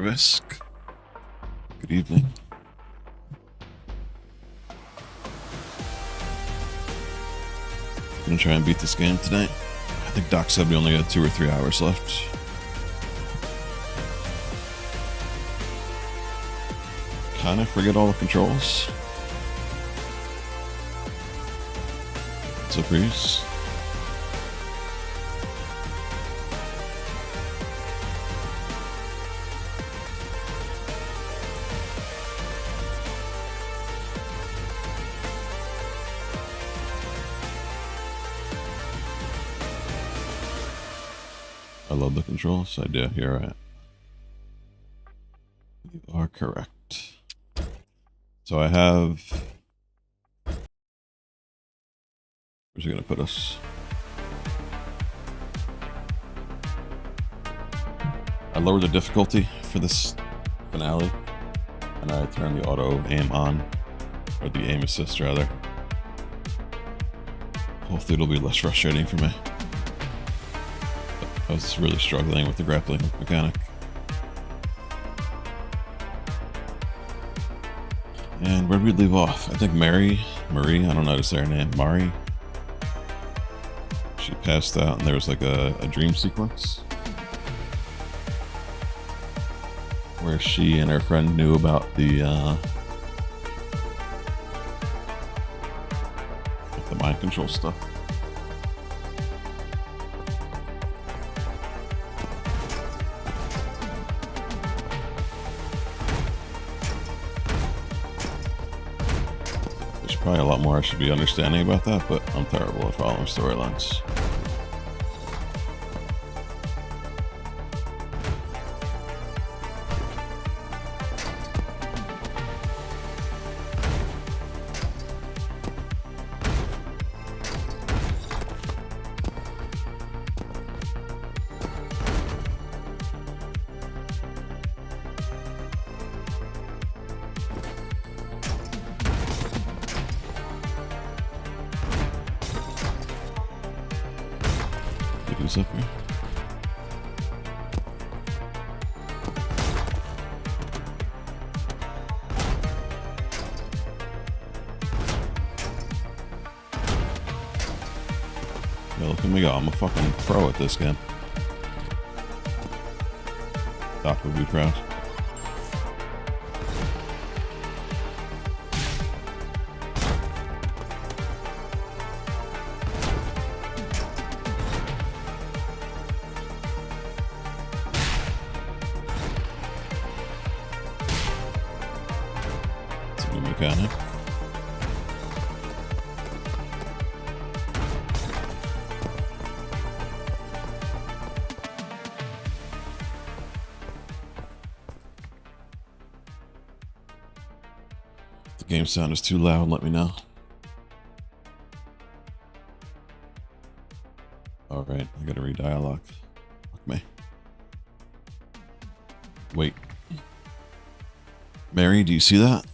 Risk. Good evening. Gonna try and beat this game tonight. I think Doc said we only got 2 or 3 hours left. Kind of forget all the controls. It's a breeze. I love the controls. I do. You're right. You are correct. So I have... Where's it going to put us? I lowered the difficulty for this finale, and I turned the auto aim on, or the aim assist rather. Hopefully it'll be less frustrating for me. I was really struggling with the grappling mechanic. And where did we leave off? I think Marie, I don't know how to say her name, Mari. She passed out and there was like a dream sequence where she and her friend knew about the mind control stuff. There's probably a lot more I should be understanding about that, but I'm terrible at following storylines. Who's up here? Yeah, look at me go. I'm a fucking pro at this game. Doc would be proud. Mechanic. If the game sound is too loud, let me know. Alright, I gotta read dialogue. Fuck me. Wait. Mary, do you see that?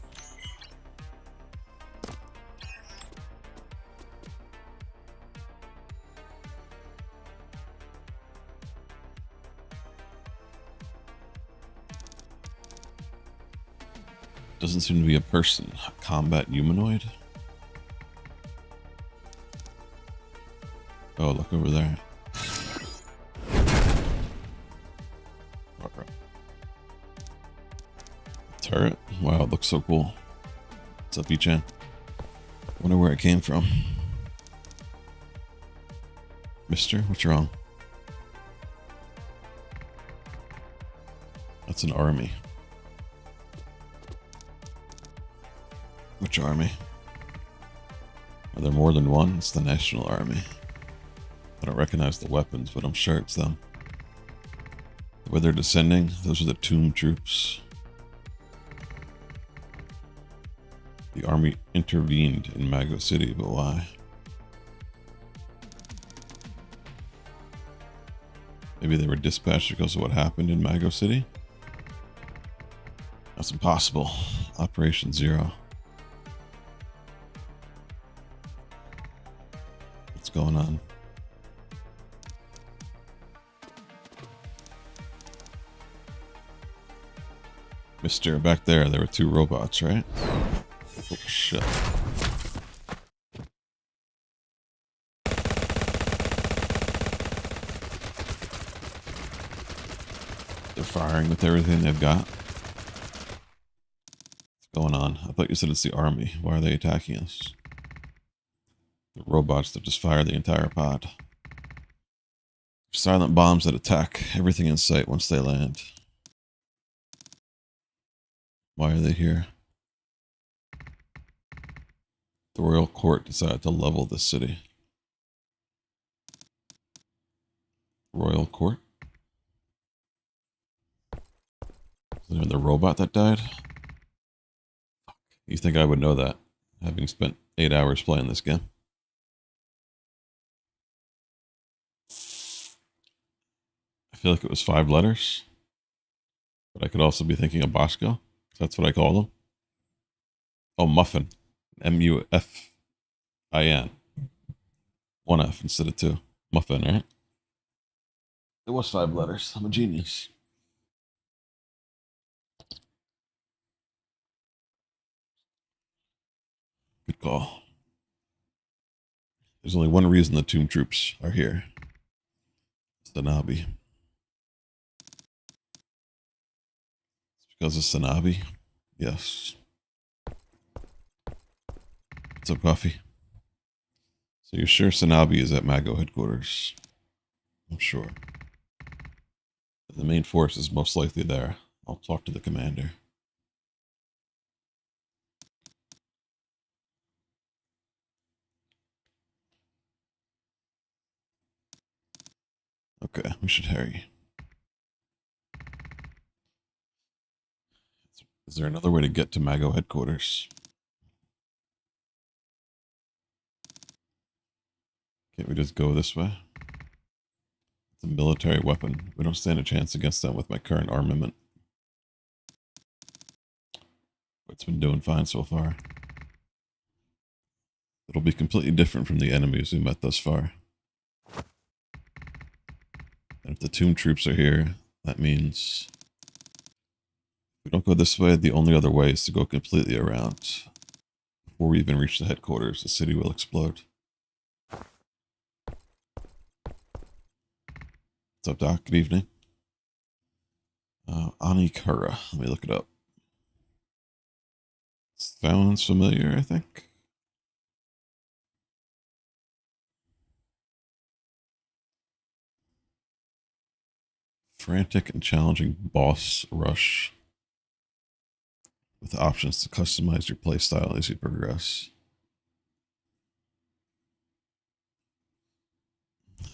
Doesn't seem to be a person. A combat humanoid? Oh, look over there. Turret? Wow, it looks so cool. What's up, E-Chan? Wonder where it came from. Mister, what's wrong? That's an army. Which army? Are there more than one? It's the National Army. I don't recognize the weapons, but I'm sure it's them. The way they're descending, those are the tomb troops. The army intervened in Mago City, but why? Maybe they were dispatched because of what happened in Mago City? That's impossible. Operation Zero. What's going on? Mister, back there were two robots, right? Oh, shit. They're firing with everything they've got. What's going on? I thought you said it's the army. Why are they attacking us? The robots that just fire the entire pod. Silent bombs that attack everything in sight once they land. Why are they here? The royal court decided to level the city. Royal court? Is there the robot that died? You think I would know that, having spent 8 hours playing this game? I feel like it was 5 letters. But I could also be thinking of Bosco. That's what I call them. Oh, Muffin. M-U-F-I-N. 1 F instead of 2. Muffin, right? It was 5 letters. I'm a genius. Good call. There's only one reason the Tomb Troops are here. It's SANABI. It's because of SANABI? Yes. What's up, Coffee? So you're sure SANABI is at Mago headquarters? I'm sure. The main force is most likely there. I'll talk to the commander. Okay, we should hurry. Is there another way to get to Mago headquarters? Can't we just go this way? It's a military weapon. We don't stand a chance against them with my current armament. It's been doing fine so far. It'll be completely different from the enemies we met thus far. And if the Tomb Troops are here, that means if we don't go this way, the only other way is to go completely around. Before we even reach the headquarters, the city will explode. What's up, Doc? Good evening. Anikura. Let me look it up. Sounds familiar, I think. Frantic and challenging boss rush with options to customize your playstyle as you progress.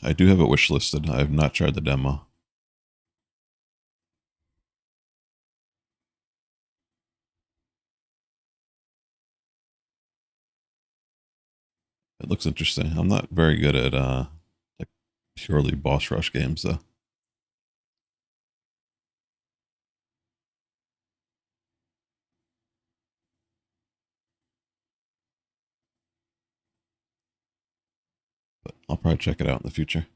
I do have it wishlisted. I have not tried the demo. It looks interesting. I'm not very good at like purely boss rush games though. But I'll probably check it out in the future.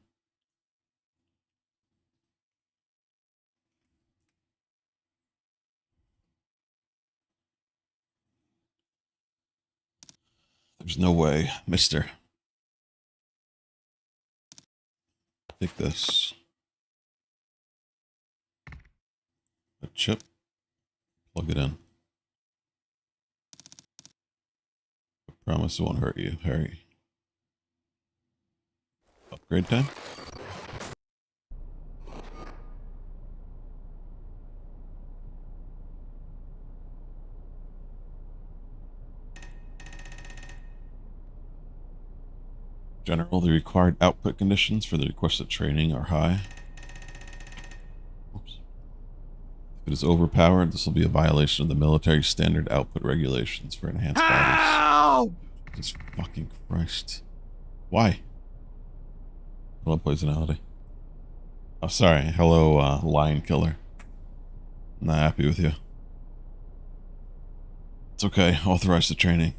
There's no way, mister. Take this. A chip. Plug it in. I promise it won't hurt you. Hurry. Upgrade time? General, the required output conditions for the requested training are high. Oops. If it is overpowered, this will be a violation of the military standard output regulations for enhanced bodies. Jesus fucking Christ. Why? Hello, poisonality. Oh, sorry. Hello, lion killer. I'm not happy with you. It's okay. Authorize the training.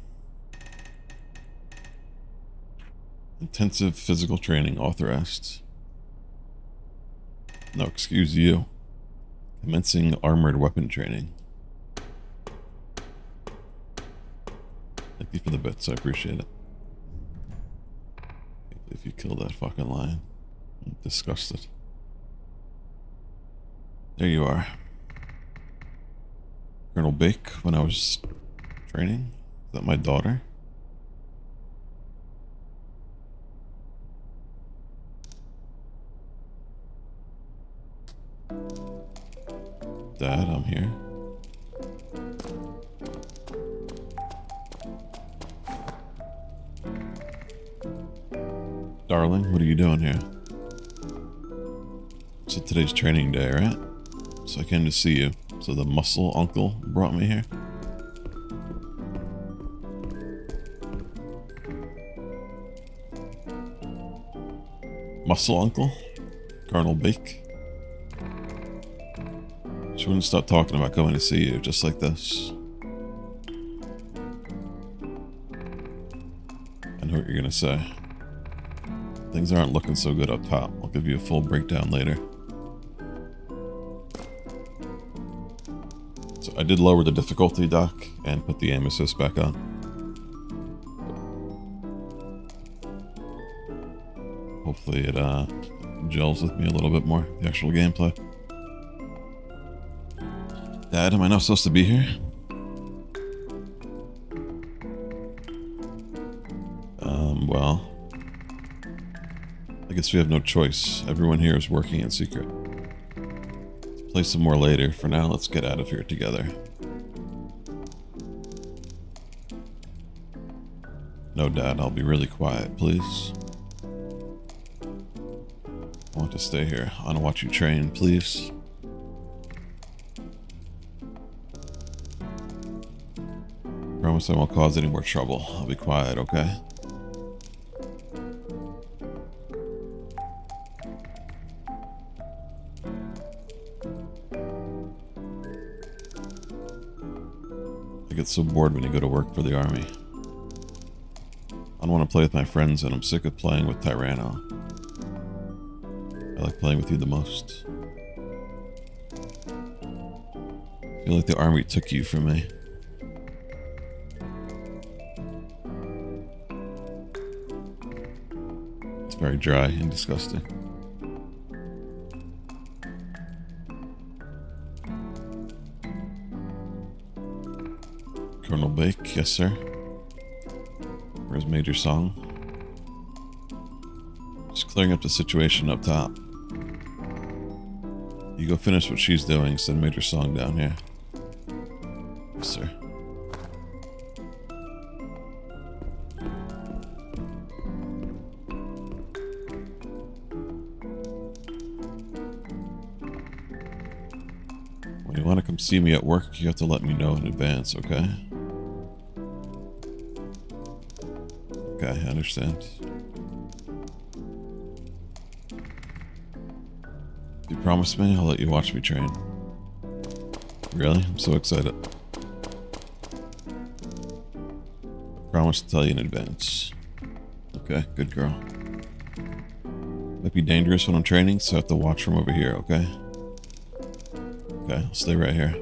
Intensive physical training authorized. No, excuse you. Commencing armored weapon training. the bits. I appreciate it. If you kill that fucking lion. I'm disgusted. There you are. Colonel Bake when I was training. Is that my daughter? Dad, I'm here. Darling, what are you doing here? So today's training day, right? So I came to see you. So the muscle uncle brought me here. Muscle uncle? Colonel Bake? She wouldn't stop talking about coming to see you, just like this. I know what you're gonna say. Things aren't looking so good up top. I'll give you a full breakdown later. So I did lower the difficulty, Doc, and put the aim assist back on. Hopefully it gels with me a little bit more, the actual gameplay. Dad, am I not supposed to be here? Well, I guess we have no choice. Everyone here is working in secret. Let's play some more later. For now, let's get out of here together. No, Dad, I'll be really quiet, please. I want to stay here. I want to watch you train, please. Promise I won't cause any more trouble. I'll be quiet, okay? I get so bored when you go to work for the army. I don't want to play with my friends, and I'm sick of playing with Tyranno. I like playing with you the most. I feel like the army took you from me. It's very dry and disgusting. Colonel Bake, yes sir. Where's Major Song? Just clearing up the situation up top. You go finish what she's doing, send Major Song down here. Yes sir. When you want to come see me at work, you have to let me know in advance, okay? Okay, I understand. If you promise me, I'll let you watch me train. Really? I'm so excited. I promise to tell you in advance. Okay, good girl. Might be dangerous when I'm training, so I have to watch from over here, okay? Okay, I'll stay right here.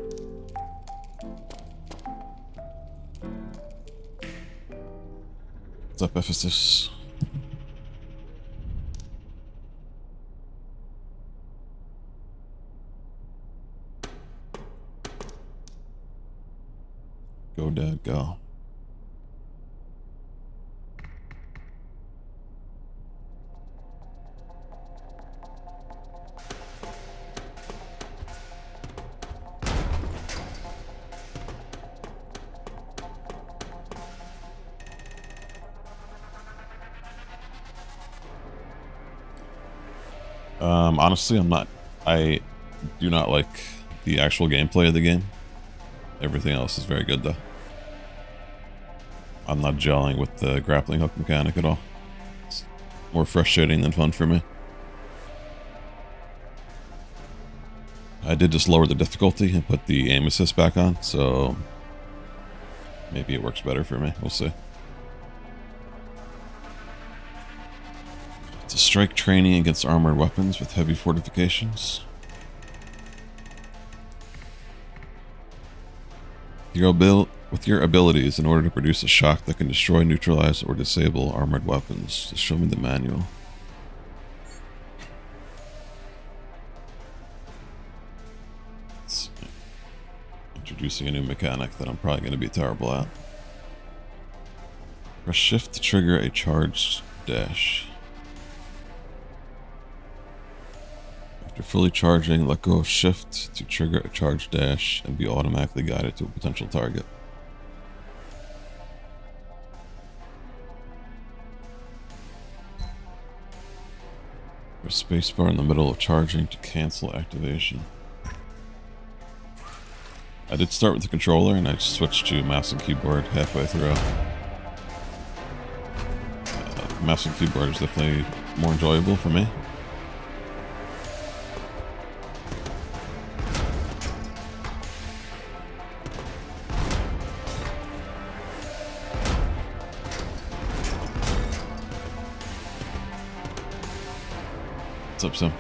What's up, Ephesus? Go, Dad, go. Honestly, I do not like the actual gameplay of the game. Everything else is very good, though. I'm not gelling with the grappling hook mechanic at all. It's more frustrating than fun for me. I did just lower the difficulty and put the aim assist back on, so maybe it works better for me. We'll see. It's a strike training against armored weapons with heavy fortifications. Hero build With your abilities, in order to produce a shock that can destroy, neutralize, or disable armored weapons, just show me the manual. It's introducing a new mechanic that I'm probably going to be terrible at. Press shift to trigger a charged dash. After fully charging, let go of shift to trigger a charged dash and be automatically guided to a potential target. Press spacebar in the middle of charging to cancel activation. I did start with the controller and I switched to mouse and keyboard halfway through. Mouse and keyboard is definitely more enjoyable for me. What's up, Sim?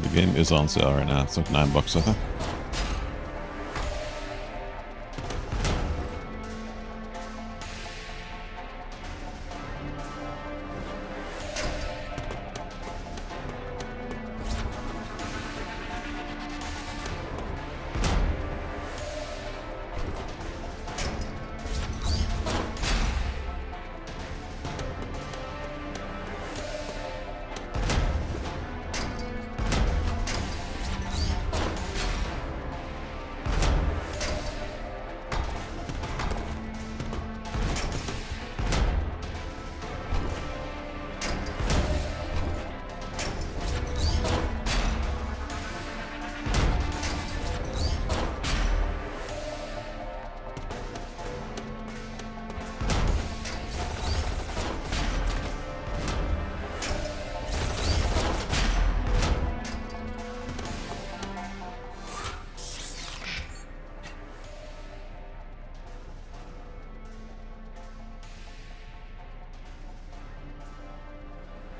The game is on sale right now. It's like $9, I think.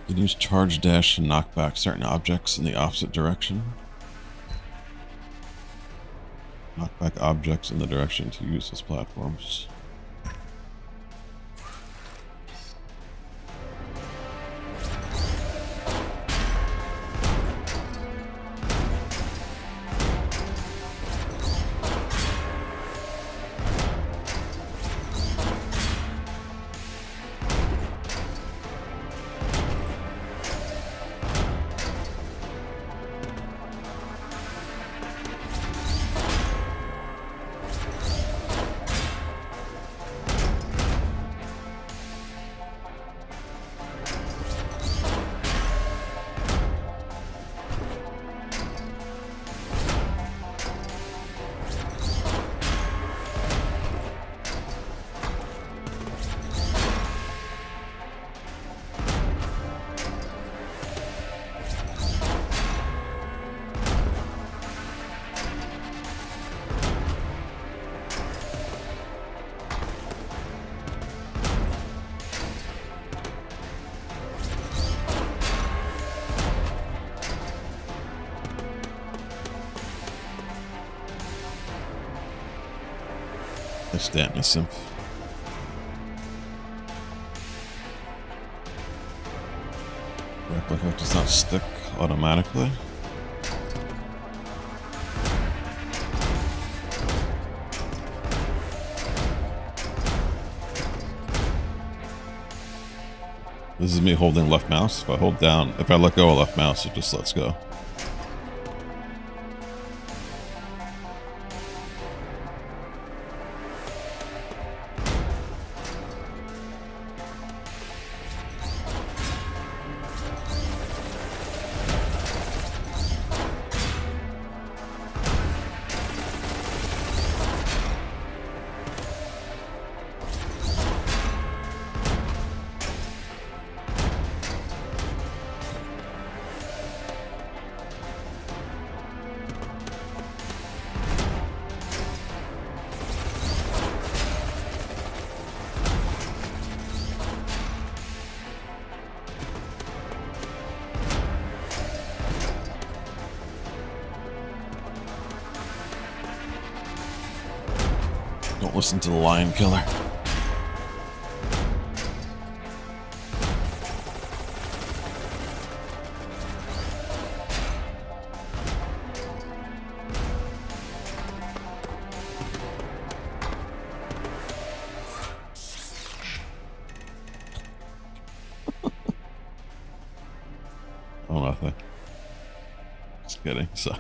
You can use charge dash to knock back certain objects in the opposite direction. Knock back objects in the direction to use as platforms. That's damn simp. Grappling hook does not stick automatically. This is me holding left mouse. If I hold down, if I let go of left mouse, it just lets go. Don't listen to the lion killer. Oh, nothing. Just kidding. Sorry.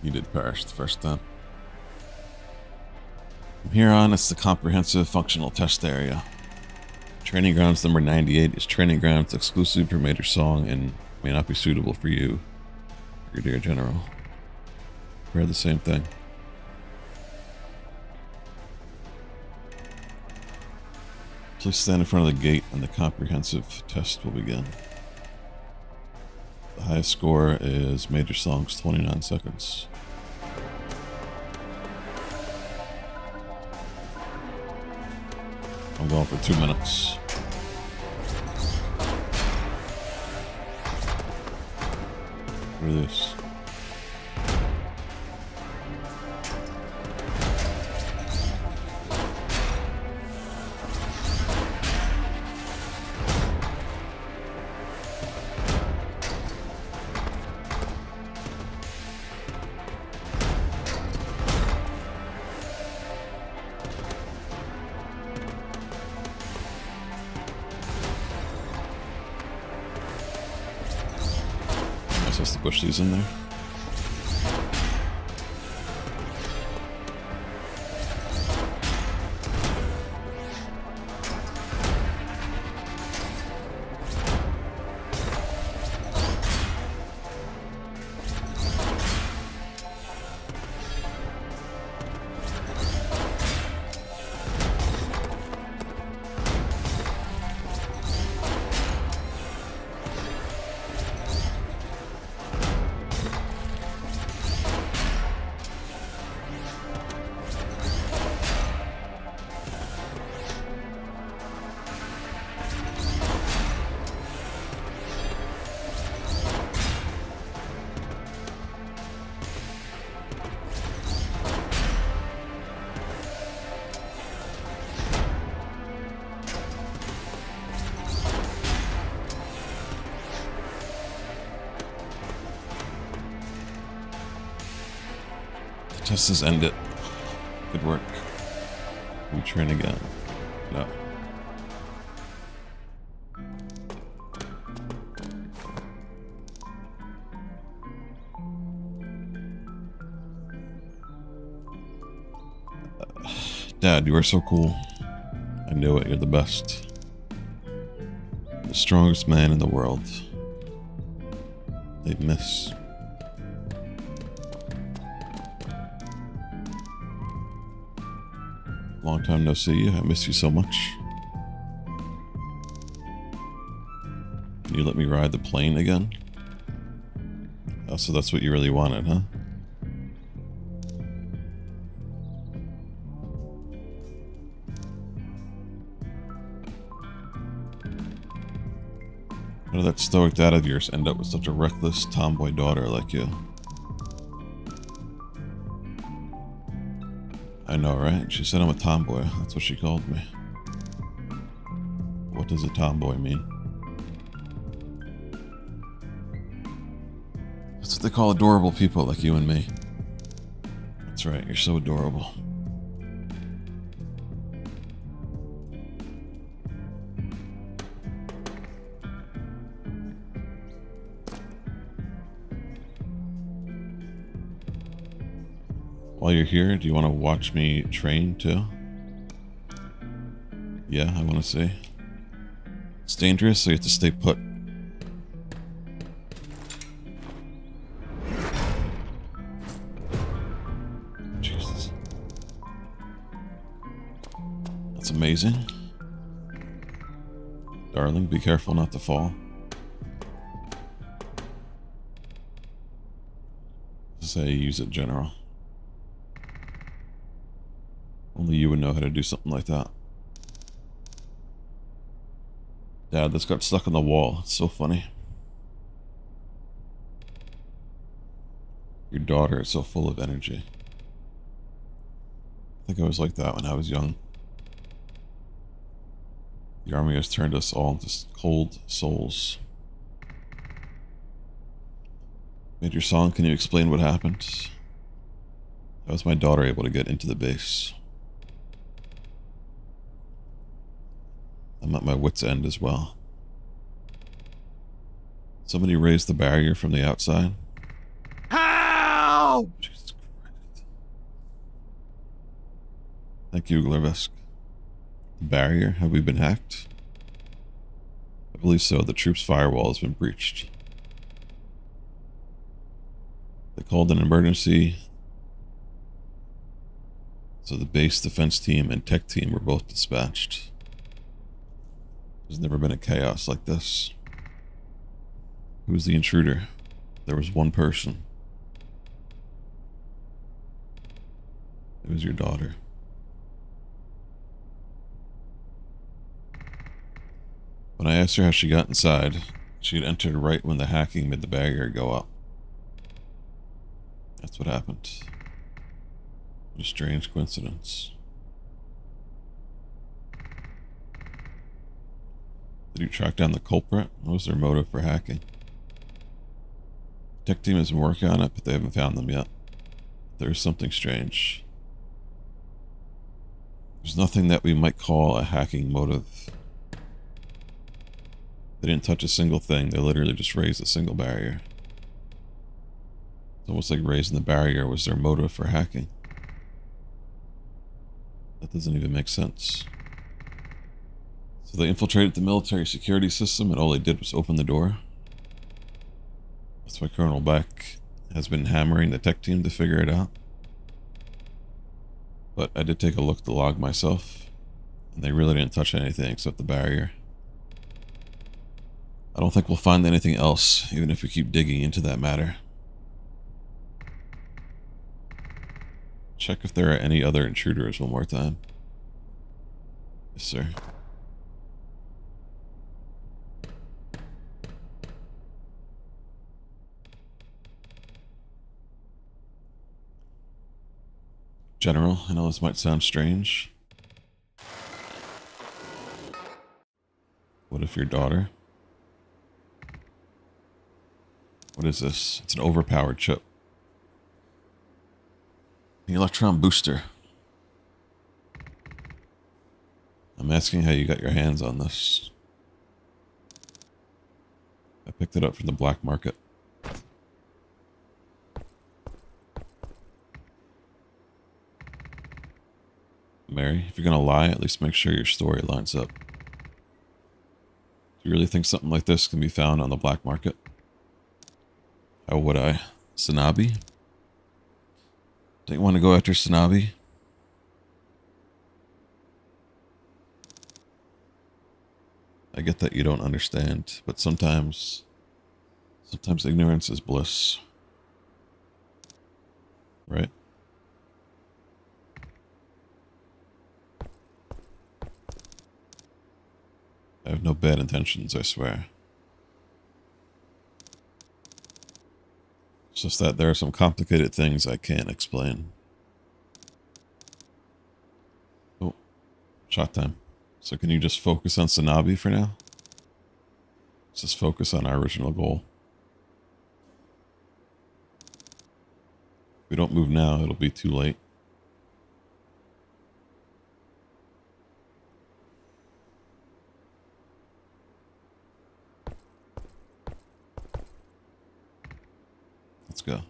You did perish the first time. From here on, it's the Comprehensive Functional Test Area. Training Grounds number 98 is training grounds exclusive for Major Song and may not be suitable for you, Brigadier General. We're the same thing. Please stand in front of the gate and the comprehensive test will begin. The highest score is Major Song's 29 seconds. I'm going for 2 minutes. Look at this. Has to push these in there. Test has ended. Good work. We train again. No. Dad, you are so cool. I knew it. You're the best. The strongest man in the world. They miss. Long time no see you. I miss you so much. Can you let me ride the plane again? Oh, so that's what you really wanted, huh? How did that stoic dad of yours end up with such a reckless tomboy daughter like you? I know, right? She said I'm a tomboy. That's what she called me. What does a tomboy mean? That's what they call adorable people like you and me. That's right, you're so adorable. While you're here, do you want to watch me train too? Yeah, I want to see. It's dangerous, so you have to stay put. Jesus. That's amazing. Darling, be careful not to fall. Say use it, General. Only you would know how to do something like that. Dad, this got stuck on the wall. It's so funny. Your daughter is so full of energy. I think I was like that when I was young. The army has turned us all into cold souls. Major Song, can you explain what happened? How was my daughter able to get into the base? I'm at my wit's end as well. Somebody raised the barrier from the outside. How? Jesus Christ. Thank you, Glervesk. The barrier? Have we been hacked? I believe so. The troops' firewall has been breached. They called an emergency. So the base defense team and tech team were both dispatched. There's never been a chaos like this. Who was the intruder? There was one person. It was your daughter. When I asked her how she got inside, she had entered right when the hacking made the barrier go up. That's what happened. What a strange coincidence. Did you track down the culprit? What was their motive for hacking? The tech team has been working on it, but they haven't found them yet. There's something strange. There's nothing that we might call a hacking motive. They didn't touch a single thing. They literally just raised a single barrier. It's almost like raising the barrier was their motive for hacking. That doesn't even make sense. So they infiltrated the military security system and all they did was open the door. That's why Colonel Beck has been hammering the tech team to figure it out. But I did take a look at the log myself, and they really didn't touch anything except the barrier. I don't think we'll find anything else, even if we keep digging into that matter. Check if there are any other intruders one more time. Yes, sir. General, I know this might sound strange. What if your daughter? What is this? It's an overpowered chip. The electron booster. I'm asking how you got your hands on this. I picked it up from the black market. Mary, if you're gonna lie, at least make sure your story lines up. Do you really think something like this can be found on the black market? How would I? SANABI? Don't you want to go after SANABI? I get that you don't understand, but sometimes ignorance is bliss. Right? I have no bad intentions, I swear. It's just that there are some complicated things I can't explain. Oh, shot time. So can you just focus on SANABI for now? Let's just focus on our original goal. If we don't move now, it'll be too late. Let's go.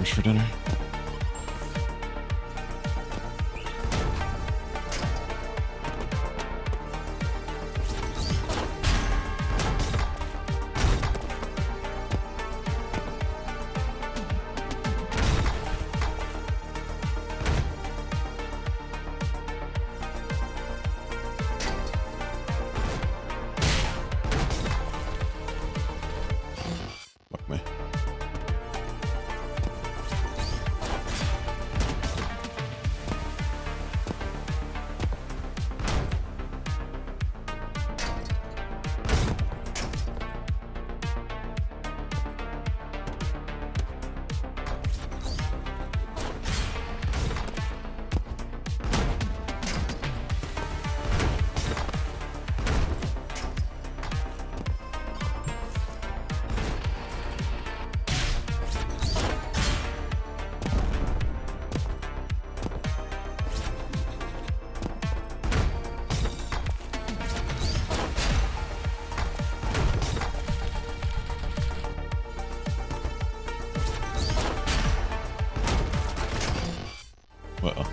Where's for dinner? Fuck me. Uh-oh.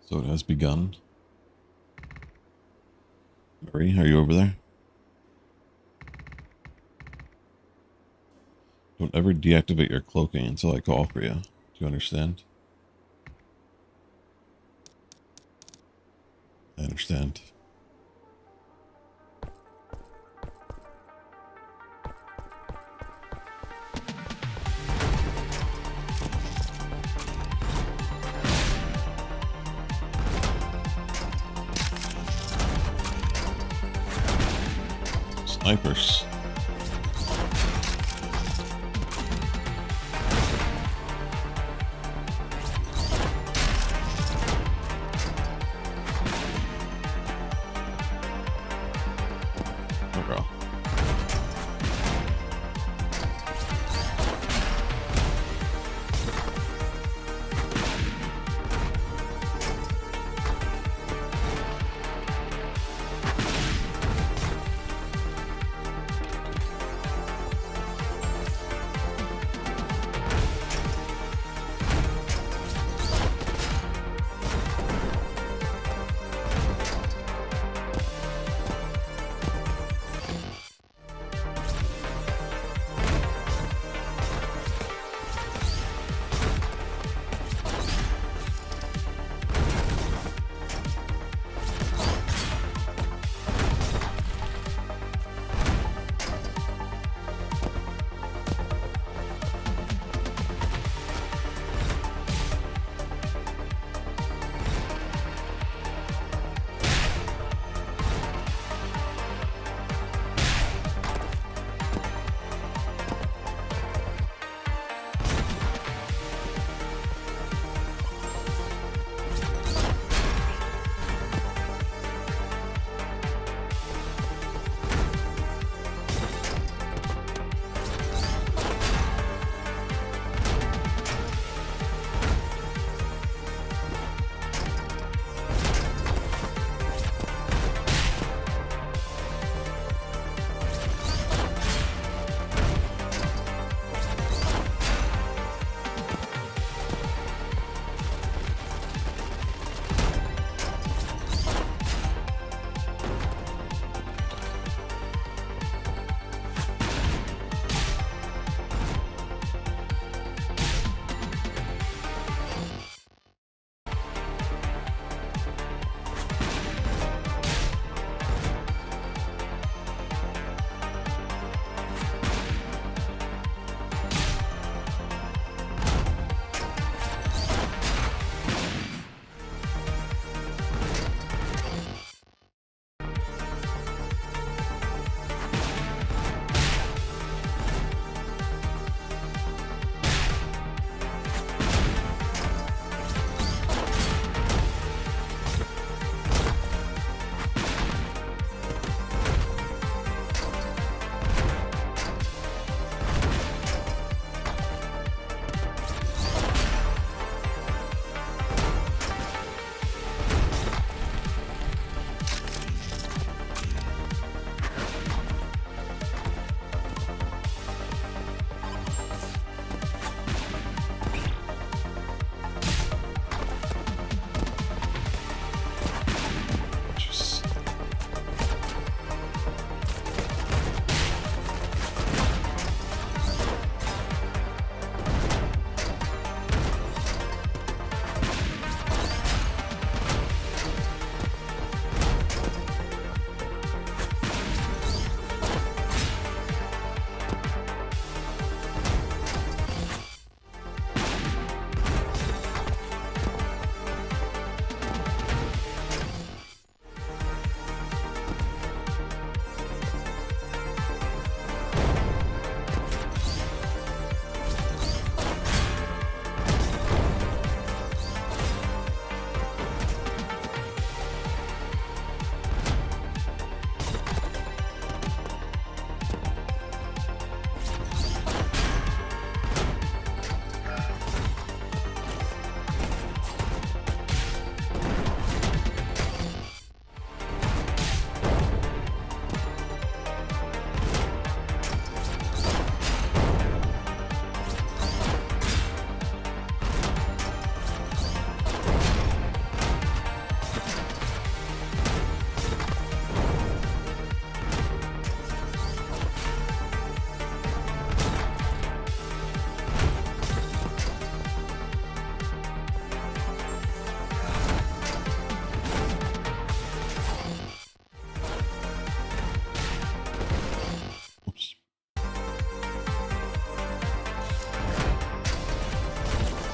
So it has begun. Marie, are you over there? Don't ever deactivate your cloaking until I call for you. Do you understand? I understand. Snipers. Oh, bro.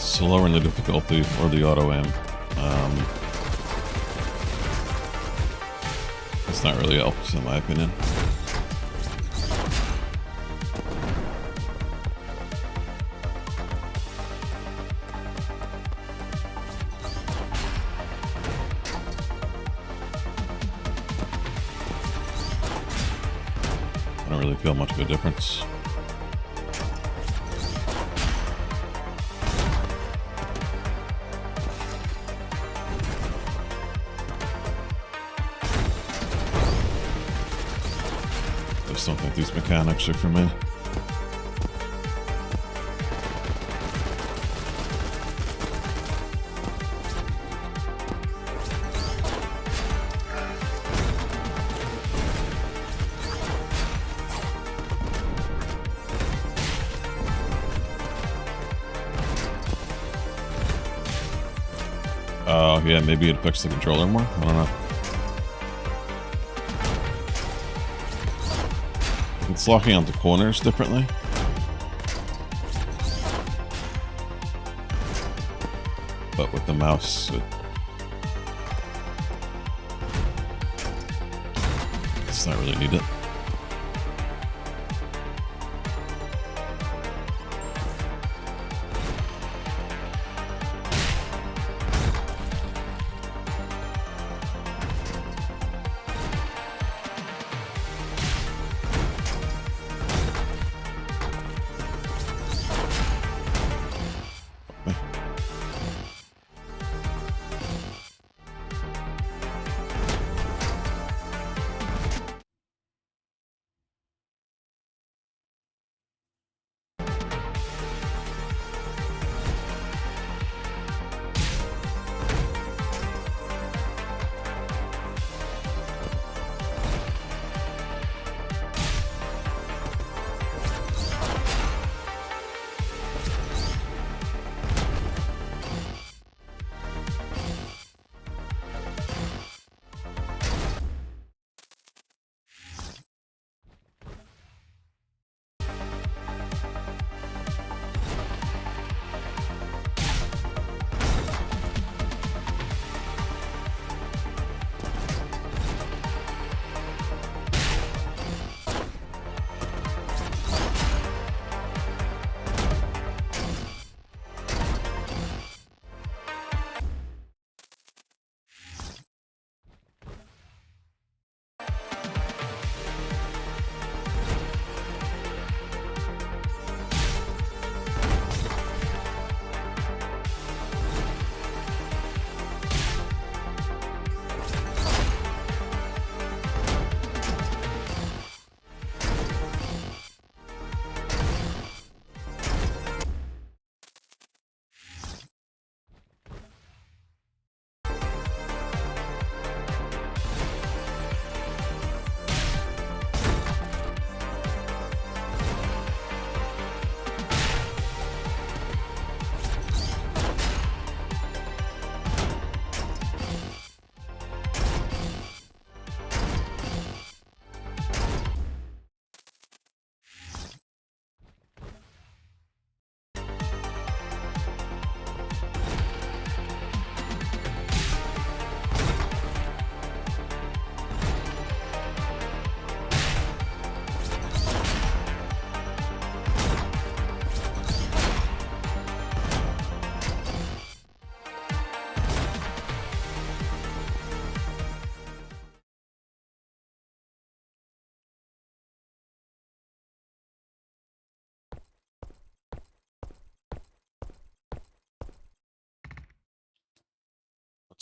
So lowering the difficulty or the auto aim. It's not really helps in my opinion. I don't really feel much of a difference. I just don't think these mechanics are for me. Oh, yeah, maybe it affects the controller more? I don't know. It's locking onto corners differently. But with the mouse, it's not really needed.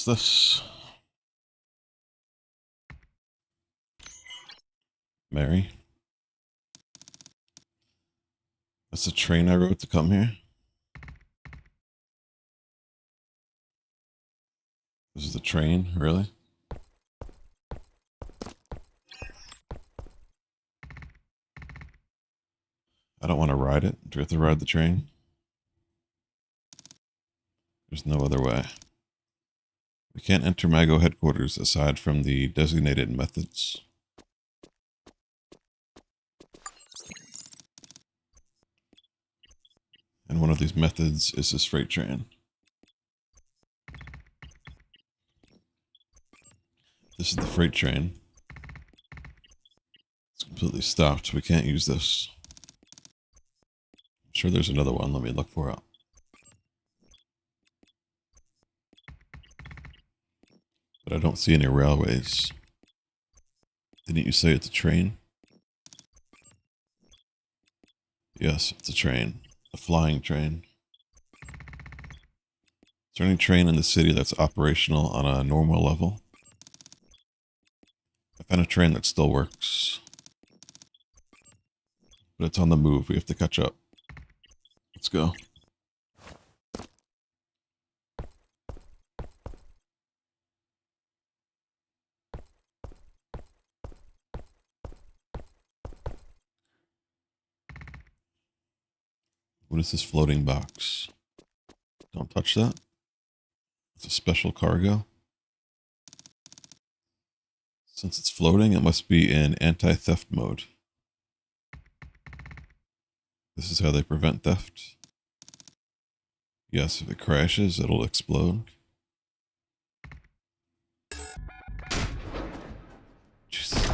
What's this? Mary? That's the train I wrote to come here? This is the train, really? I don't want to ride it. Do we have to ride the train? There's no other way. We can't enter Mago headquarters aside from the designated methods. And one of these methods is this freight train. This is the freight train. It's completely stopped. We can't use this. I'm sure there's another one. Let me look for it. But I don't see any railways. Didn't you say it's a train? Yes, it's a train. A flying train. Is there any train in the city that's operational on a normal level? I found a train that still works. But it's on the move. We have to catch up. Let's go. What is this floating box? Don't touch that. It's a special cargo. Since it's floating, it must be in anti-theft mode. This is how they prevent theft. Yes, if it crashes, it'll explode. Jesus.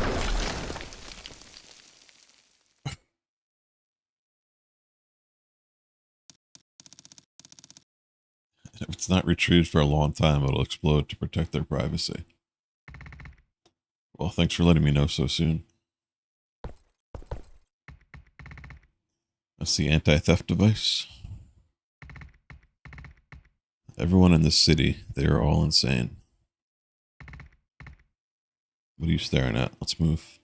If it's not retrieved for a long time, it'll explode to protect their privacy. Well, thanks for letting me know so soon. That's the anti-theft device. Everyone in this city, they are all insane. What are you staring at? Let's move.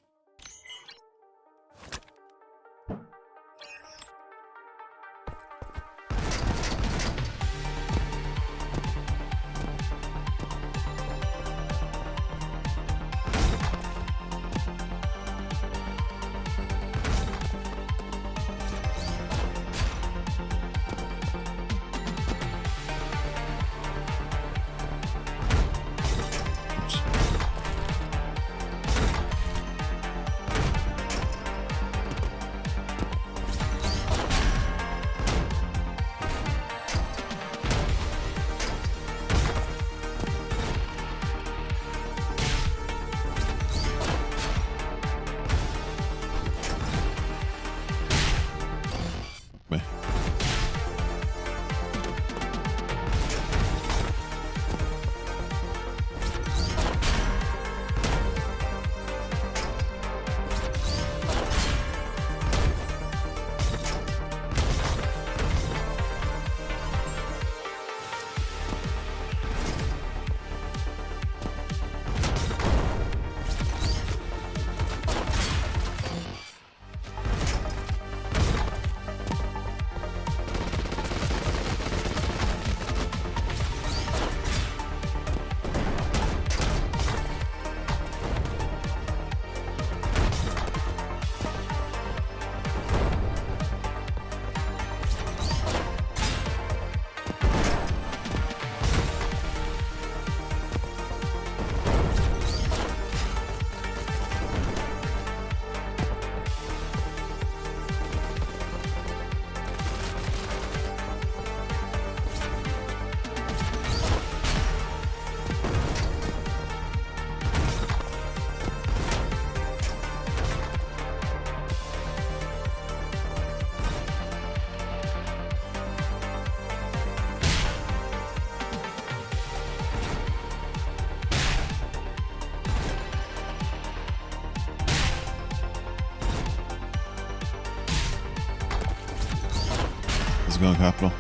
How's it going, Capital?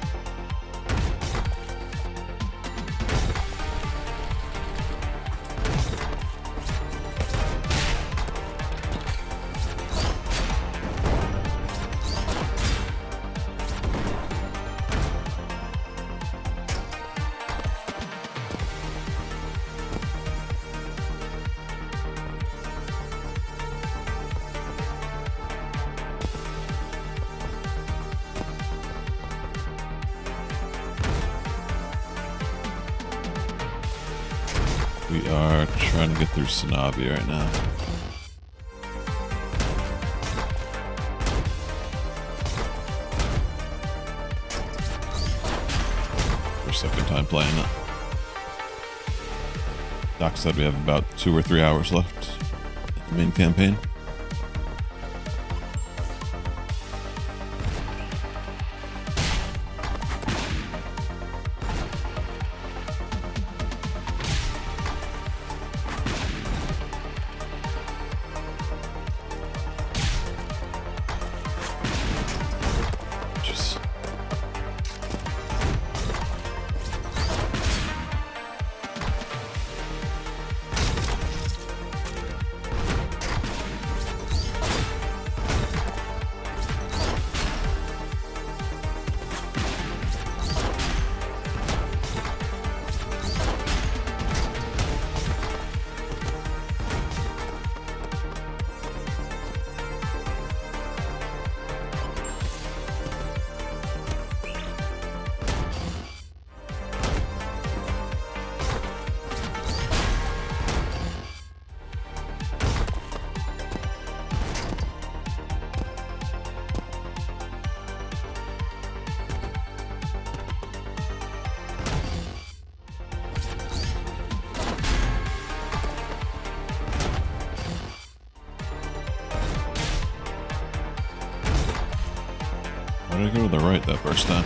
We are trying to get through SANABI right now. second time playing it. Doc said we have about 2 or 3 hours left in the main campaign. Why did I go to the right that first time?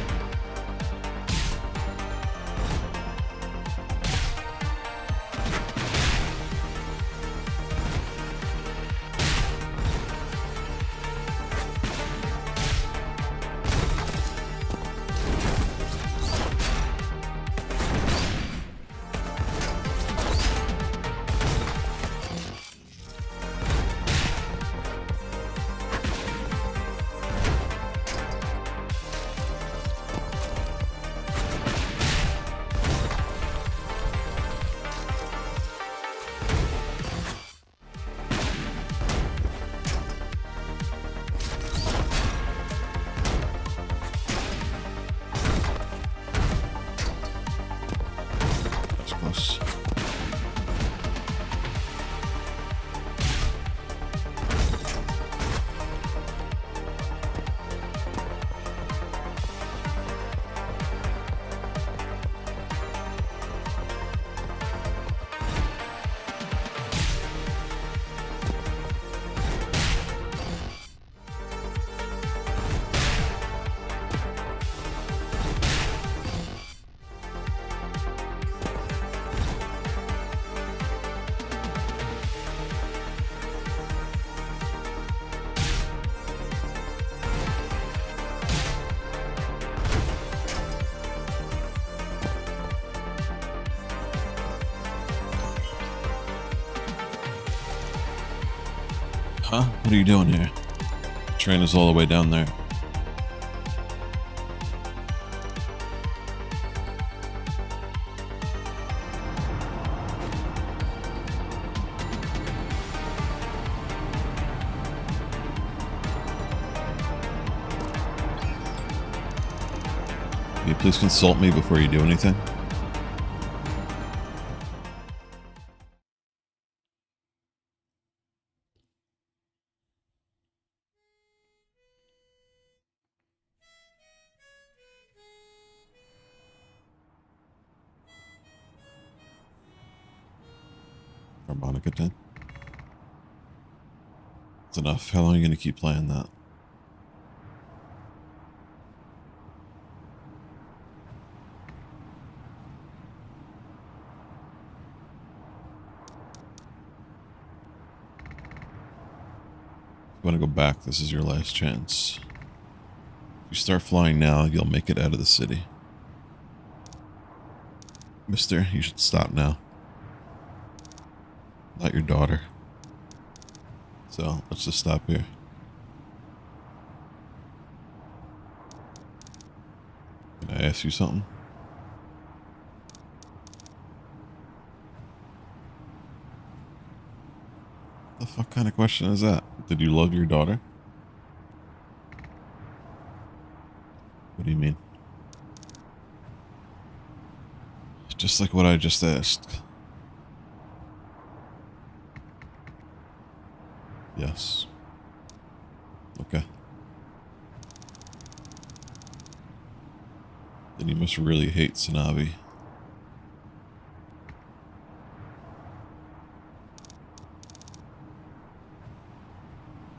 Close. Huh? What are you doing here? The train is all the way down there. Can you please consult me before you do anything? Harmonica 10. That's enough. How long are you going to keep playing that? If you want to go back, this is your last chance. If you start flying now, you'll make it out of the city. Mister, you should stop now. Not your daughter. So, let's just stop here. Can I ask you something? The fuck kind of question is that? Did you love your daughter? What do you mean? Just like what I just asked. Yes. Okay. Then You must really hate SANABI.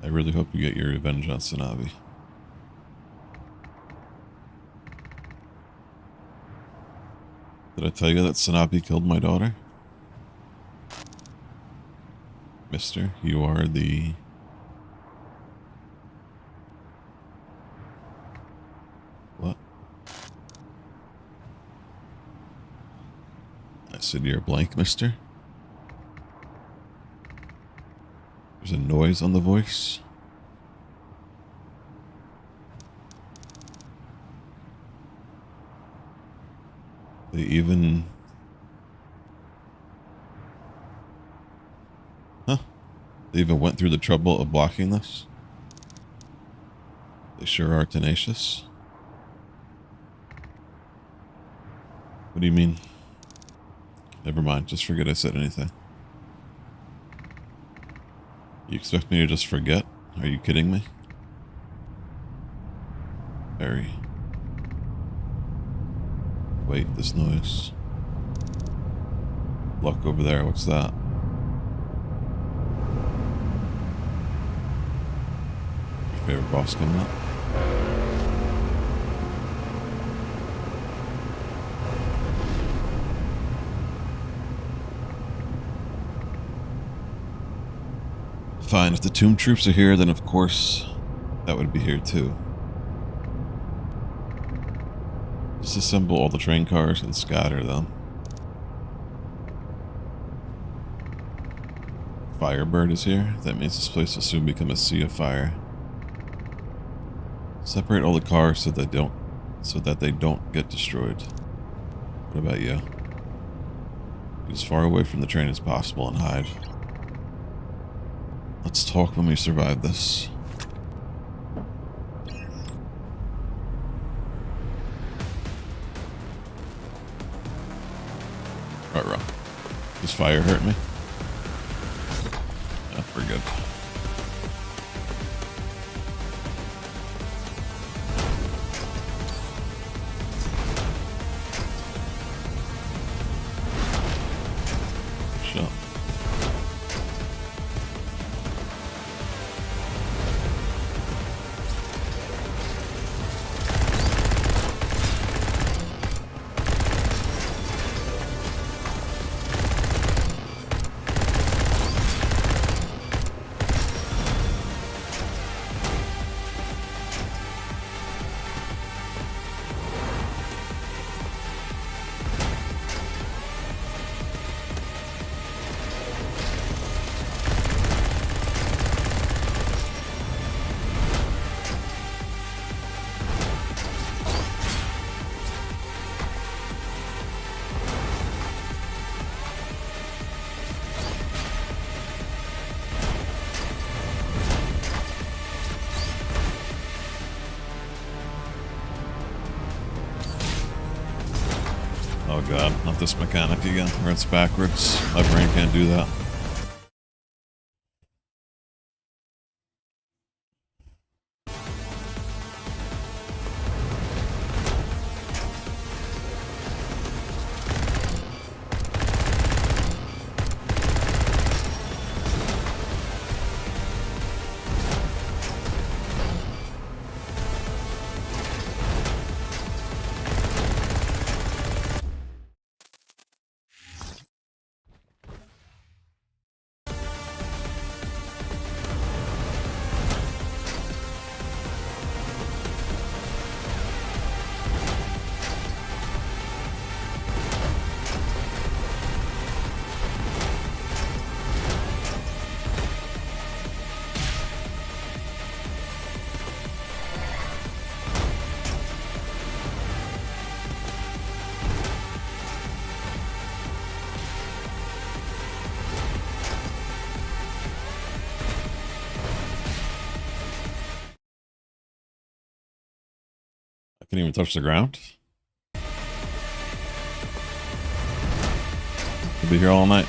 I really hope you get your revenge on SANABI. Did I tell you that SANABI killed my daughter? Mister, you are the... What? I said you're blank, mister? There's a noise on the voice. They even... Huh? They even went through the trouble of blocking this? They sure are tenacious. What do you mean? Never mind, just forget I said anything. You expect me to just forget? Are you kidding me? Very. Wait, this noise. Look over there, what's that? Your favorite boss coming up? Fine, if the tomb troops are here, then of course that would be here too. Disassemble all the train cars and scatter them. Firebird is here. That means this place will soon become a sea of fire. Separate all the cars so that they don't get destroyed. What about you? Get as far away from the train as possible and hide. Let's talk when we survive this. Right. Does fire hurt me? Yeah, we're good. Shot. Oh god, not this mechanic again, where it's backwards. My brain can't do that. Can't even touch the ground. We'll be here all night.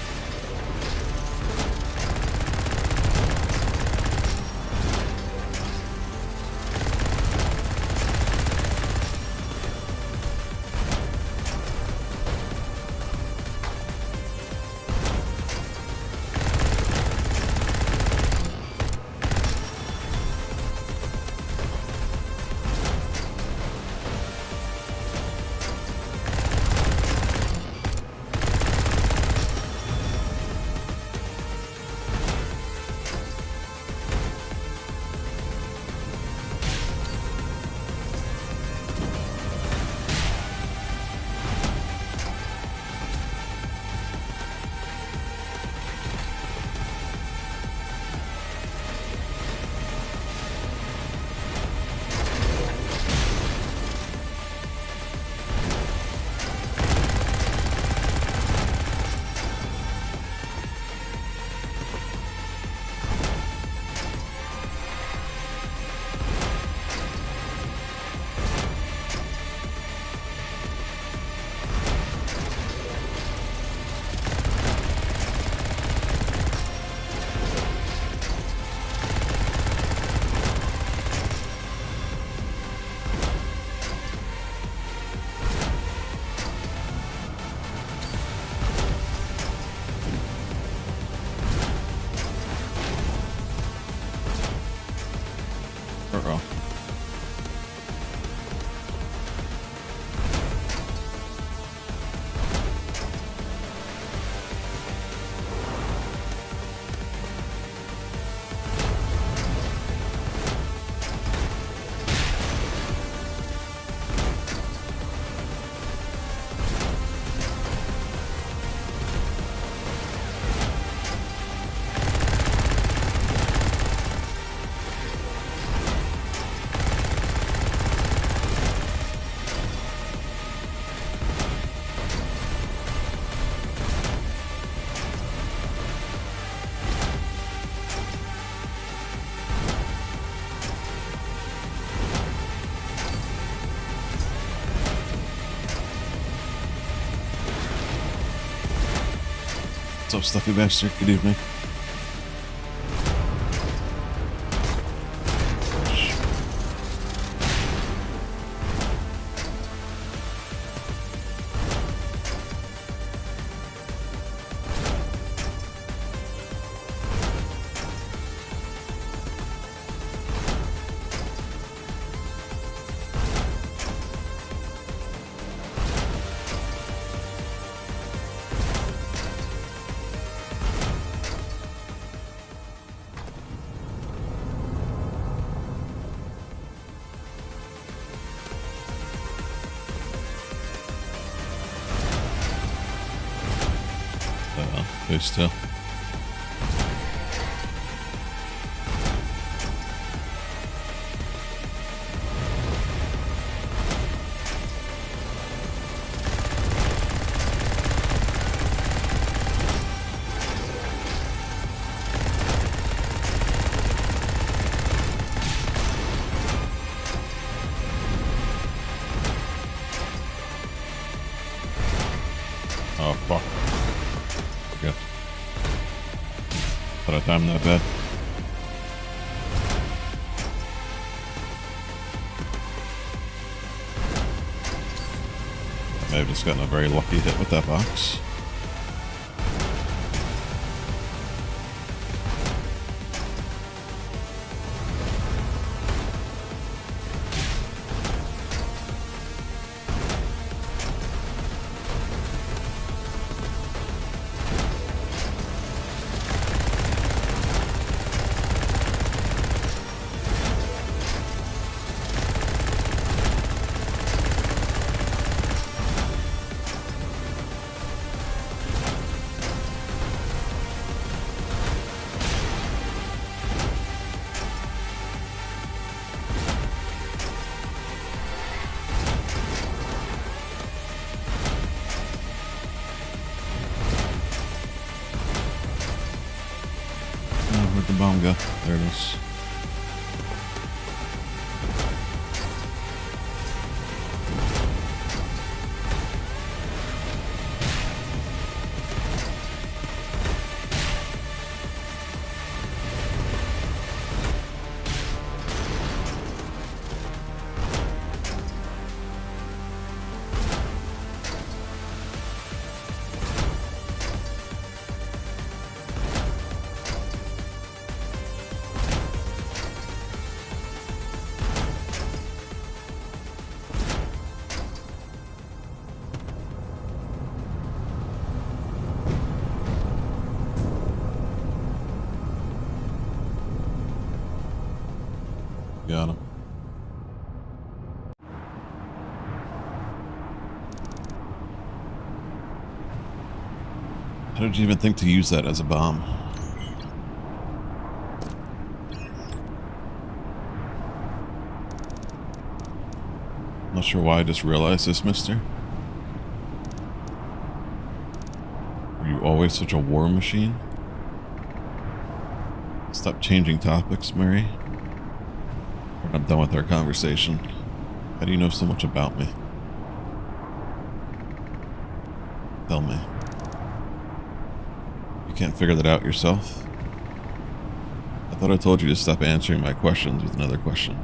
What's up, Stuffy Bastard? Good evening. Still. Oh, fuck. Good. Thought I timed that bad. I may have just gotten a very lucky hit with that box. Where'd the bomb go? There it is. Got him. How did you even think to use that as a bomb? Not sure why I just realized this, mister. Were you always such a war machine? Stop changing topics, Mary. I'm done with our conversation. How do you know so much about me? Tell me. You can't figure that out yourself? I thought I told you to stop answering my questions with another question.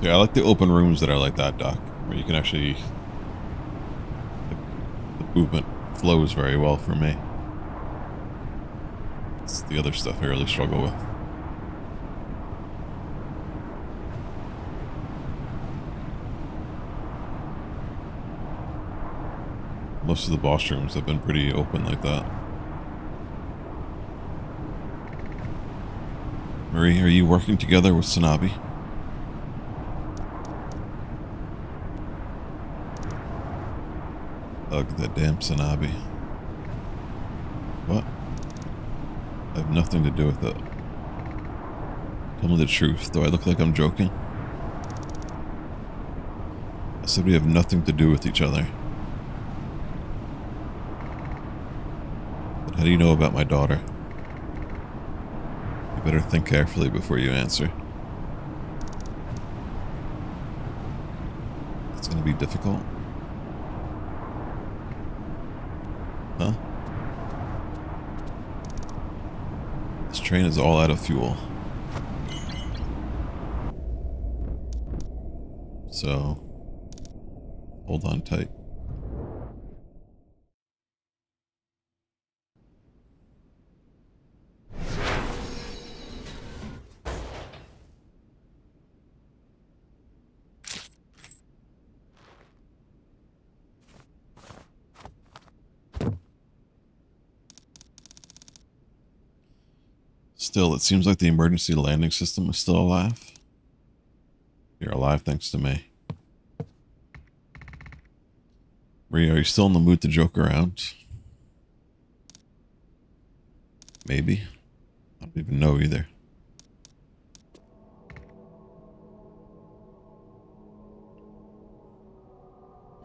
Yeah, I like the open rooms that are like that, Doc, where you can actually... The movement flows very well for me. It's the other stuff I really struggle with. Most of the boss rooms have been pretty open like that. Marie, are you working together with SANABI? Ugh, that damn SANABI. What? I have nothing to do with it. Tell me the truth. Do I look like I'm joking? I said we have nothing to do with each other. But how do you know about my daughter? You better think carefully before you answer. It's gonna be difficult. Huh? This train is all out of fuel. So, hold on tight. Still, it seems like the emergency landing system is still alive. You're alive thanks to me. Maria, are you still in the mood to joke around? Maybe. I don't even know either.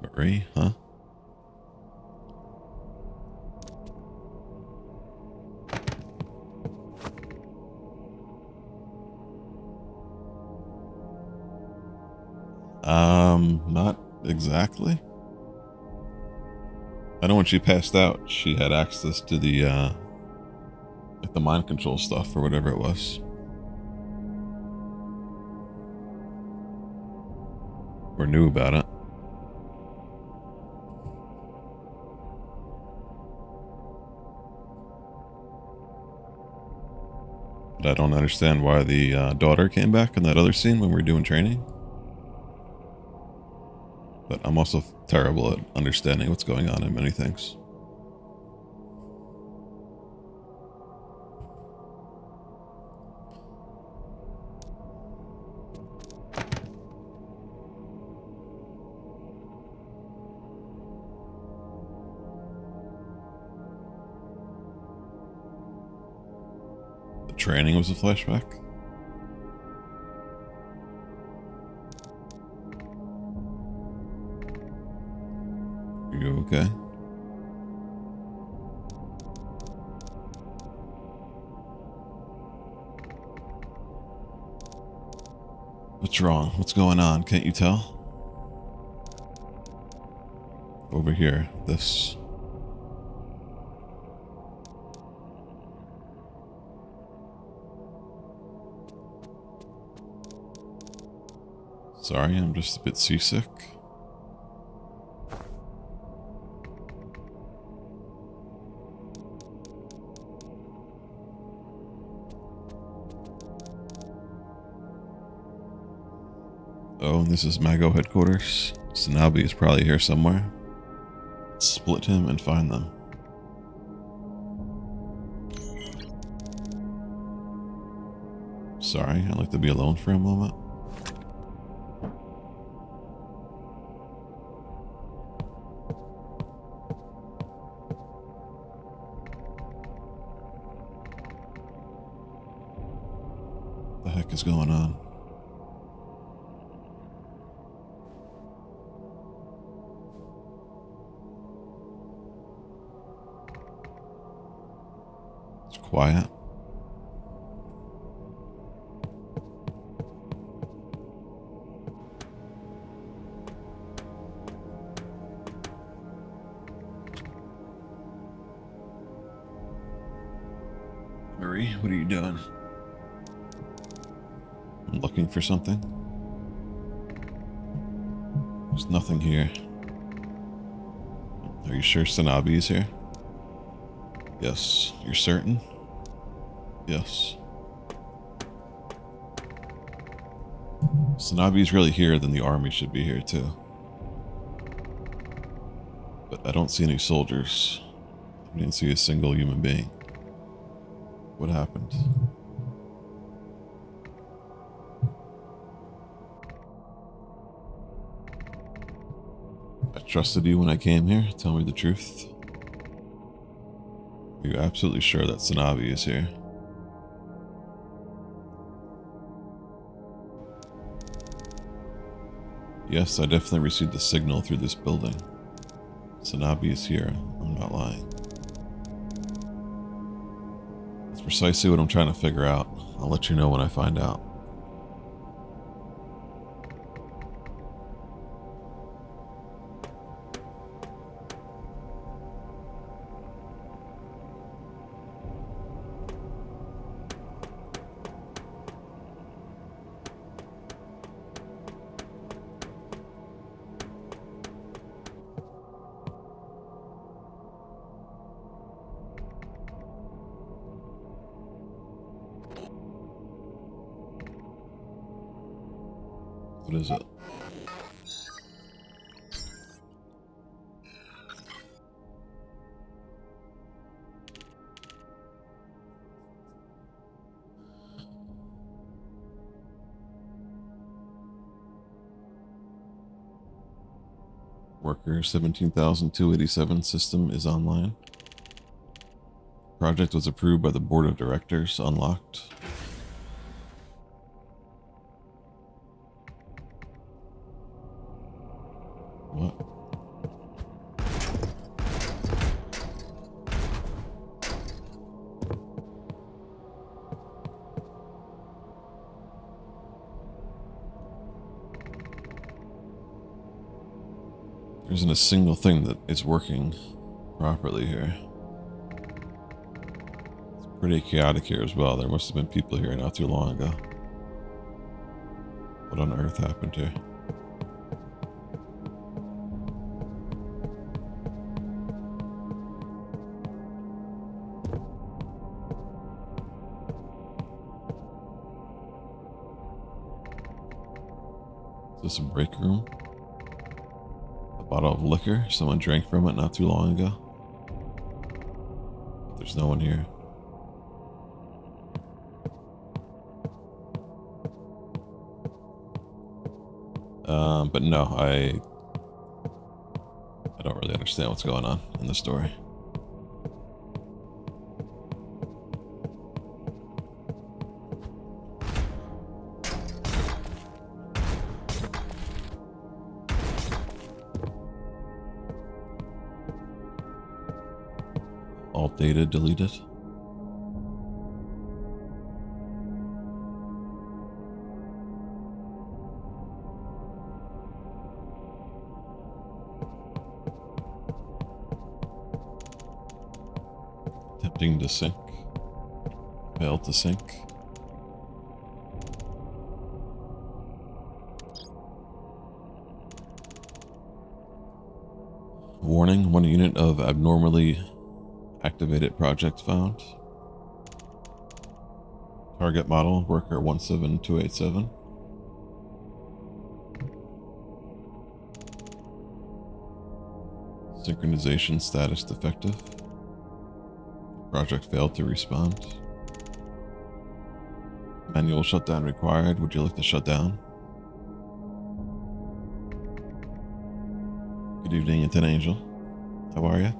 Marie, huh? Not exactly. I know when she passed out, she had access to the, like the mind control stuff or whatever it was. Or knew about it. But I don't understand why the daughter came back in that other scene when we were doing training. But I'm also terrible at understanding what's going on in many things. The training was a flashback? Are you okay? What's wrong? What's going on? Can't you tell? Over here, this. Sorry, I'm just a bit seasick. Oh, this is Mago headquarters. SANABI is probably here somewhere. Let's split him and find them. Sorry, I'd like to be alone for a moment. What the heck is going on? It's quiet. Marie, what are you doing? I'm looking for something. There's nothing here. Are you sure SANABI is here? Yes. You're certain? Yes. If SANABI's really here, then the army should be here too. But I don't see any soldiers. I didn't see a single human being. What happened? I trusted you when I came here. Tell me the truth. Are you absolutely sure that SANABI is here? Yes, I definitely received the signal through this building. SANABI is here. I'm not lying. That's precisely what I'm trying to figure out. I'll let you know when I find out. What is it? Worker 17,287 system is online. Project was approved by the board of directors. Unlocked. What? There isn't a single thing that is working properly here. It's pretty chaotic here as well. There must have been people here not too long ago. What on earth happened here? Is this a break room? A bottle of liquor? Someone drank from it not too long ago. But there's no one here. But no, I don't really understand what's going on in the story. All data deleted. Attempting to sync. Failed to sync. Warning, 1 unit of abnormally activated project found. Target model, worker 17287. Synchronization status defective. Project failed to respond. Manual shutdown required. Would you like to shut down? Good evening, Intent Angel. How are you?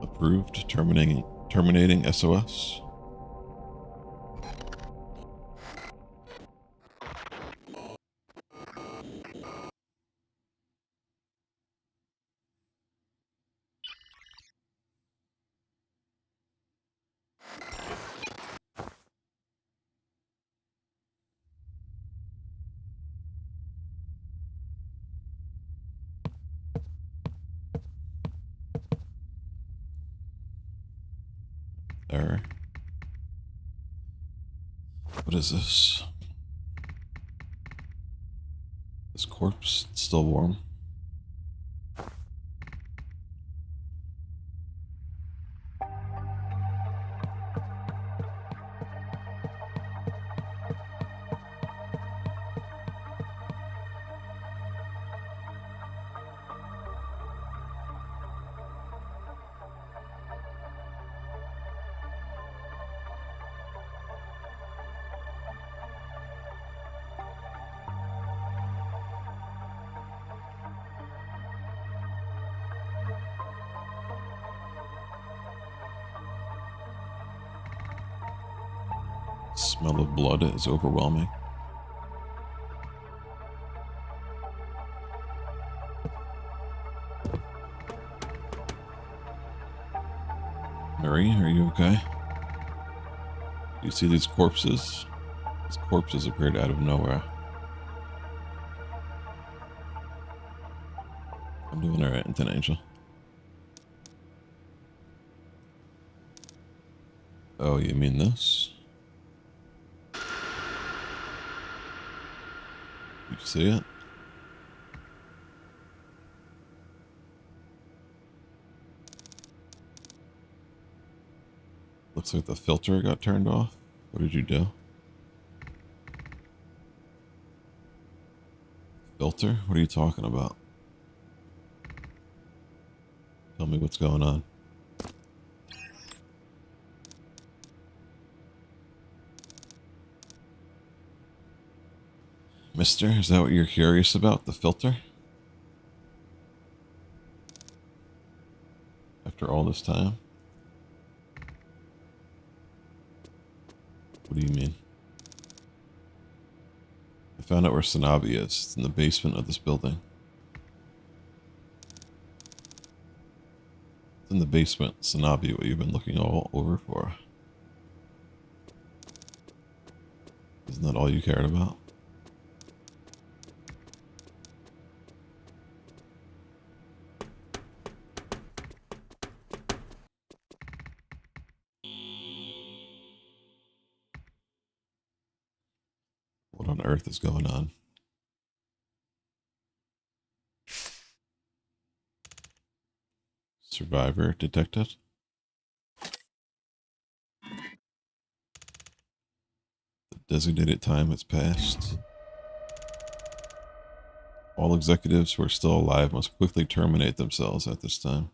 Approved. Terminating SOS. Error. What is this? This corpse still warm? Smell of blood is overwhelming. Mary, are you okay? Do you see these corpses? These corpses appeared out of nowhere. I'm doing alright, Intent Angel. Oh, you mean this? Did you see it? Looks like the filter got turned off. What did you do? Filter? What are you talking about? Tell me what's going on. Mister, is that what you're curious about? The filter? After all this time? What do you mean? I found out where SANABI is. It's in the basement of this building. It's in the basement. SANABI, what you've been looking all over for. Isn't that all you cared about? What on earth is going on? Survivor detected? The designated time has passed. All executives who are still alive must quickly terminate themselves at this time.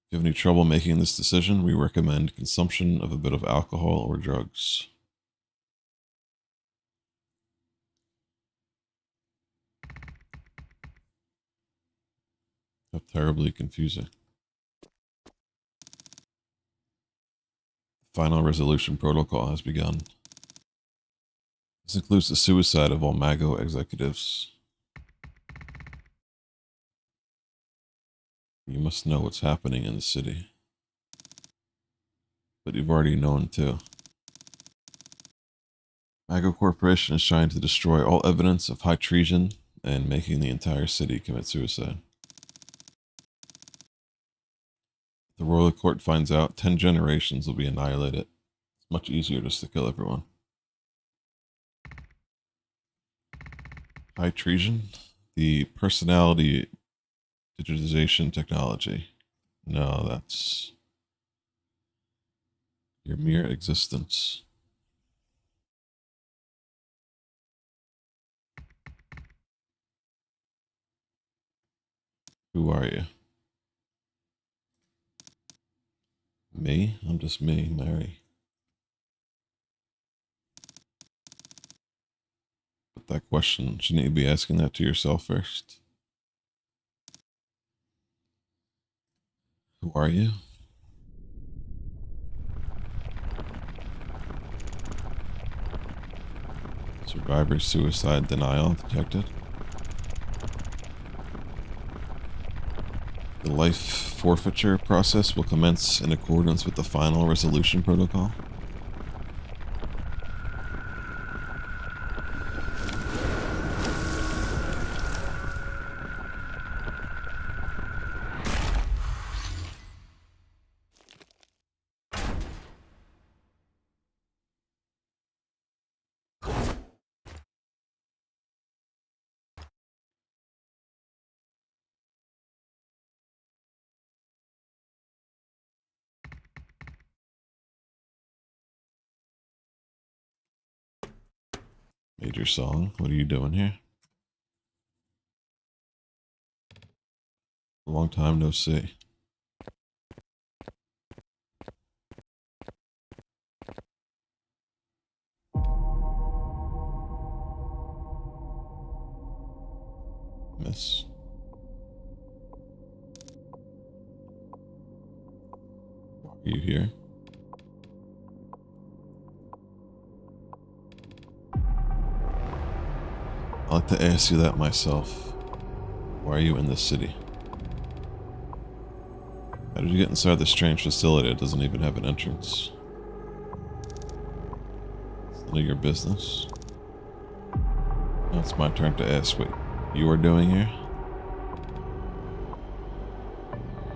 If you have any trouble making this decision, we recommend consumption of a bit of alcohol or drugs. How terribly confusing. The final resolution protocol has begun. This includes the suicide of all Mago executives. You must know what's happening in the city. But you've already known too. Mago Corporation is trying to destroy all evidence of high treason and making the entire city commit suicide. If the royal court finds out, 10 generations will be annihilated. It's much easier just to kill everyone. High treason? The personality digitization technology. No, that's your mere existence. Who are you? Me? I'm just me, Mary. But that question, shouldn't you be asking that to yourself first? Who are you? Survivor suicide denial detected. The life forfeiture process will commence in accordance with the final resolution protocol. Major Song, what are you doing here? A long time no see. Miss. Why are you here? I'd like to ask you that myself. Why are you in this city? How did you get inside this strange facility that doesn't even have an entrance? It's none of your business. Now it's my turn to ask what you are doing here.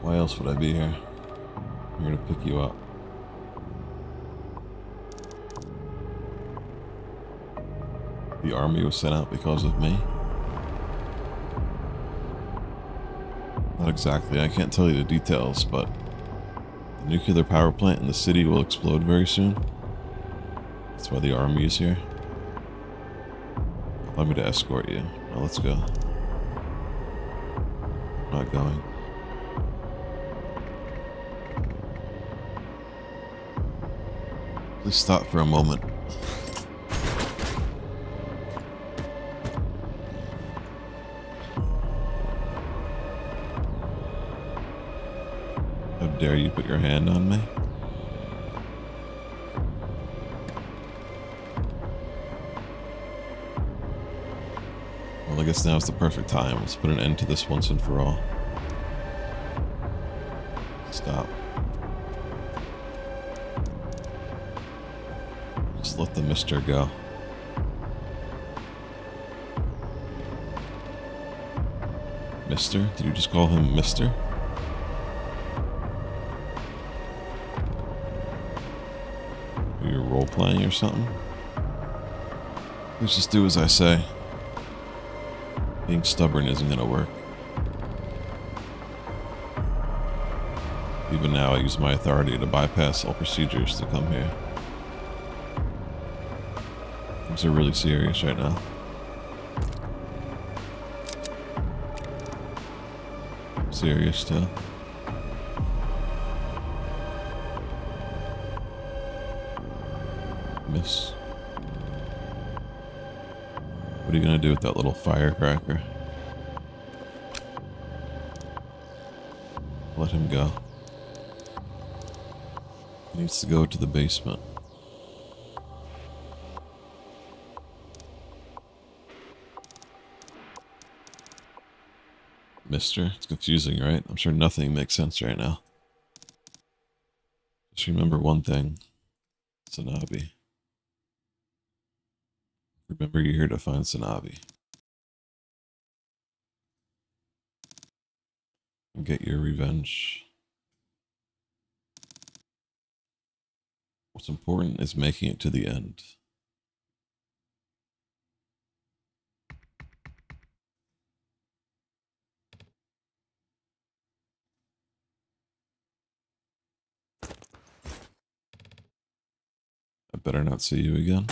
Why else would I be here? I'm here to pick you up. The army was sent out because of me? Not exactly. I can't tell you the details, but the nuclear power plant in the city will explode very soon. That's why the army is here. Allow me to escort you. Now let's go. I'm not going. Please stop for a moment. How dare you put your hand on me? Well, I guess now's the perfect time. Let's put an end to this once and for all. Stop. Just let the mister go. Mister? Did you just call him mister? Are you role-playing or something? Please just do as I say. Being stubborn isn't gonna work. Even now, I use my authority to bypass all procedures to come here. Things are really serious right now. I'm serious too. Miss. What are you gonna do with that little firecracker? Let him go. He needs to go to the basement. Mister, it's confusing, right? I'm sure nothing makes sense right now. Just remember one thing. SANABI. Remember you're here to find SANABI. And get your revenge. What's important is making it to the end. I better not see you again.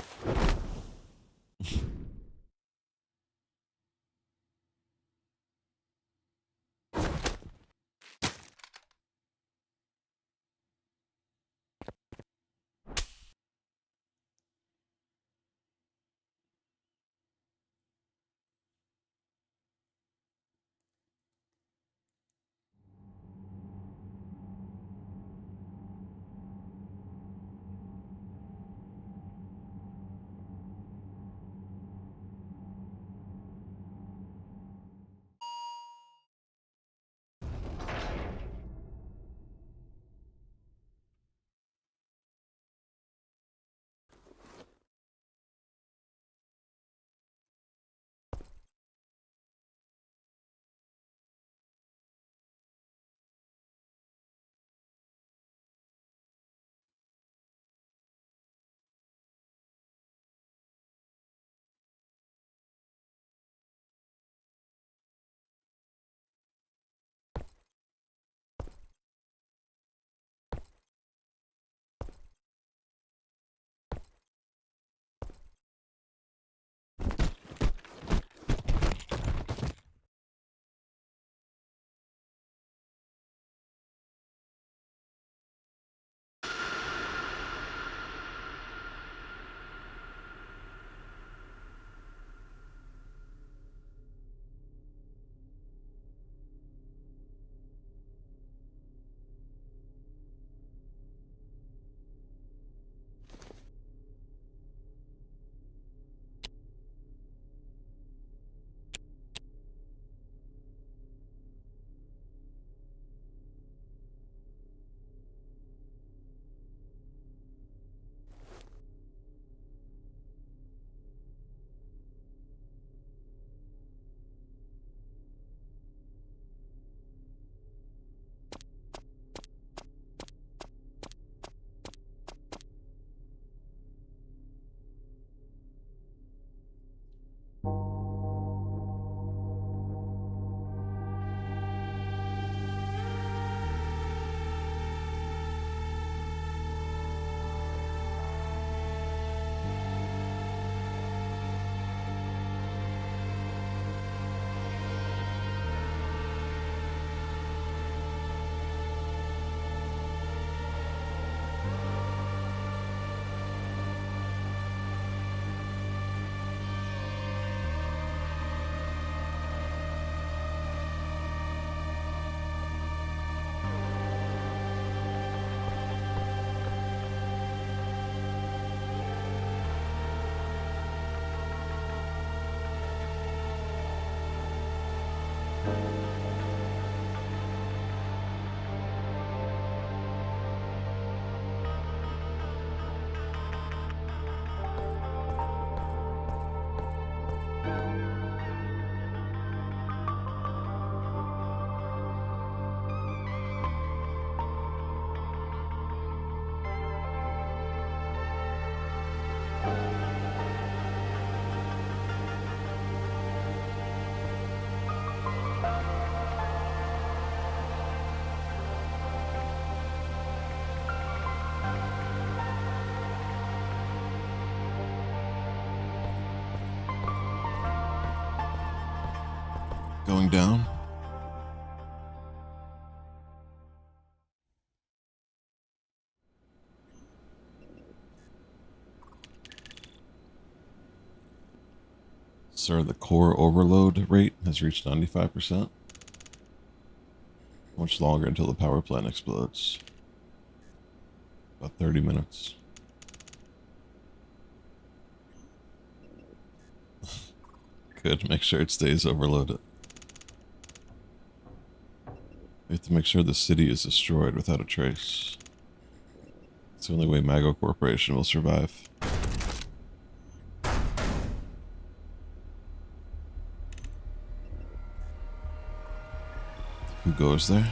going down. Sir, the core overload rate has reached 95%. Much longer until the power plant explodes. About 30 minutes. Good, make sure it stays overloaded. We have to make sure the city is destroyed without a trace. It's the only way Mago Corporation will survive. Who goes there?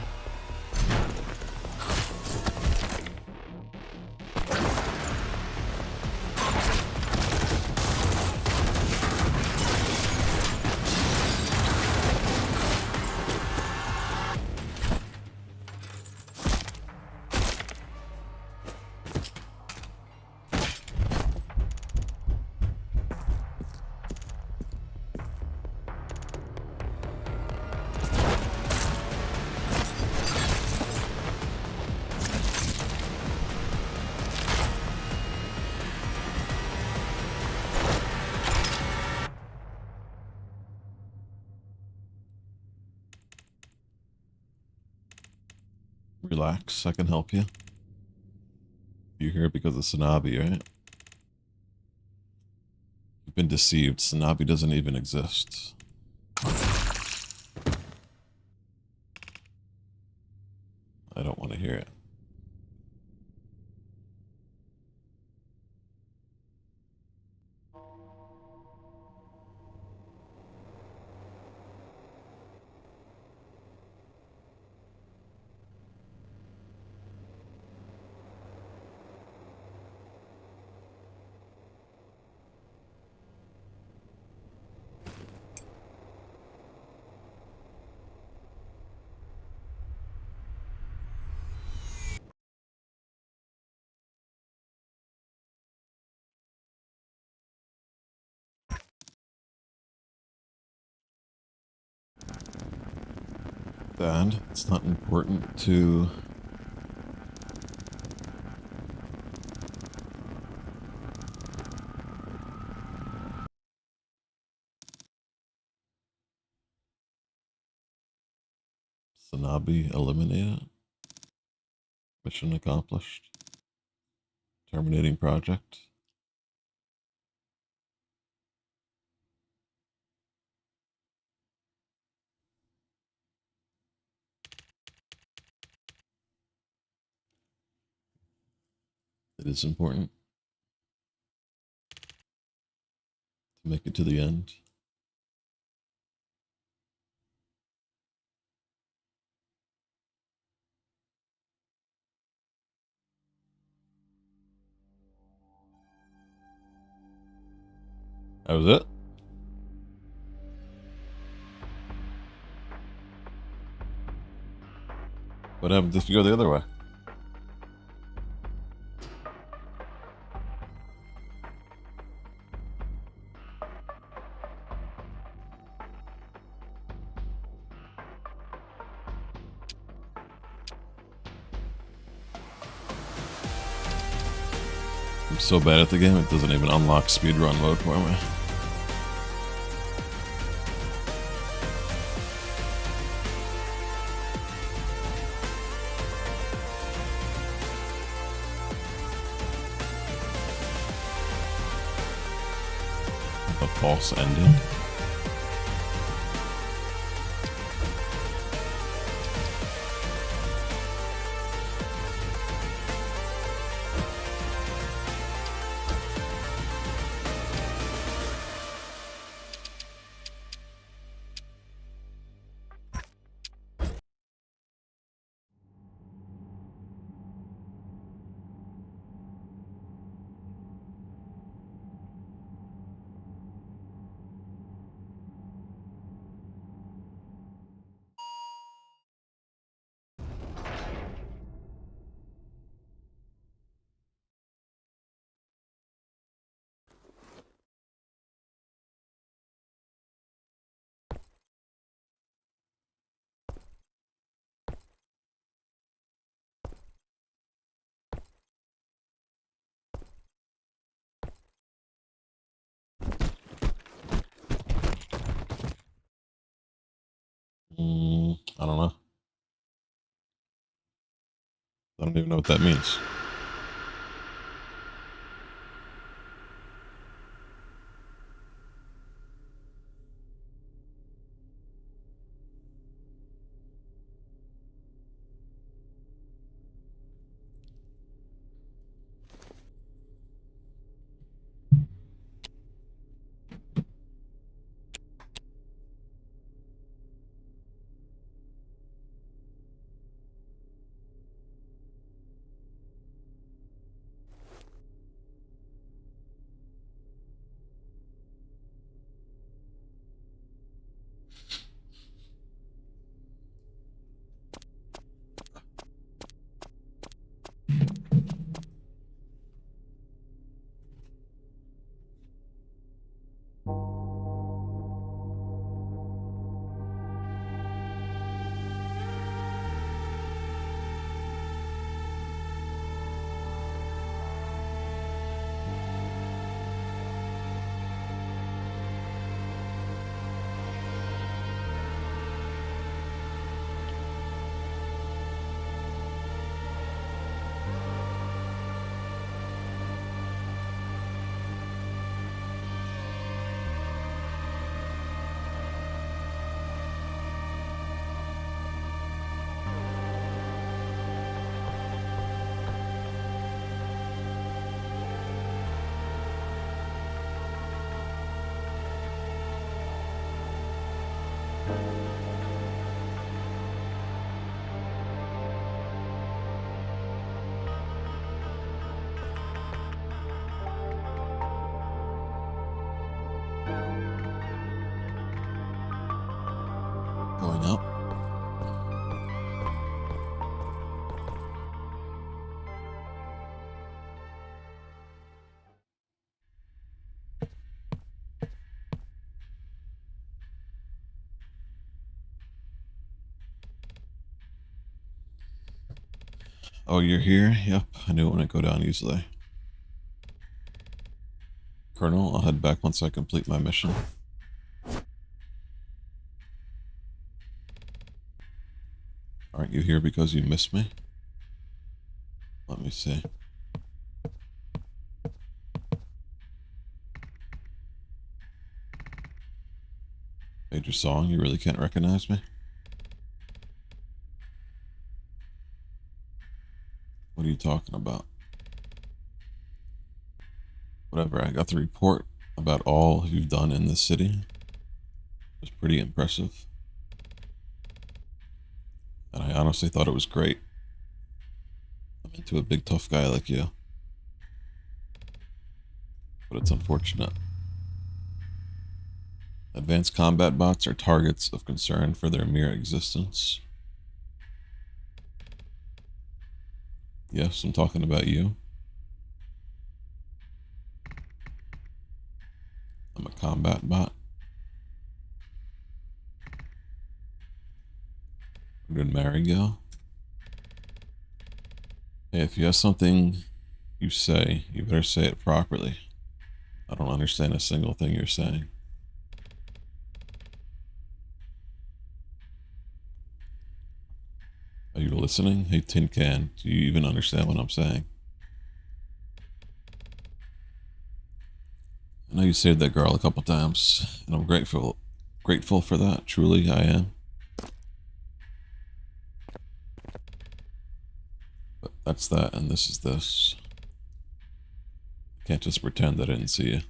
Relax, I can help you. You're here because of SANABI, right? You've been deceived. SANABI doesn't even exist. I don't want to hear it. Bad. It's not important to... SANABI eliminated. Mission accomplished. Terminating project. It is important to make it to the end. That was it? What happens if you go the other way? I'm so bad at the game, it doesn't even unlock speedrun mode for me. A false ending. I don't know. I don't even know what that means. Going up. Oh, you're here? Yep, I knew it wouldn't go down easily. Colonel, I'll head back once I complete my mission. Aren't you here because you missed me? Let me see. Major Song, you really can't recognize me? What are you talking about? Whatever, I got the report about all you've done in this city. It was pretty impressive. And I honestly thought it was great. I'm into a big tough guy like you. But it's unfortunate. Advanced combat bots are targets of concern for their mere existence. Yes, I'm talking about you. I'm a combat bot. Where did Mary go? Hey, if you have something you say, you better say it properly. I don't understand a single thing you're saying. Are you listening? Hey, Tin Can, do you even understand what I'm saying? I know you saved that girl a couple times, and I'm grateful for that. Truly, I am. But that's that, and this is this. I can't just pretend I didn't see you.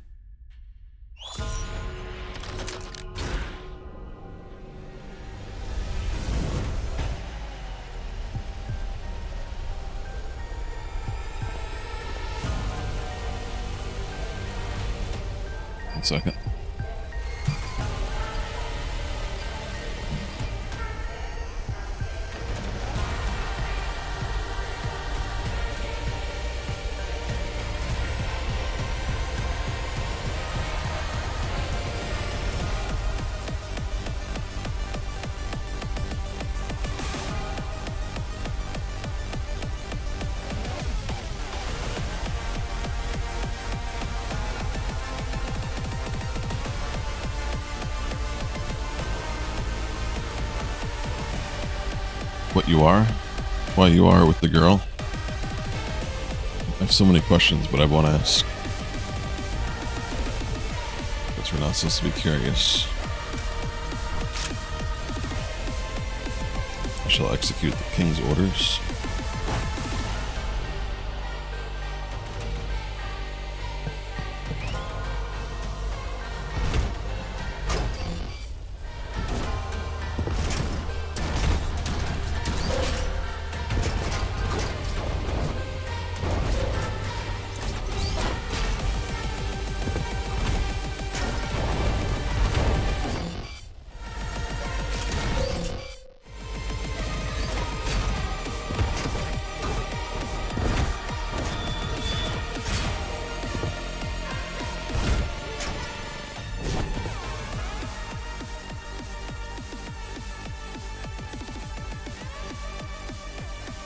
One second. what you are, why you are with the girl. I have so many questions, but I won't ask. Because we're not supposed to be curious. I shall execute the king's orders.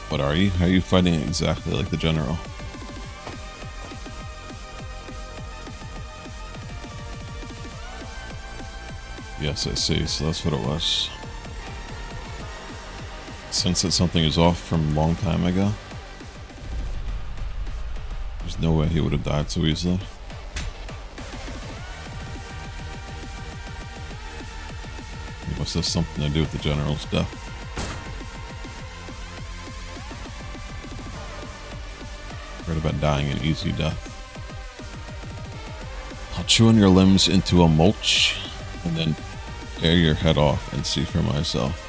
What are you? How are you fighting exactly like the general? Yes, I see. So that's what it was. Sense that something is off from a long time ago. There's no way he would have died so easily. It must have something to do with the general's death. Heard about dying an easy death. I'll chew on your limbs into a mulch and then tear your head off and see for myself.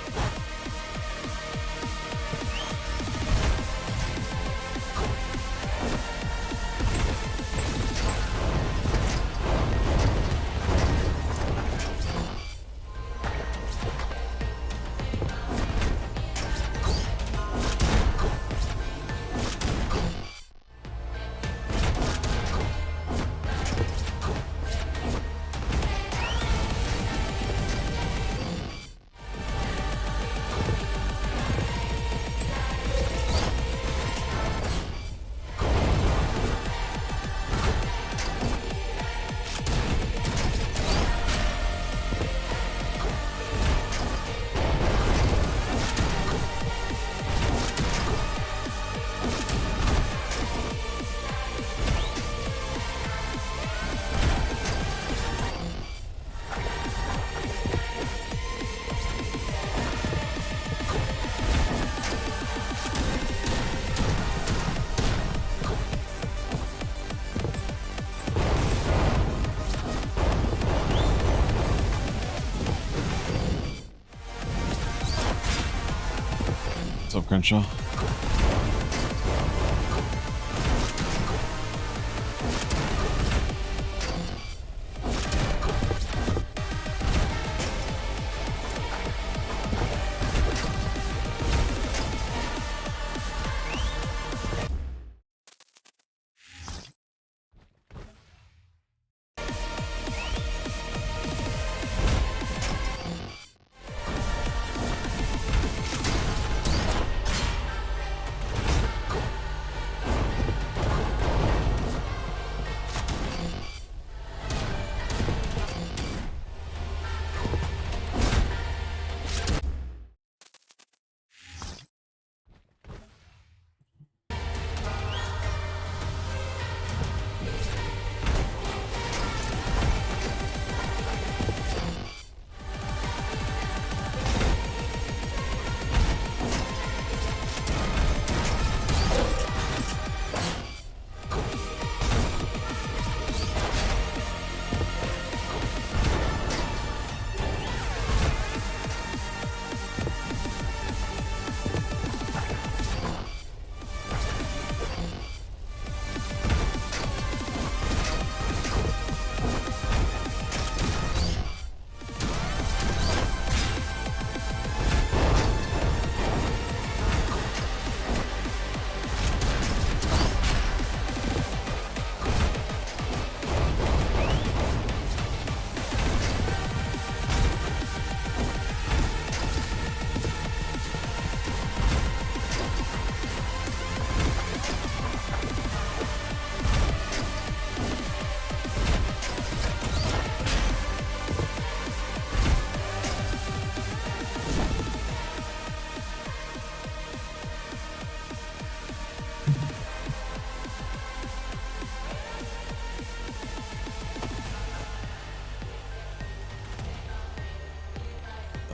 What's up, Crenshaw?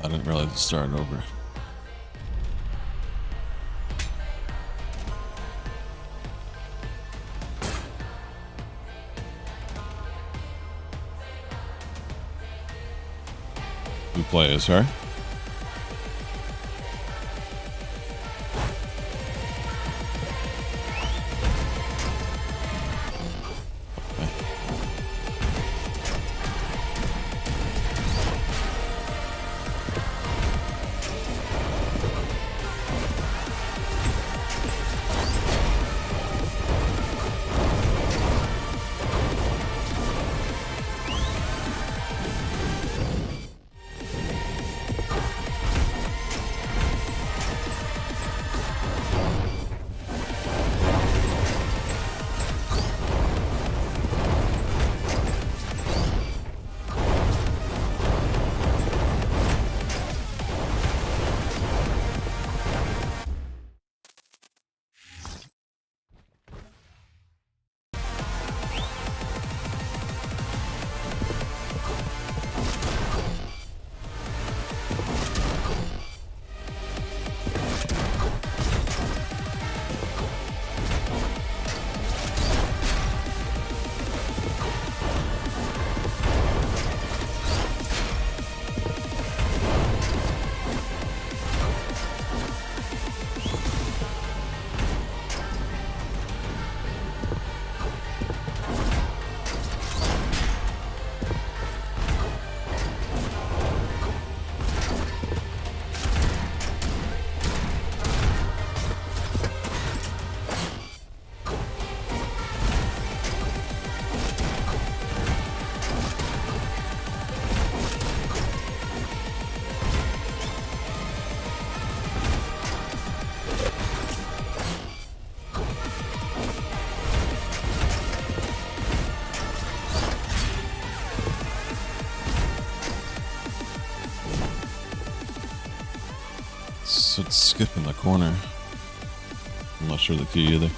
I didn't realize it started over. Who play as her? So it's skip in the corner. I'm not sure the key either.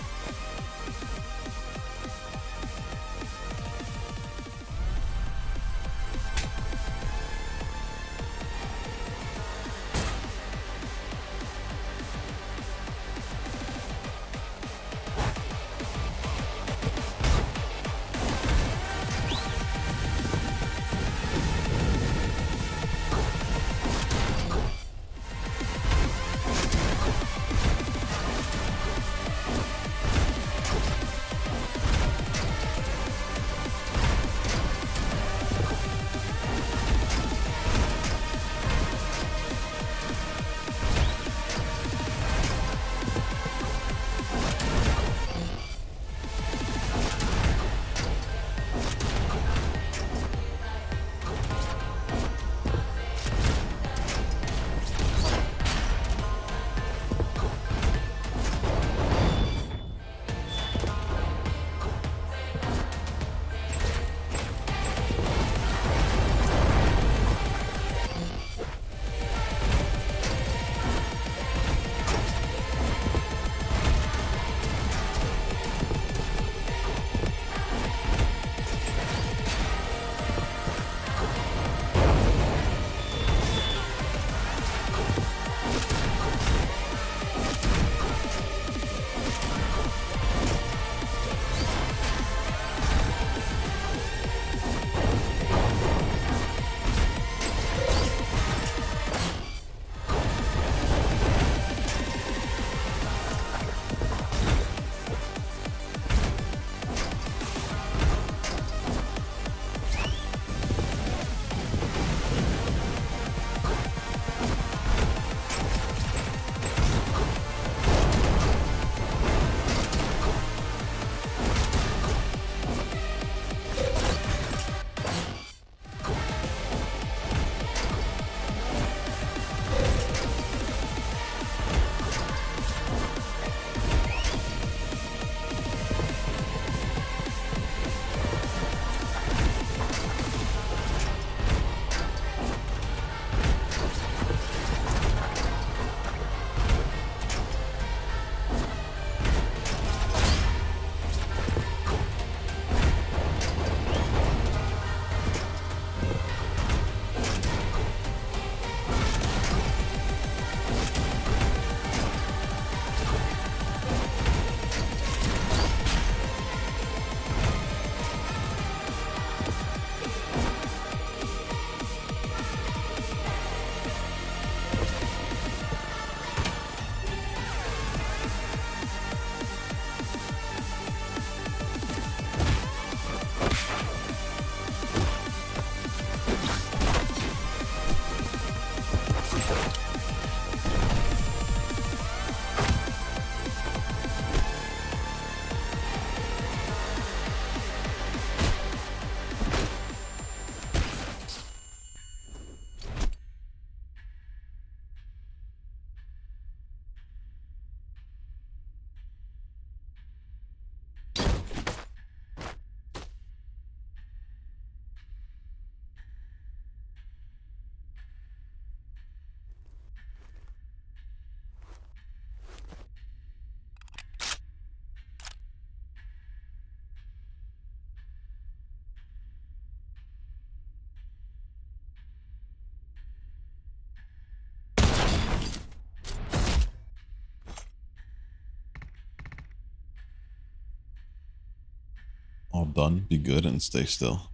done. Be good and stay still.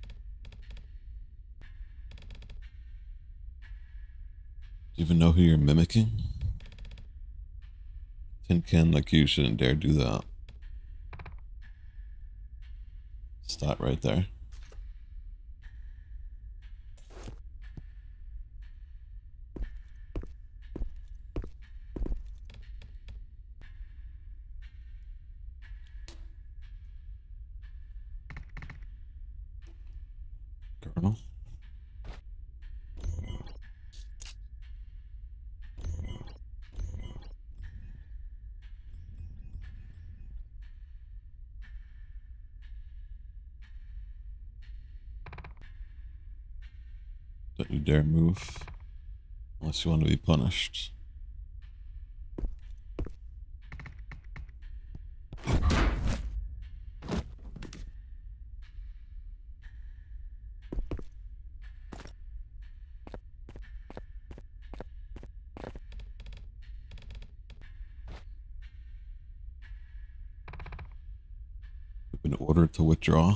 Do you even know who you're mimicking? Tin can like you shouldn't dare do that. Stop right there. Colonel. Don't you dare move unless you want to be punished. You've been ordered to withdraw.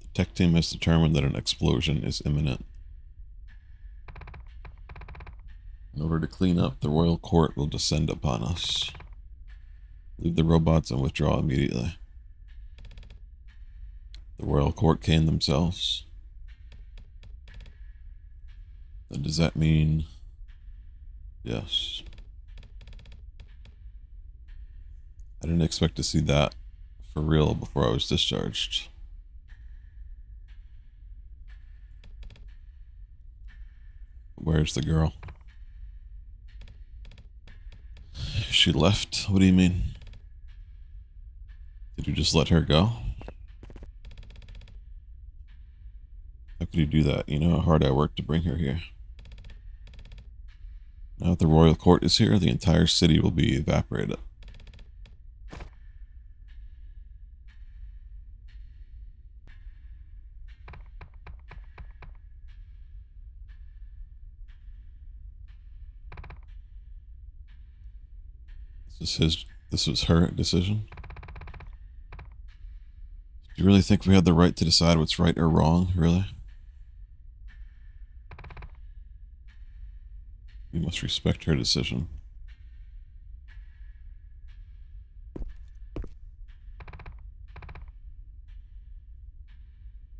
The tech team has determined that an explosion is imminent. In order to clean up, the royal court will descend upon us. Leave the robots and withdraw immediately. The royal court came themselves. Then does that mean yes? I didn't expect to see that for real before I was discharged. Where's the girl? She left? What do you mean? Did you just let her go? How could you do that? You know how hard I worked to bring her here. Now that the royal court is here, the entire city will be evaporated. This was her decision? Do you really think we had the right to decide what's right or wrong, really? You must respect her decision.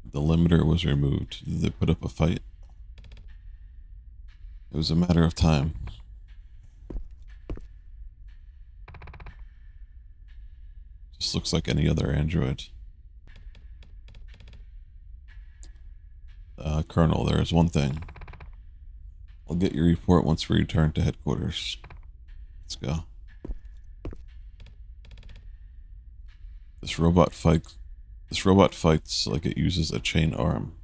The limiter was removed. Did they put up a fight? It was a matter of time. Just looks like any other android. Colonel, there is one thing. I'll get your report once we return to headquarters. Let's go. This robot fights like it uses a chain arm.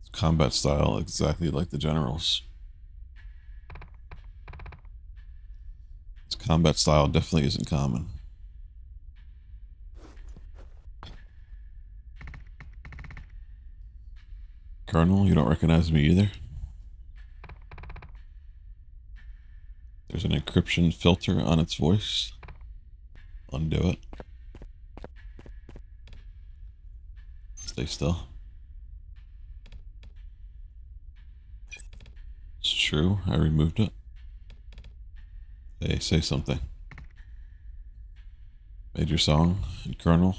It's combat style exactly like the general's. Its combat style definitely isn't common. Colonel, you don't recognize me either? There's an encryption filter on its voice. Undo it. Stay still. It's true, I removed it. Hey, say something. Major Song and Colonel.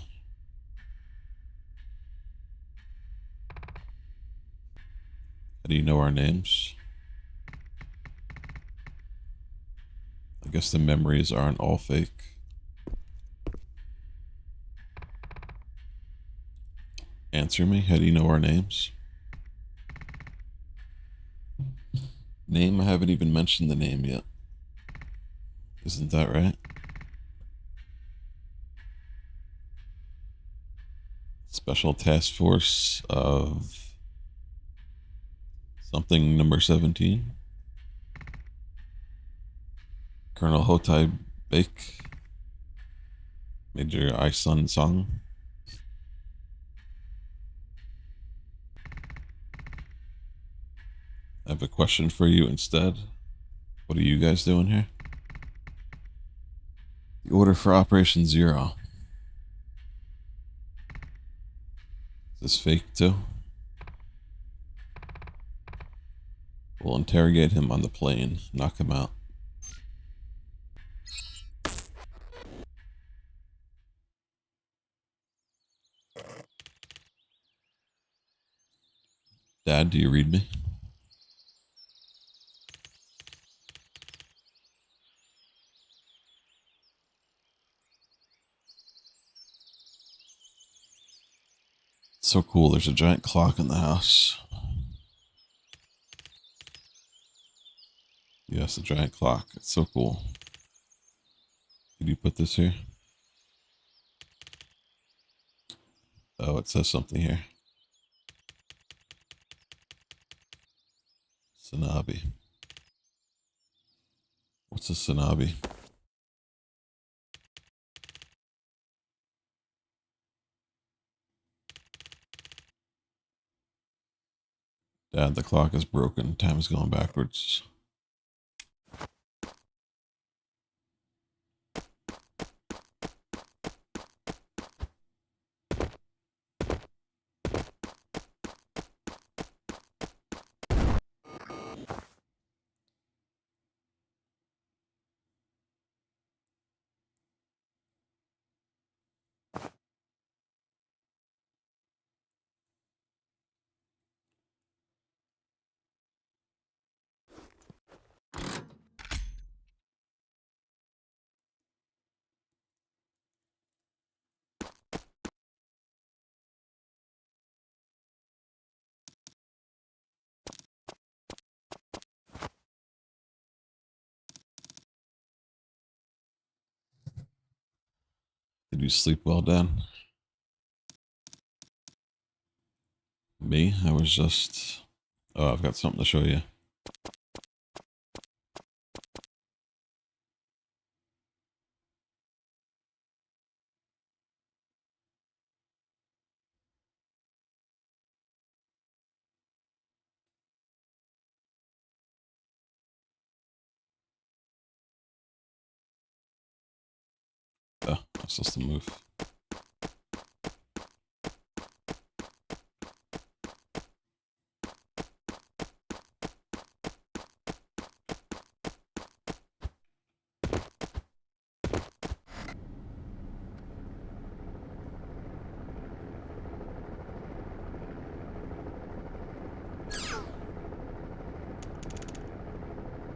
How do you know our names? I guess the memories aren't all fake. Answer me, how do you know our names? Name? I haven't even mentioned the name yet. Isn't that right? Special Task Force of something number 17. Colonel Hotai Bake. Major Isun Song. I have a question for you instead. What are you guys doing here? The order for Operation Zero. Is this fake too? We'll interrogate him on the plane. Knock him out. Dad, do you read me? It's so cool. There's a giant clock in the house. Yes, a giant clock. It's so cool. Did you put this here? Oh, it says something here. SANABI. What's a SANABI? Dad, the clock is broken. Time is going backwards. Did you sleep well, Dad? Me? I was just... Oh, I've got something to show you. Oh, I'm supposed to move.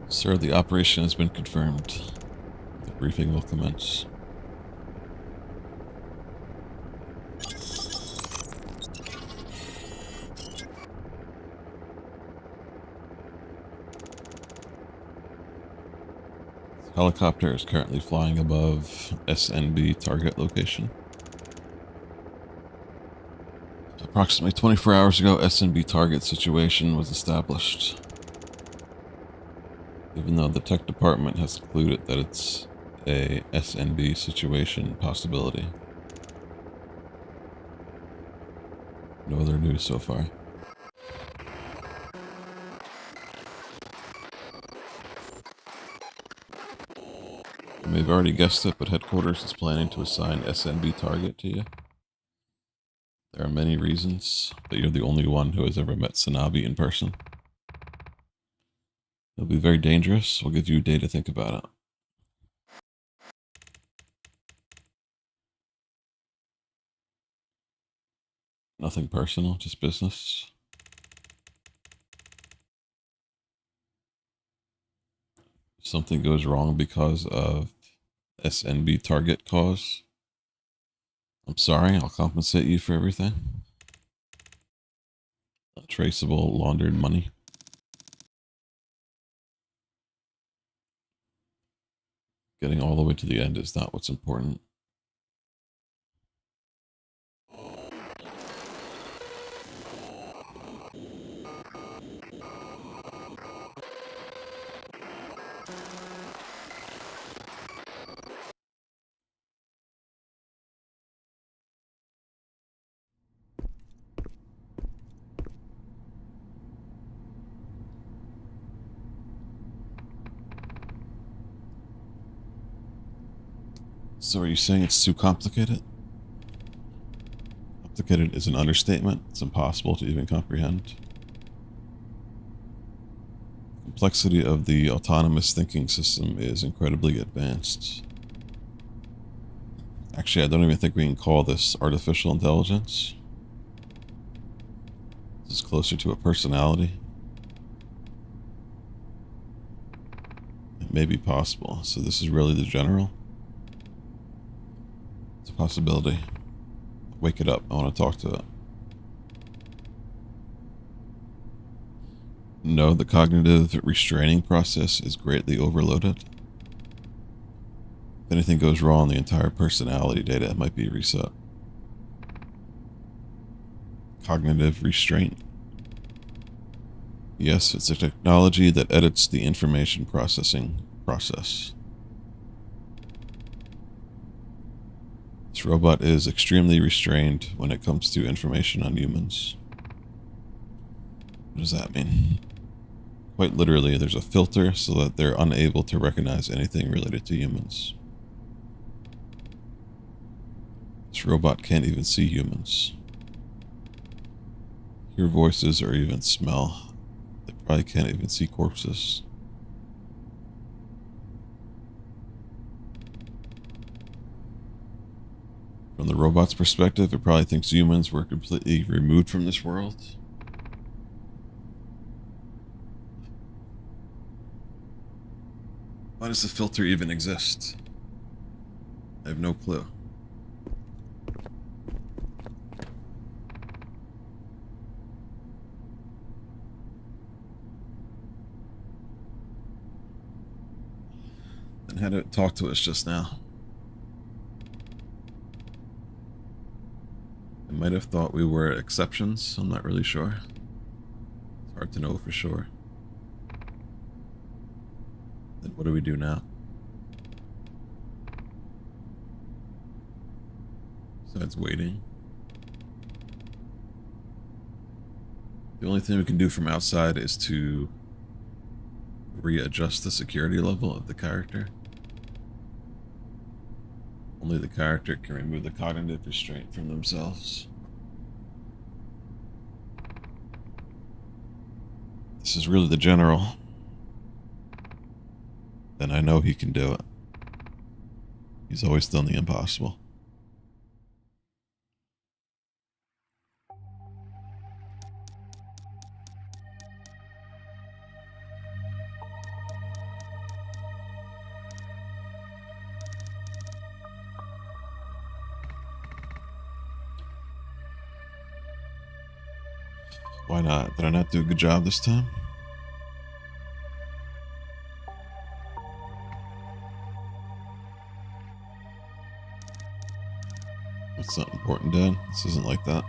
Sir, the operation has been confirmed. The briefing will commence. Helicopter is currently flying above SNB target location. Approximately 24 hours ago, SNB target situation was established. Even though the tech department has concluded that it's a SNB situation possibility. No other news so far. You may have already guessed it, but headquarters is planning to assign SNB target to you. There are many reasons, but you're the only one who has ever met SANABI in person. It'll be very dangerous. We'll give you a day to think about it. Nothing personal, just business. If something goes wrong because of SNB target cause, I'm sorry, I'll compensate you for everything. Untraceable, laundered money. Getting all the way to the end is not what's important. So are you saying it's too complicated? Complicated is an understatement. It's impossible to even comprehend. Complexity of the autonomous thinking system is incredibly advanced. Actually, I don't even think we can call this artificial intelligence. This is closer to a personality. It may be possible. So this is really the general. It's a possibility. Wake it up. I want to talk to it. No, the cognitive restraining process is greatly overloaded. If anything goes wrong, the entire personality data might be reset. Cognitive restraint. Yes, it's a technology that edits the information processing process. This robot is extremely restrained when it comes to information on humans. What does that mean? Quite literally, there's a filter so that they're unable to recognize anything related to humans. This robot can't even see humans, hear voices, or even smell. They probably can't even see corpses. From the robot's perspective, it probably thinks humans were completely removed from this world. Why does the filter even exist? I have no clue. And had it talk to us just now. It might have thought we were exceptions. I'm not really sure. It's hard to know for sure. Then what do we do now? Besides waiting. The only thing we can do from outside is to readjust the security level of the character. Only the character can remove the cognitive restraint from themselves. This is really the general. Then I know he can do it. He's always done the impossible. Why not? Did I not do a good job this time? It's not important, Dad. This isn't like that.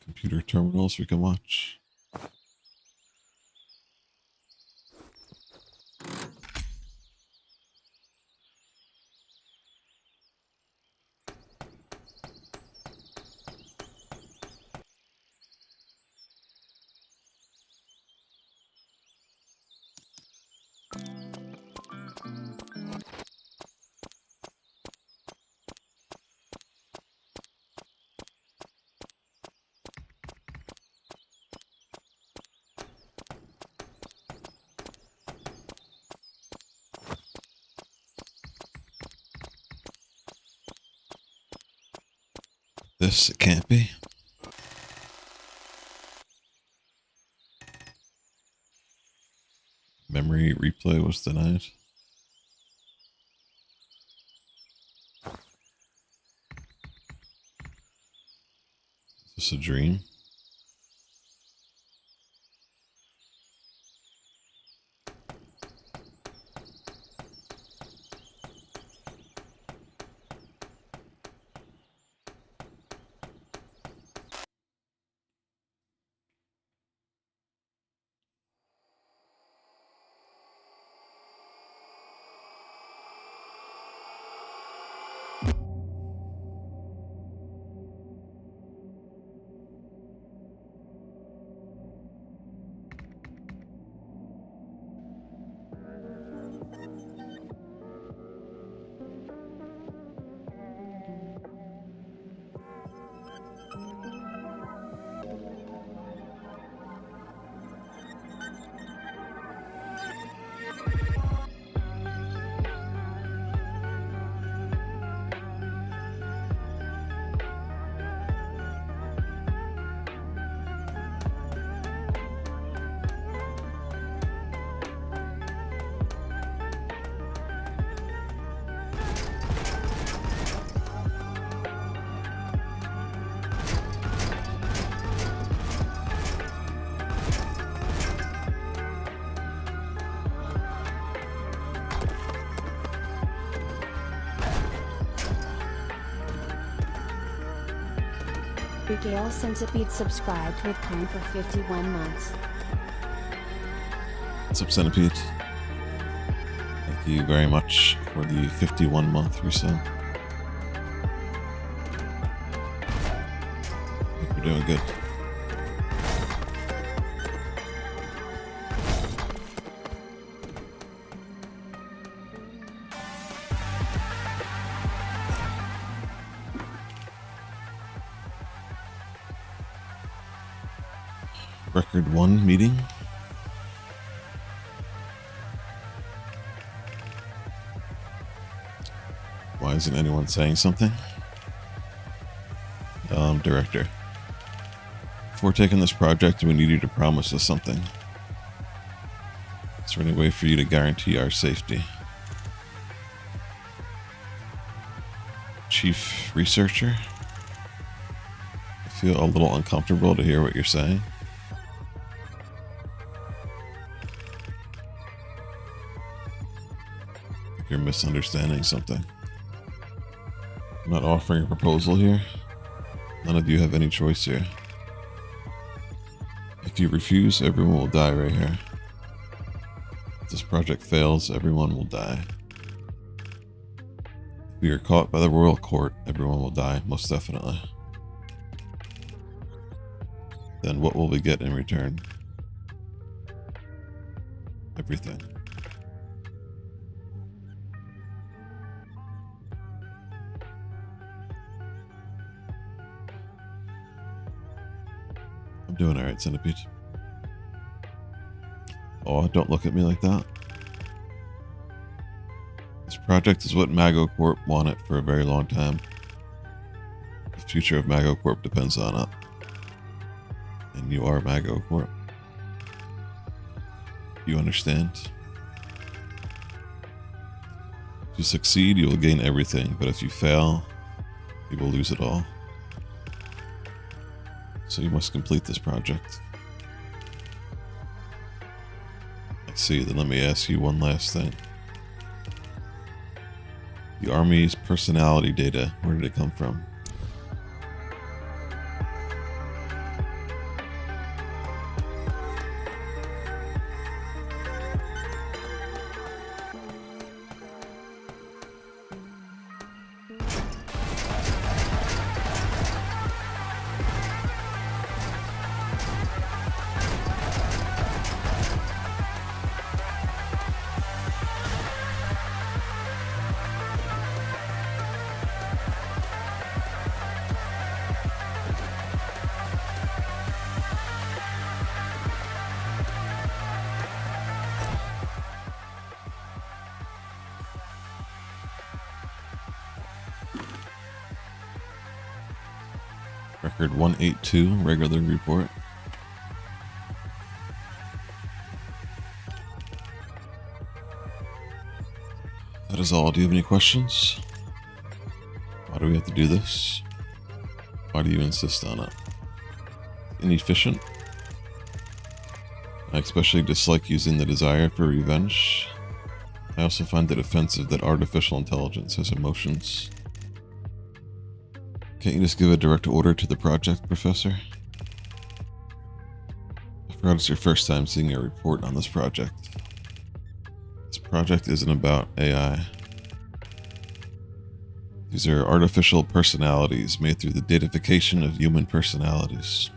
Computer terminals we can watch. This, it can't be. Memory replay was denied. Is this a dream? Miguel Centipede subscribed with Prime for 51 months. What's up, Centipede? Thank you very much for the 51-month resub. Hope you're doing good. Record 1 meeting. Why isn't anyone saying something? Director. Before taking this project, we need you to promise us something. Is there any way for you to guarantee our safety? Chief Researcher? I feel a little uncomfortable to hear what you're saying. You're misunderstanding something. I'm not offering a proposal here. None of you have any choice here. If you refuse, everyone will die right here. If this project fails, everyone will die. If we are caught by the royal court, everyone will die, most definitely. Then what will we get in return? Everything. I'm doing alright, Centipede. Oh, don't look at me like that. This project is what Mago Corp wanted for a very long time. The future of Mago Corp depends on it. And you are Mago Corp. You understand? If you succeed, you will gain everything, but if you fail, you will lose it all. So you must complete this project. I see, then let me ask you one last thing. The Army's personality data, where did it come from? Record 182, regular report. That is all. Do you have any questions? Why do we have to do this? Why do you insist on it? Inefficient? I especially dislike using the desire for revenge. I also find it offensive that artificial intelligence has emotions. Can't you just give a direct order to the project, Professor? I forgot it's your first time seeing a report on this project. This project isn't about AI. These are artificial personalities made through the datafication of human personalities.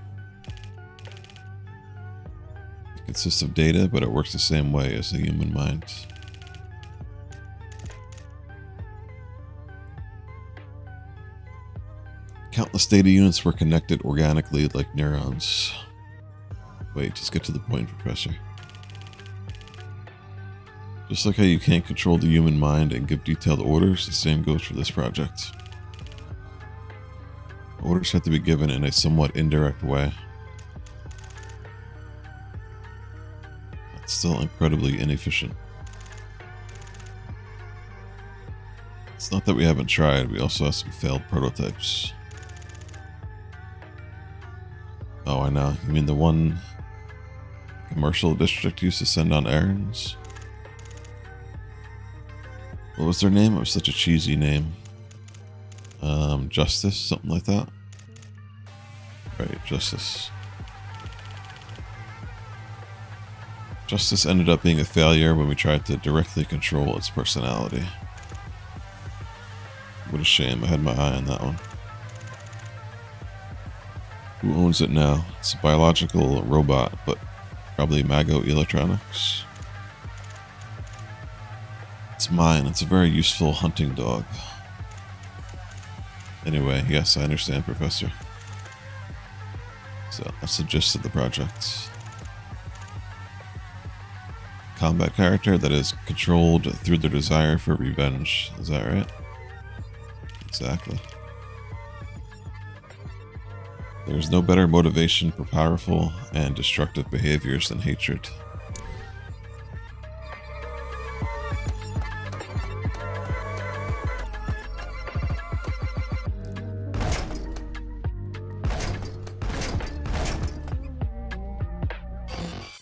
It consists of data, but it works the same way as the human mind. Countless data units were connected organically like neurons. Wait, just get to the point, Professor. Just like how you can't control the human mind and give detailed orders, the same goes for this project. Orders have to be given in a somewhat indirect way. That's still incredibly inefficient. It's not that we haven't tried, we also have some failed prototypes. Oh, I know. You mean the one commercial district used to send on errands? What was their name? It was such a cheesy name. Justice, something like that. Right, Justice. Justice ended up being a failure when we tried to directly control its personality. What a shame, I had my eye on that one. Who owns it now? It's a biological robot, but probably Mago Electronics. It's mine, it's a very useful hunting dog. Anyway, yes, I understand, Professor. So, that's the gist of the project. Combat character that is controlled through their desire for revenge. Is that right? Exactly. There is no better motivation for powerful and destructive behaviors than hatred.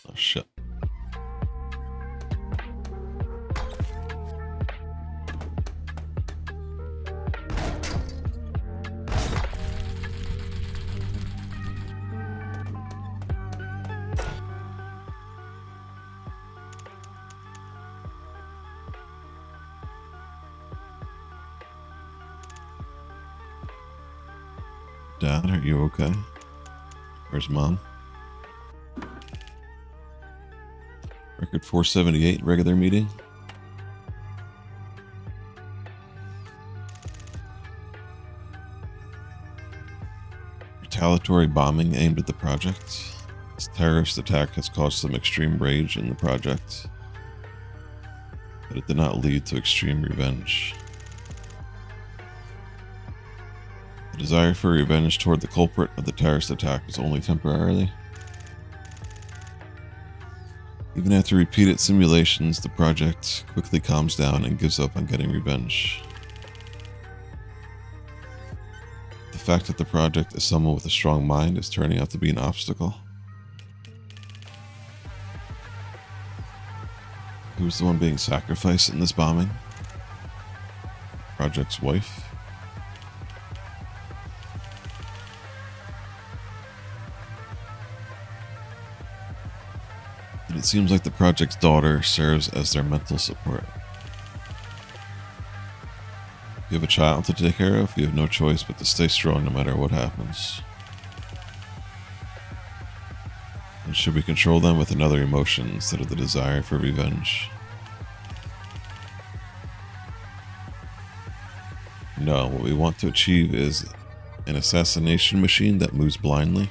Oh shit. Dad, are you okay? Where's Mom? Record 478, regular meeting. Retaliatory bombing aimed at the project. This terrorist attack has caused some extreme rage in the project, but it did not lead to extreme revenge. The desire for revenge toward the culprit of the terrorist attack was only temporarily. Even after repeated simulations, the project quickly calms down and gives up on getting revenge. The fact that the project is someone with a strong mind is turning out to be an obstacle. Who's the one being sacrificed in this bombing? Project's wife? And it seems like the project's daughter serves as their mental support. You have a child to take care of, you have no choice but to stay strong no matter what happens. And should we control them with another emotion instead of the desire for revenge? No, what we want to achieve is an assassination machine that moves blindly.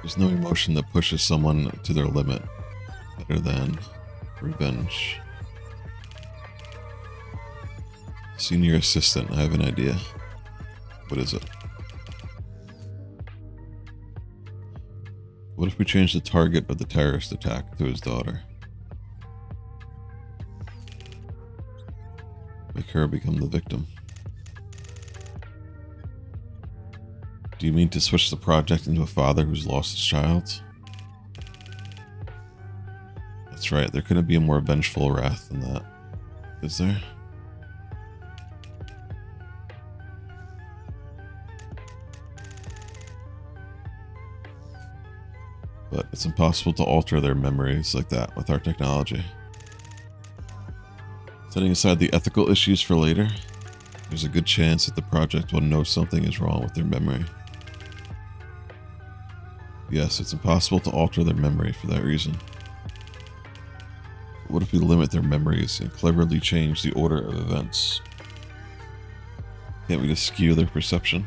There's no emotion that pushes someone to their limit better than revenge. Senior assistant, I have an idea. What is it? What if we change the target of the terrorist attack to his daughter? Make her become the victim. Do you mean to switch the project into a father who's lost his child? That's right, there couldn't be a more vengeful wrath than that. Is there? But it's impossible to alter their memories like that with our technology. Setting aside the ethical issues for later, there's a good chance that the project will know something is wrong with their memory. Yes, it's impossible to alter their memory for that reason. But what if we limit their memories and cleverly change the order of events? Can't we just skew their perception?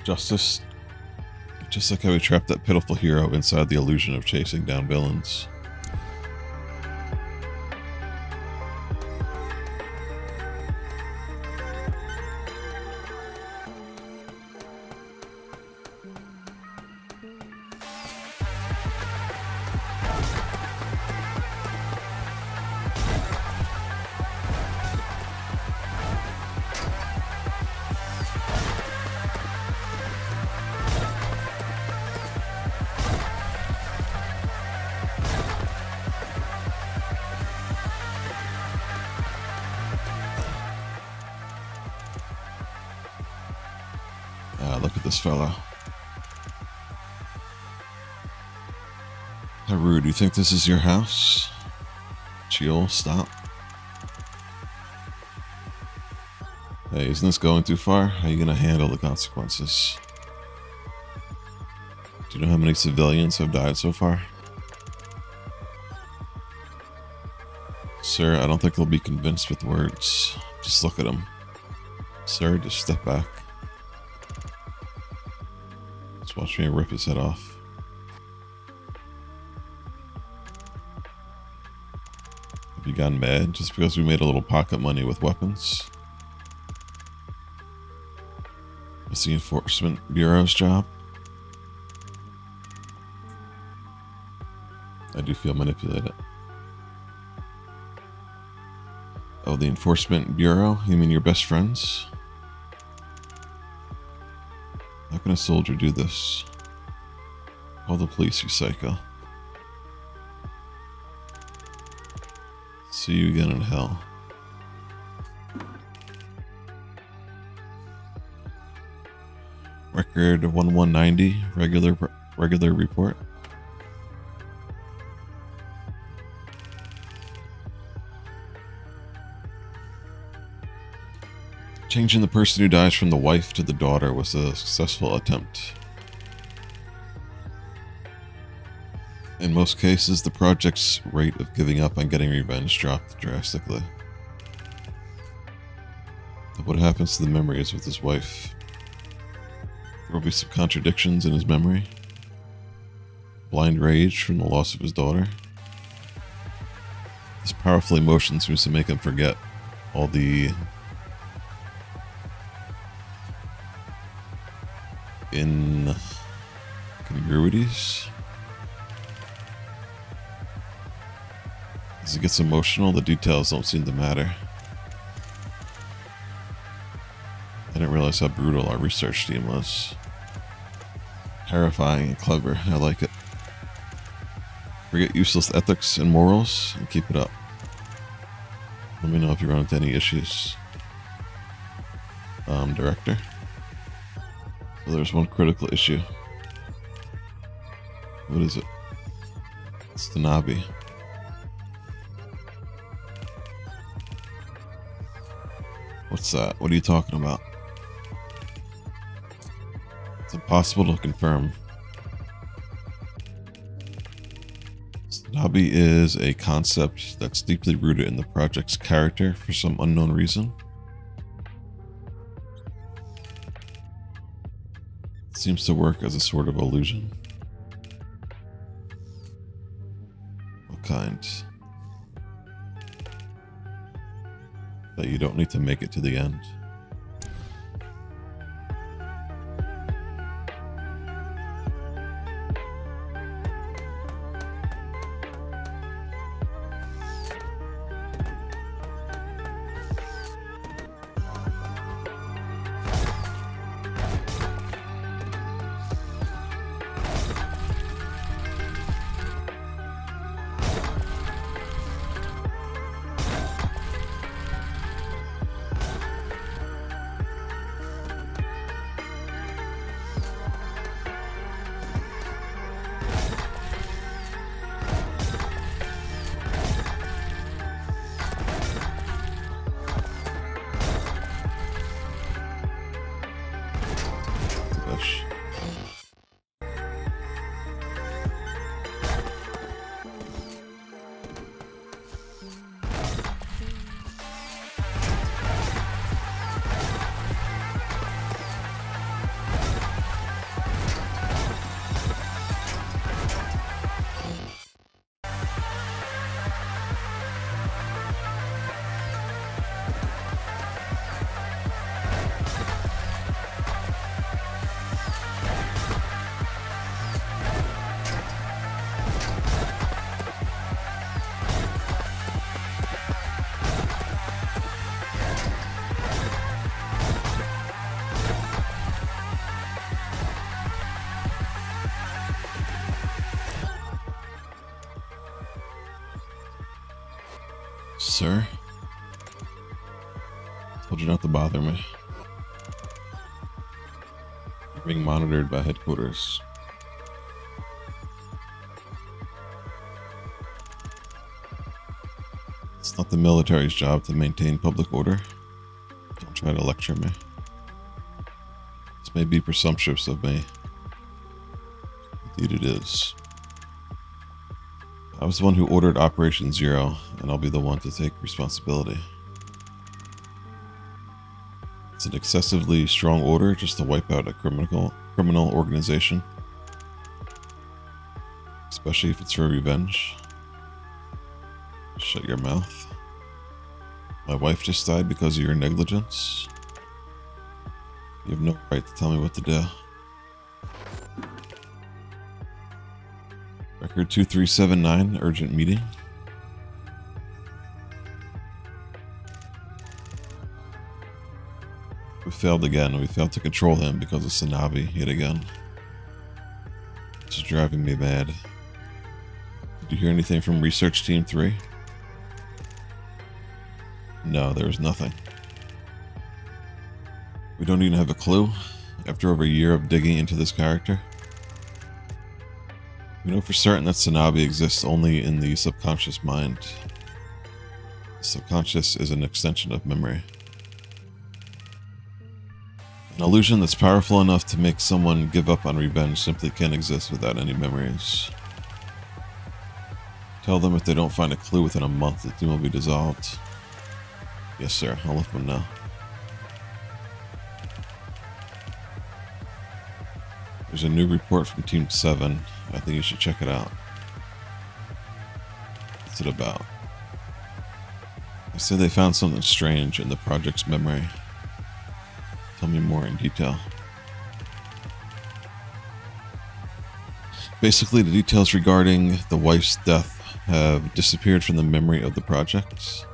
Justice? Just like how we trapped that pitiful hero inside the illusion of chasing down villains. at this fellow. Haru, do you think this is your house? Chiol, stop. Hey, isn't this going too far? How are you gonna handle the consequences? Do you know how many civilians have died so far? Sir, I don't think they'll be convinced with words. Just look at him. Sir, just step back. Just watch me rip his head off. Have you gotten mad just because we made a little pocket money with weapons? It's the Enforcement Bureau's job. I do feel manipulated. Oh, the Enforcement Bureau? You mean your best friends? How can a soldier do this? Call the police, you psycho. See you again in hell. Record 1190, regular report. Changing the person who dies from the wife to the daughter was a successful attempt. In most cases, the project's rate of giving up on getting revenge dropped drastically. But what happens to the memories with his wife? There will be some contradictions in his memory. Blind rage from the loss of his daughter. This powerful emotion seems to make him forget all the incongruities. As he gets emotional, the details don't seem to matter. I didn't realize how brutal our research team was. Terrifying and clever. I like it. Forget useless ethics and morals and keep it up. Let me know if you run into any issues. Director. Well, there's one critical issue. What is it? It's SANABI. What's that? What are you talking about? It's impossible to confirm. SANABI is a concept that's deeply rooted in the project's character for some unknown reason. It seems to work as a sort of illusion. What kind? That you don't need to make it to the end. Sir? Told you not to bother me. You Being monitored by headquarters. It's not the military's job to maintain public order. Don't try to lecture me. This may be presumptuous of me. Indeed it is. I was the one who ordered Operation Zero, and I'll be the one to take responsibility. It's an excessively strong order just to wipe out a criminal organization. Especially if it's for revenge. Shut your mouth. My wife just died because of your negligence. You have no right to tell me what to do. Record 2379, urgent meeting. We failed again. We failed to control him because of SANABI yet again. This is driving me mad. Did you hear anything from Research Team 3? No, there was nothing. We don't even have a clue after over a year of digging into this character. We know for certain that SANABI exists only in the subconscious mind. The subconscious is an extension of memory. An illusion that's powerful enough to make someone give up on revenge simply can't exist without any memories. Tell them if they don't find a clue within a month, the team will be dissolved. Yes, sir. I'll let them know. There's a new report from Team 7. I think you should check it out. What's it about? They said they found something strange in the project's memory. Tell me more in detail. Basically, the details regarding the wife's death have disappeared from the memory of the projects.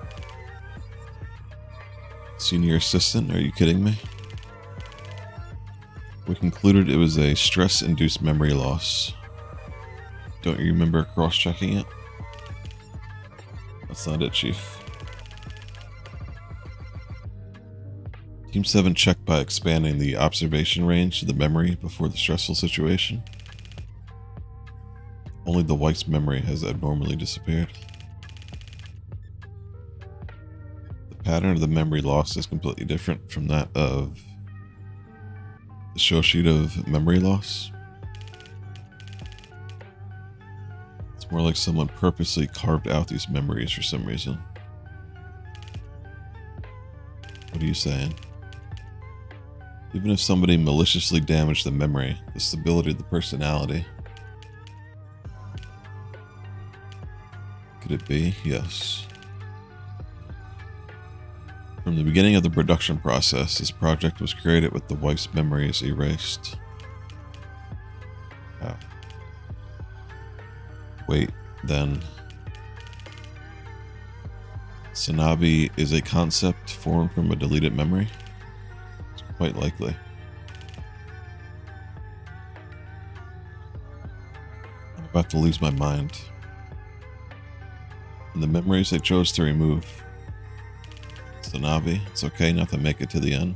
Senior assistant, are you kidding me? We concluded it was a stress-induced memory loss. Don't you remember cross-checking it? That's not it, Chief. Team 7 checked by expanding the observation range to the memory before the stressful situation. Only the wife's memory has abnormally disappeared. The pattern of the memory loss is completely different from that of the show sheet of memory loss. It's more like someone purposely carved out these memories for some reason. What are you saying? Even if somebody maliciously damaged the memory, the stability of the personality. Could it be? Yes. From the beginning of the production process, this project was created with the wife's memories erased. Oh. Wait, then. SANABI is a concept formed from a deleted memory? It's quite likely. I'm about to lose my mind. And the memories they chose to remove. SANABI, it's okay not to make it to the end.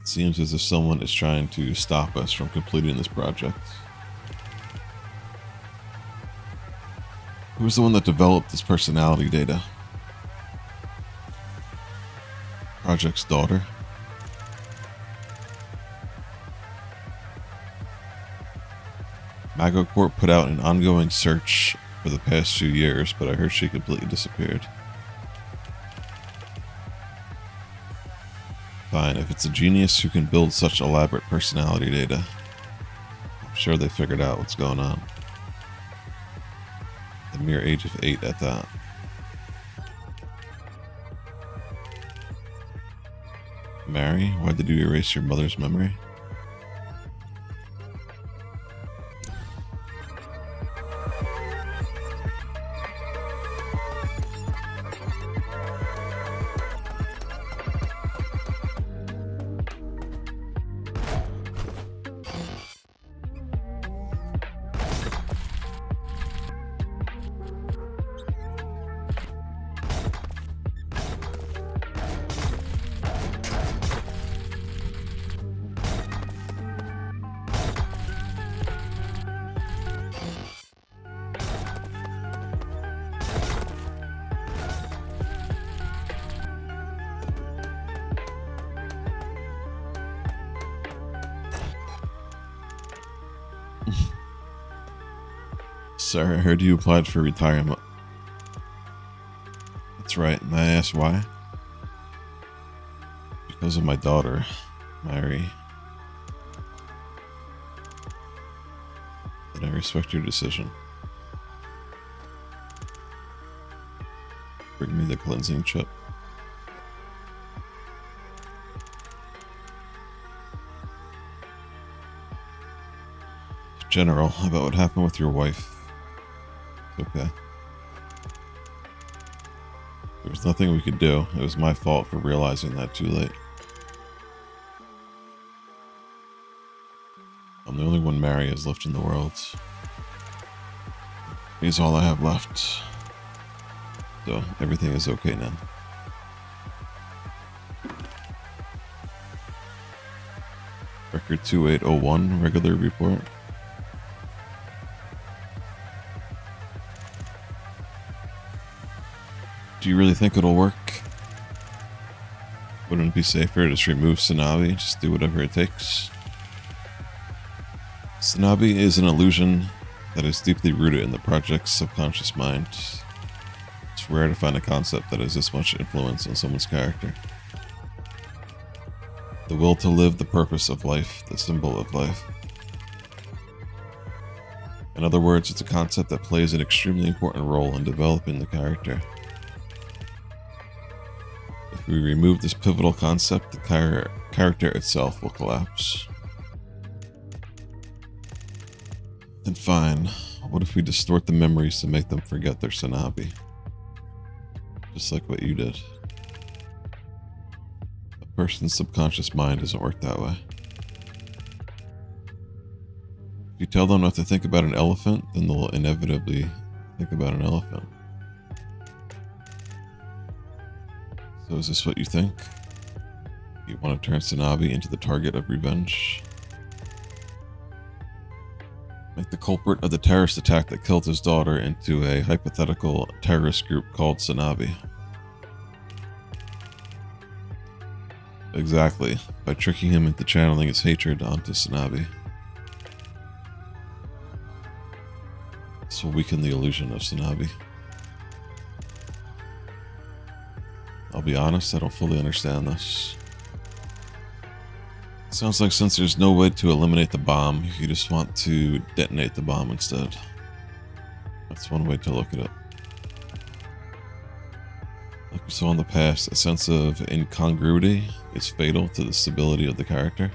It seems as if someone is trying to stop us from completing this project. Who's the one that developed this personality data? Project's daughter? MagoCorp put out an ongoing search for the past few years, but I heard she completely disappeared. Fine, if it's a genius who can build such elaborate personality data, I'm sure they figured out what's going on. The mere age of 8 at that. Mary, why did you erase your mother's memory? Sorry, I heard you applied for retirement. That's right. May I ask why? Because of my daughter, Mary. And I respect your decision. Bring me the cleansing chip. General, about what happened with your wife. Okay. There was nothing we could do. It was my fault for realizing that too late. I'm the only one Mary has left in the world. He's all I have left. So everything is okay now. Record 2801, regular report. Do you really think it'll work? Wouldn't it be safer to just remove SANABI? Just do whatever it takes? SANABI is an illusion that is deeply rooted in the project's subconscious mind. It's rare to find a concept that has this much influence on someone's character. The will to live, the purpose of life, the symbol of life. In other words, it's a concept that plays an extremely important role in developing the character. If we remove this pivotal concept, the character itself will collapse. Then fine, what if we distort the memories to make them forget their SANABI? Just like what you did. A person's subconscious mind doesn't work that way. If you tell them not to think about an elephant, then they'll inevitably think about an elephant. So is this what you think? You want to turn SANABI into the target of revenge? Make the culprit of the terrorist attack that killed his daughter into a hypothetical terrorist group called SANABI. Exactly, by tricking him into channeling his hatred onto SANABI. This will weaken the illusion of SANABI. I'll be honest, I don't fully understand this. It sounds like since there's no way to eliminate the bomb, you just want to detonate the bomb instead. That's one way to look at it. Like we saw in the past, a sense of incongruity is fatal to the stability of the character.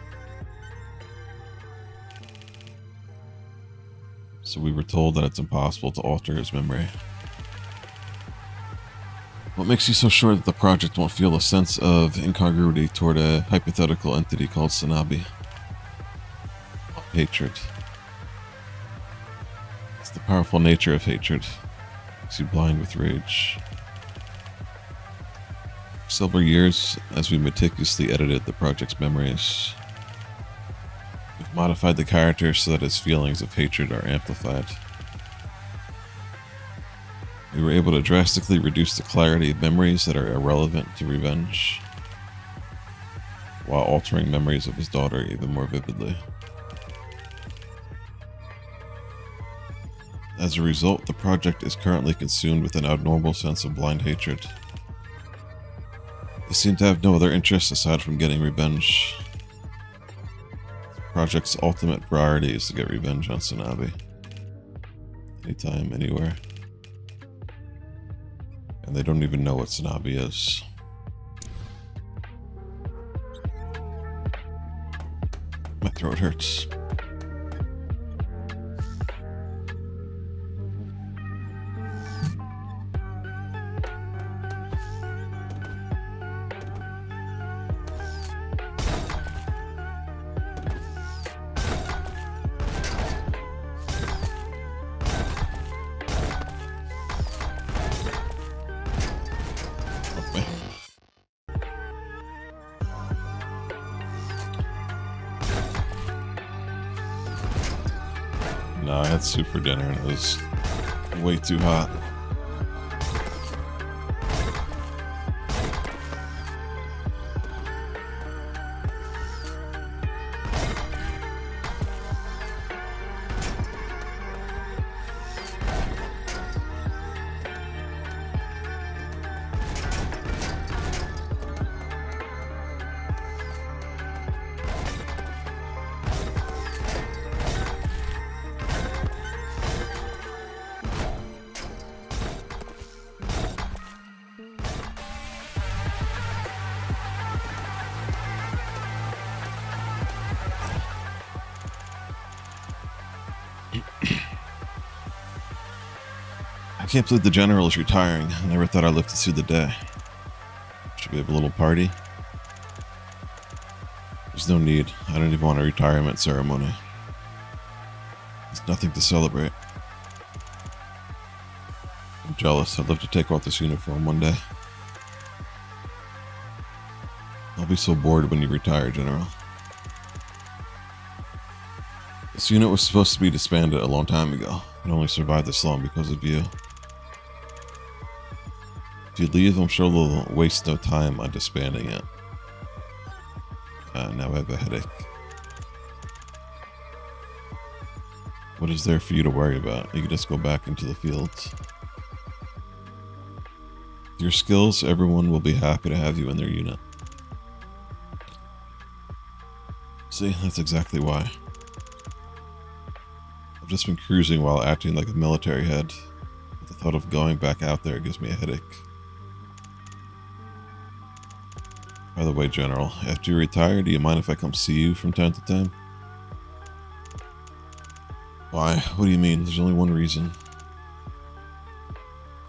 So we were told that it's impossible to alter his memory. What makes you so sure that the project won't feel a sense of incongruity toward a hypothetical entity called SANABI? Hatred. It's the powerful nature of hatred. Makes you blind with rage. For several years, as we meticulously edited the project's memories, we've modified the character so that his feelings of hatred are amplified. We were able to drastically reduce the clarity of memories that are irrelevant to revenge, while altering memories of his daughter even more vividly. As a result, the project is currently consumed with an abnormal sense of blind hatred. They seem to have no other interests aside from getting revenge. The project's ultimate priority is to get revenge on SANABI. Anytime, anywhere. And they don't even know what SANABI is. My throat hurts. No, I had soup for dinner and it was way too hot. I can't believe the general is retiring. I never thought I'd live to see the day. Should we have a little party? There's no need. I don't even want a retirement ceremony. There's nothing to celebrate. I'm jealous. I'd love to take off this uniform one day. I'll be so bored when you retire, General. This unit was supposed to be disbanded a long time ago. It only survived this long because of you. If you leave, I'm sure they'll waste no time on disbanding it. Now I have a headache. What is there for you to worry about? You can just go back into the fields. With your skills, everyone will be happy to have you in their unit. See, that's exactly why. I've just been cruising while acting like a military head. The thought of going back out there gives me a headache. By the way, General, after you retire, do you mind if I come see you from time to time? Why? What do you mean? There's only one reason.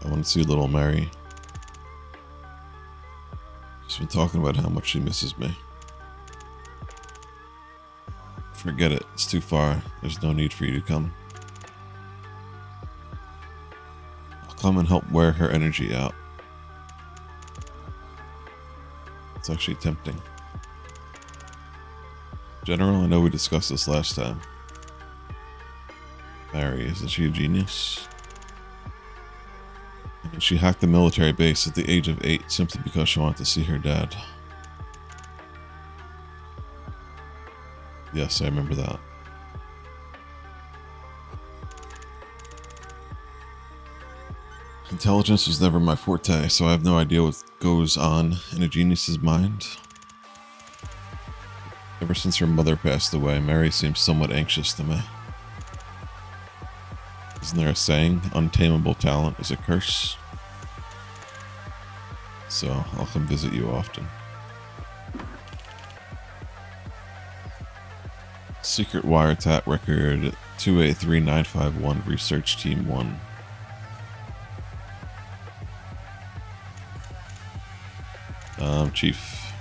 I want to see little Mary. She's been talking about how much she misses me. Forget it. It's too far. There's no need for you to come. I'll come and help wear her energy out. It's actually tempting. General, I know we discussed this last time. Mary, isn't she a genius? I mean, she hacked the military base at the age of 8 simply because she wanted to see her dad. Yes, I remember that. Intelligence was never my forte, so I have no idea what goes on in a genius's mind. Ever since her mother passed away, Mary seems somewhat anxious to me. Isn't there a saying, untamable talent is a curse? So, I'll come visit you often. Secret wiretap record 283951 Research Team 1. Chief.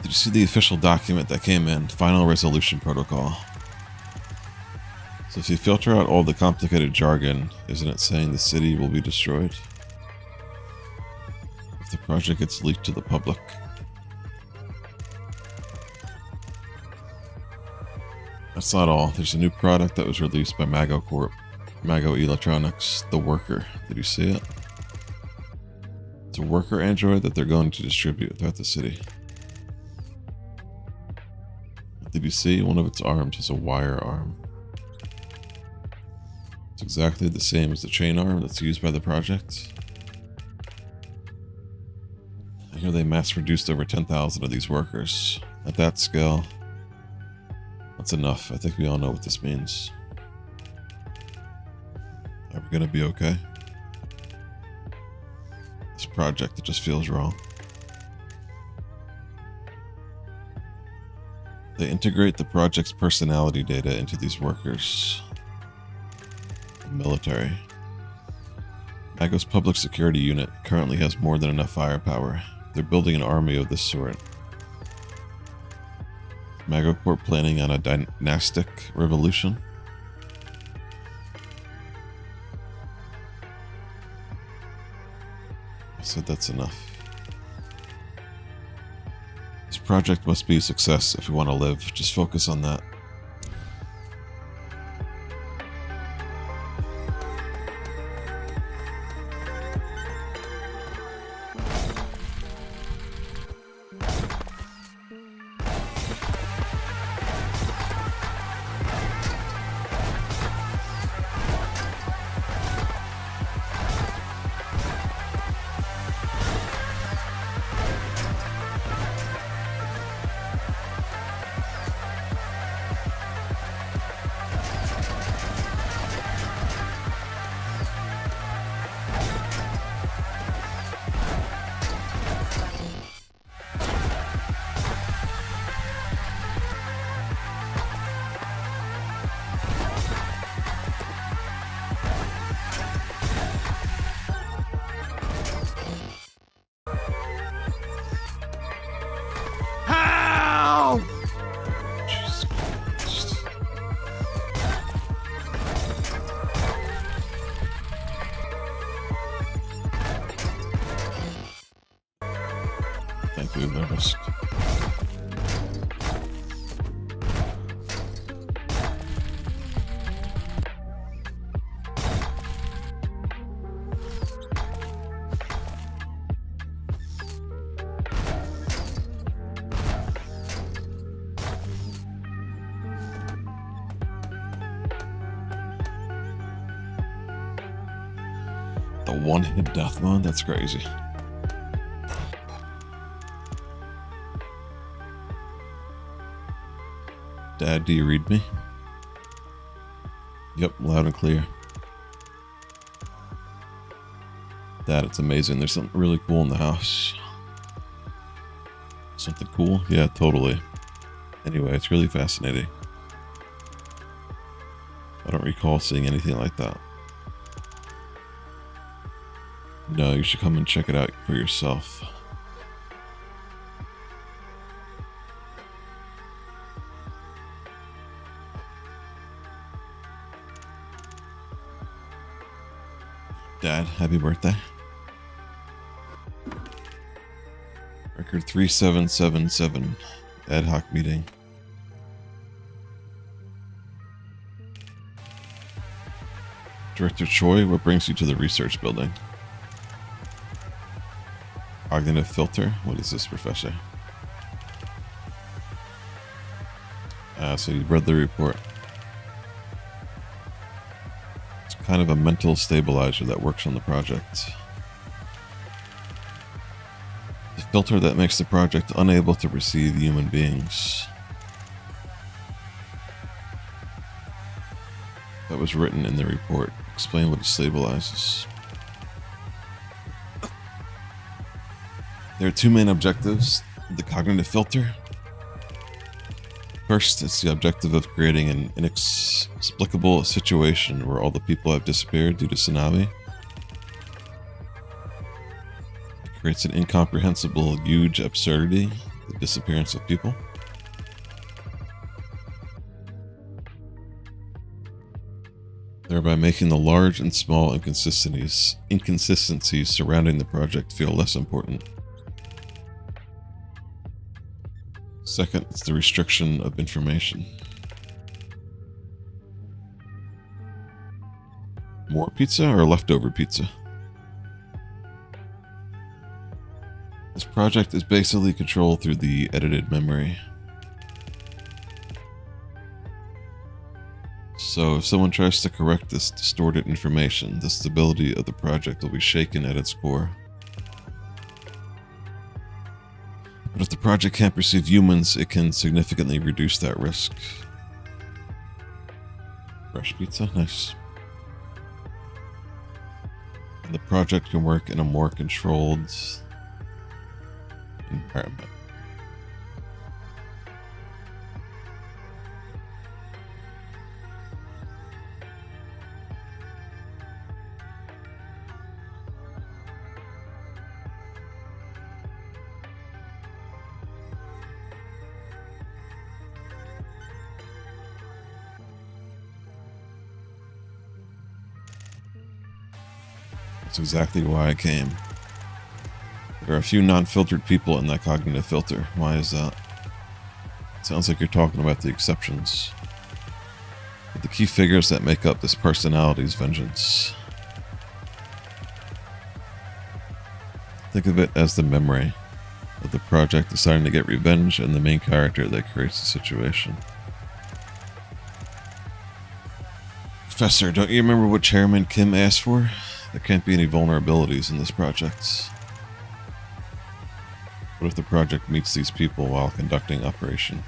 Did you see the official document that came in? Final Resolution Protocol. So if you filter out all the complicated jargon, isn't it saying the city will be destroyed? If the project gets leaked to the public. That's not all. There's a new product that was released by Mago Corp. Mago Electronics, the Worker. Did you see it? It's a worker android that they're going to distribute throughout the city. Did you see? One of its arms has a wire arm. It's exactly the same as the chain arm that's used by the project. I hear they mass-produced over 10,000 of these workers. At that scale, that's enough. I think we all know what this means. Are we gonna be okay? This project, it just feels wrong. They integrate the project's personality data into these workers. The military. Mago's public security unit currently has more than enough firepower. They're building an army of this sort. Mago Corp planning on a dynastic revolution? I said that's enough. This project must be a success if we want to live. Just focus on that. believe their risk. The one-hit death mode? That's crazy. Dad, do you read me? Yep, loud and clear. Dad, it's amazing. There's something really cool in the house. Something cool? Yeah, totally. Anyway, it's really fascinating. I don't recall seeing anything like that. No, you should come and check it out for yourself. Dad, happy birthday. Record 3777, ad hoc meeting. Director Choi, what brings you to the research building? Cognitive filter? What is this, Professor? So you've read the report. It's kind of a mental stabilizer that works on the project. The filter that makes the project unable to receive human beings. That was written in the report. Explain what it stabilizes. There are two main objectives of the cognitive filter. First, it's the objective of creating an inexplicable situation where all the people have disappeared due to SANABI. It creates an incomprehensible, huge absurdity, the disappearance of people. Thereby making the large and small inconsistencies surrounding the project feel less important. Second, it's the restriction of information. More pizza or leftover pizza? This project is basically controlled through the edited memory. So if someone tries to correct this distorted information, the stability of the project will be shaken at its core. But if the project can't perceive humans, it can significantly reduce that risk. Fresh pizza? Nice. And the project can work in a more controlled environment. That's exactly why I came. There are a few non-filtered people in that cognitive filter. Why is that? It sounds like you're talking about the exceptions. But the key figures that make up this personality's vengeance. Think of it as the memory of the project deciding to get revenge and the main character that creates the situation. Professor, don't you remember what Chairman Kim asked for? There can't be any vulnerabilities in this project. What if the project meets these people while conducting operation?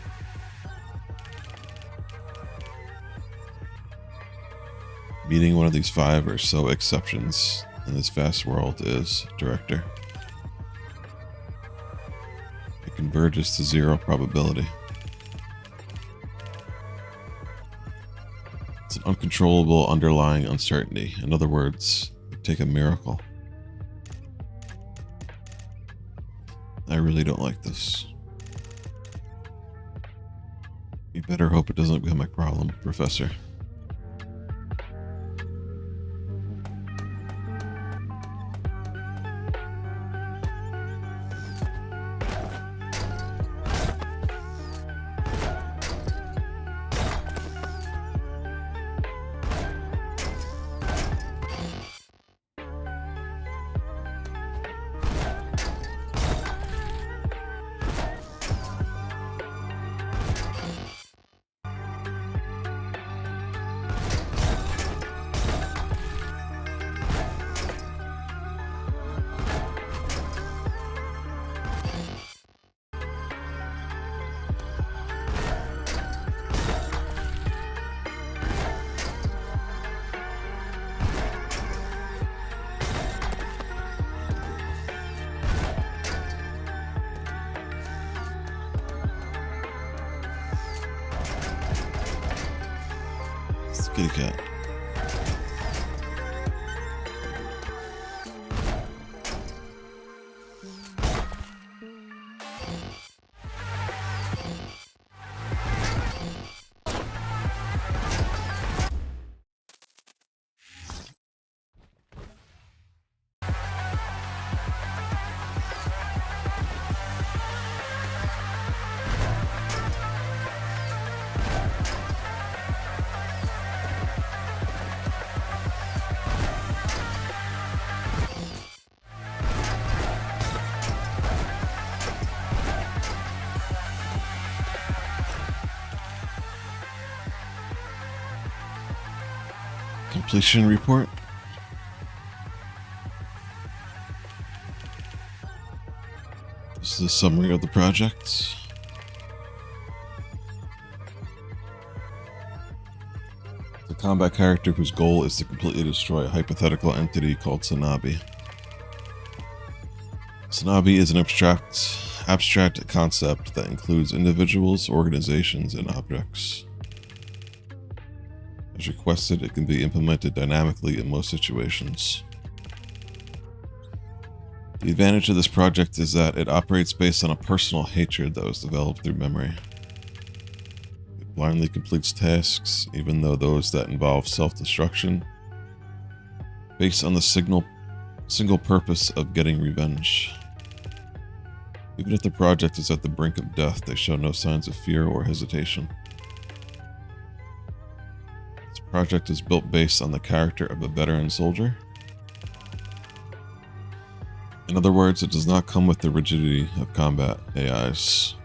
Meeting one of these 5 or so exceptions in this vast world is, Director. It converges to 0 probability. It's an uncontrollable underlying uncertainty. In other words, take a miracle. I really don't like this. You better hope it doesn't become a problem, Professor. Kitty cat. Completion report. This is a summary of the project. The combat character whose goal is to completely destroy a hypothetical entity called SANABI. SANABI is an abstract concept that includes individuals, organizations, and objects. As requested, it can be implemented dynamically in most situations. The advantage of this project is that it operates based on a personal hatred that was developed through memory. It blindly completes tasks, even though those that involve self-destruction, based on the single purpose of getting revenge. Even if the project is at the brink of death, they show no signs of fear or hesitation. This project is built based on the character of a veteran soldier. In other words, it does not come with the rigidity of combat AIs,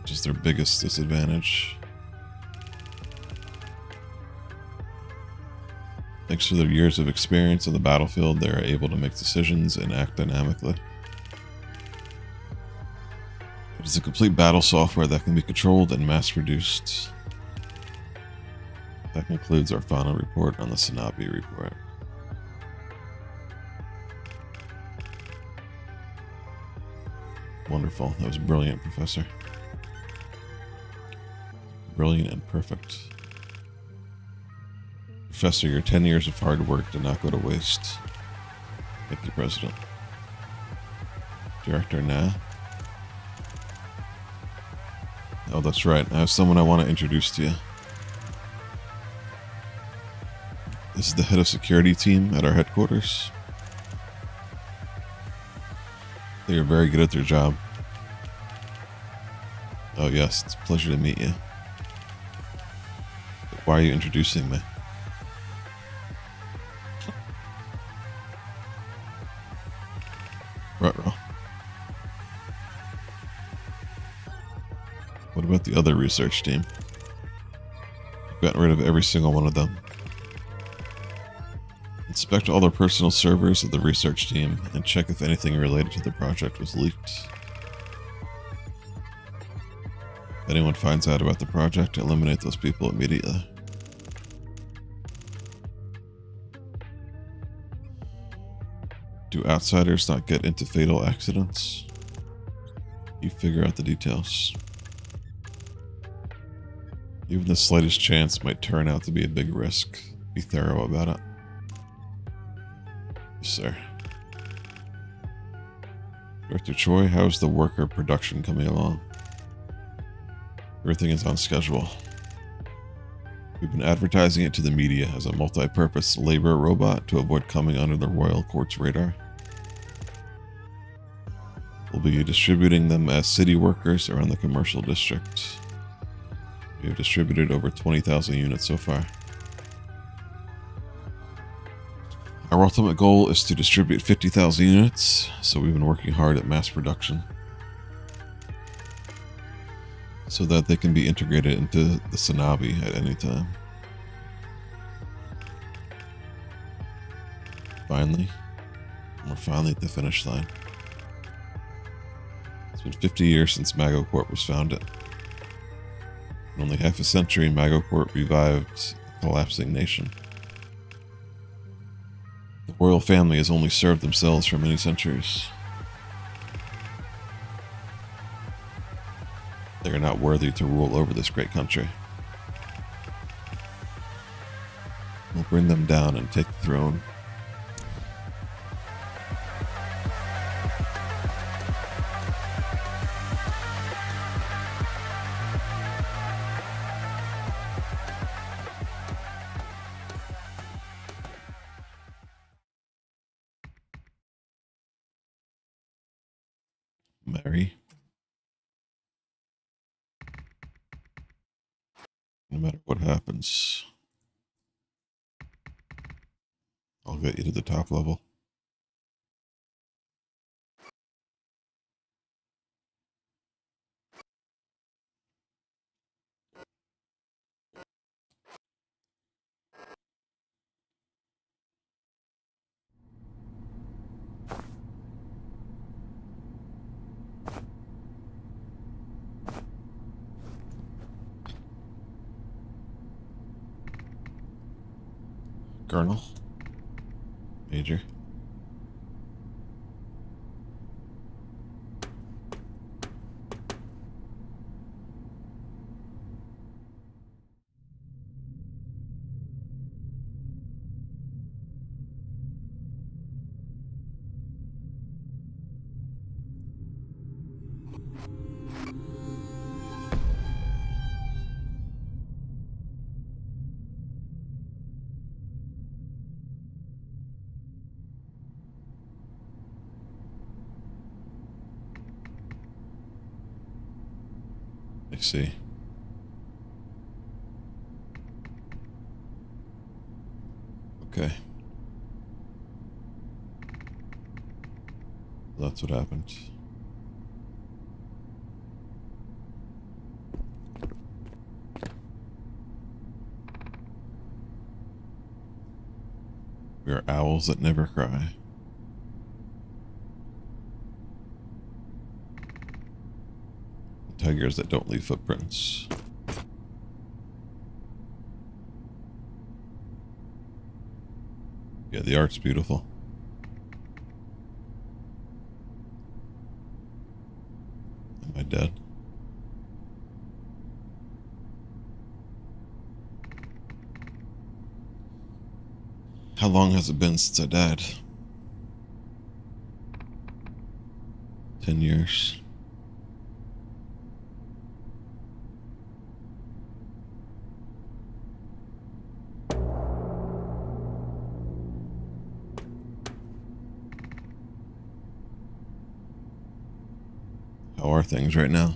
which is their biggest disadvantage. Thanks to their years of experience on the battlefield, they are able to make decisions and act dynamically. It is a complete battle software that can be controlled and mass-produced. That concludes our final report on the SANABI report. Wonderful. That was brilliant, Professor. Brilliant and perfect. Professor, your 10 years of hard work did not go to waste. Thank you, President. Director Na. Oh, that's right. I have someone I want to introduce to you. This is the head of security team at our headquarters. They are very good at their job. Oh yes, it's a pleasure to meet you. But why are you introducing me? Ruh-roh. What about the other research team? I've gotten rid of every single one of them. Inspect all their personal servers of the research team and check if anything related to the project was leaked. If anyone finds out about the project, eliminate those people immediately. Do outsiders not get into fatal accidents? You figure out the details. Even the slightest chance might turn out to be a big risk. Be thorough about it. Yes, sir. Director Choi, how's the worker production coming along? Everything is on schedule. We've been advertising it to the media as a multi-purpose labor robot to avoid coming under the royal court's radar. We'll be distributing them as city workers around the commercial district. We have distributed over 20,000 units so far. Our ultimate goal is to distribute 50,000 units, so we've been working hard at mass production so that they can be integrated into the SANABI at any time. Finally, we're finally at the finish line. It's been 50 years since MagoCorp was founded. In only half a century, MagoCorp revived a collapsing nation. The royal family has only served themselves for many centuries. They are not worthy to rule over this great country. bring them down and take the throne. Mary. No matter what happens, I'll get you to the top level. Colonel. Major. I see. Okay. That's what happened. We are owls that never cry. Tigers that don't leave footprints. Yeah, the art's beautiful. Am I dead? How long has it been since I died? 10 years. How are things right now?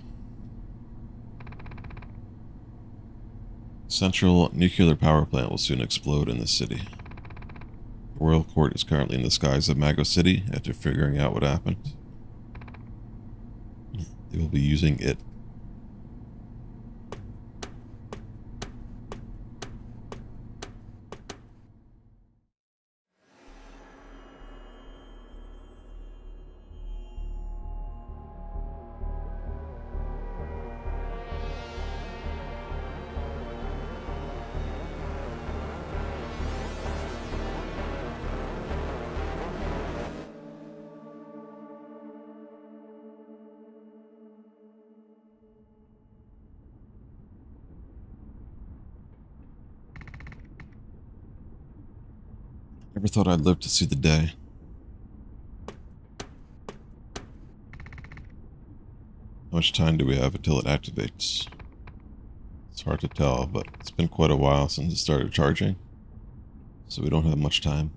Central nuclear power plant will soon explode in the city. The royal court is currently in the skies of Mago City after figuring out what happened. They will be using it. Never thought I'd live to see the day. How much time do we have until it activates? It's hard to tell, but it's been quite a while since it started charging, so we don't have much time.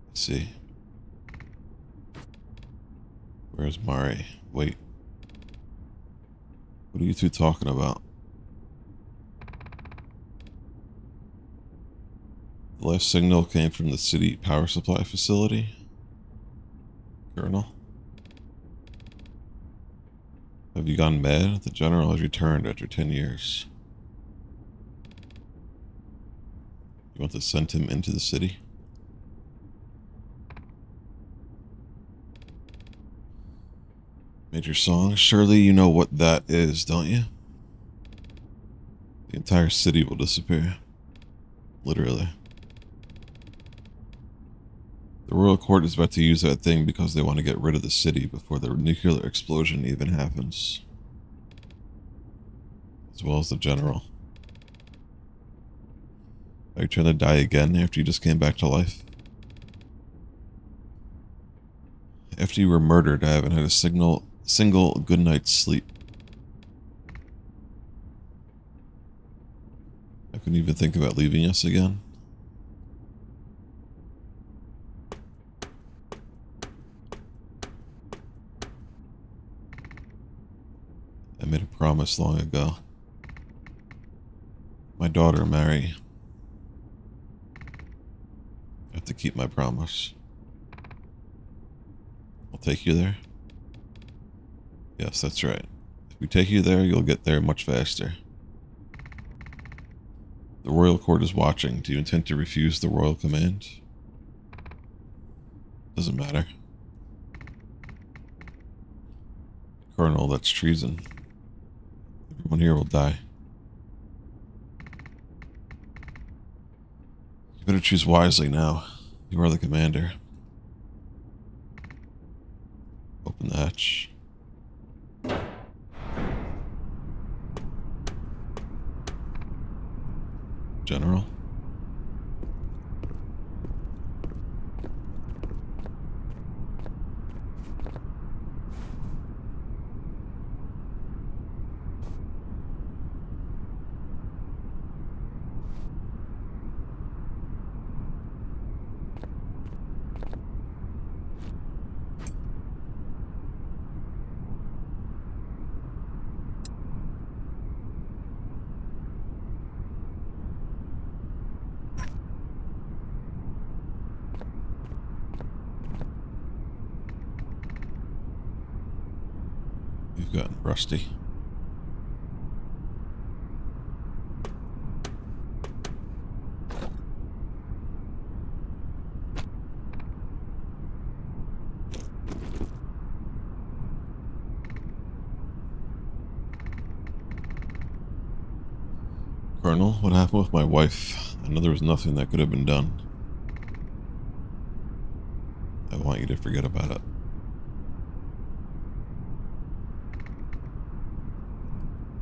Let's see. Where's Mari? Wait. What are you two talking about? The last signal came from the city power supply facility. Colonel? Have you gone mad? The general has returned after 10 years. You want to send him into the city? Major Song? Surely you know what that is, don't you? The entire city will disappear. Literally. The royal court is about to use that thing because they want to get rid of the city before the nuclear explosion even happens. As well as the general. Are you trying to die again after you just came back to life? After you were murdered, I haven't had a single good night's sleep. I couldn't even think about leaving us again. I made a promise long ago. My daughter, Mary. I have to keep my promise. I'll take you there. Yes, that's right. If we take you there, you'll get there much faster. The royal court is watching. Do you intend to refuse the royal command? Doesn't matter. Colonel, that's treason. Everyone here will die. You better choose wisely now. You are the commander. Open the hatch. General? You've gotten rusty. Colonel, what happened with my wife? I know there was nothing that could have been done. I want you to forget about it.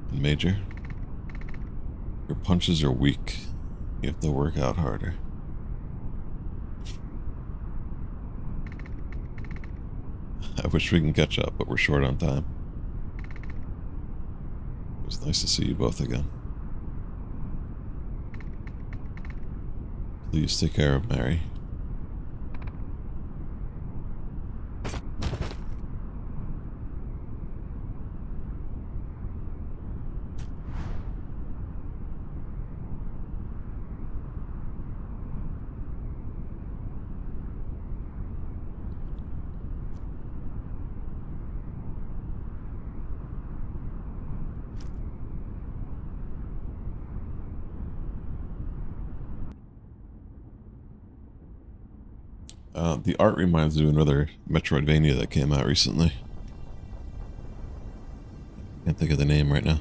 And Major, your punches are weak. You have to work out harder. I wish we can catch up, but we're short on time. It was nice to see you both again. Please take care of Mary. The art reminds me of another Metroidvania that came out recently. Can't think of the name right now.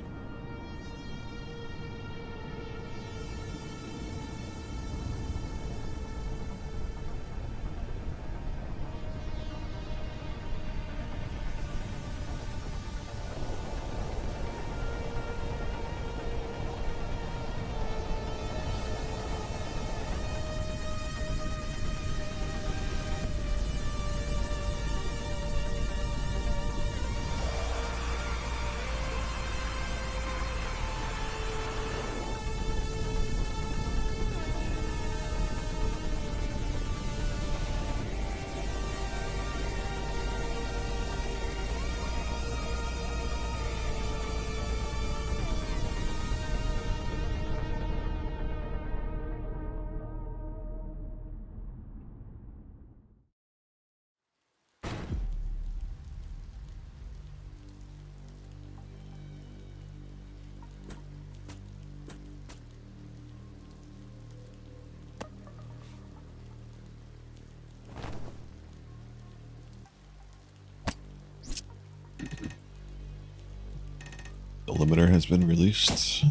The limiter has been released.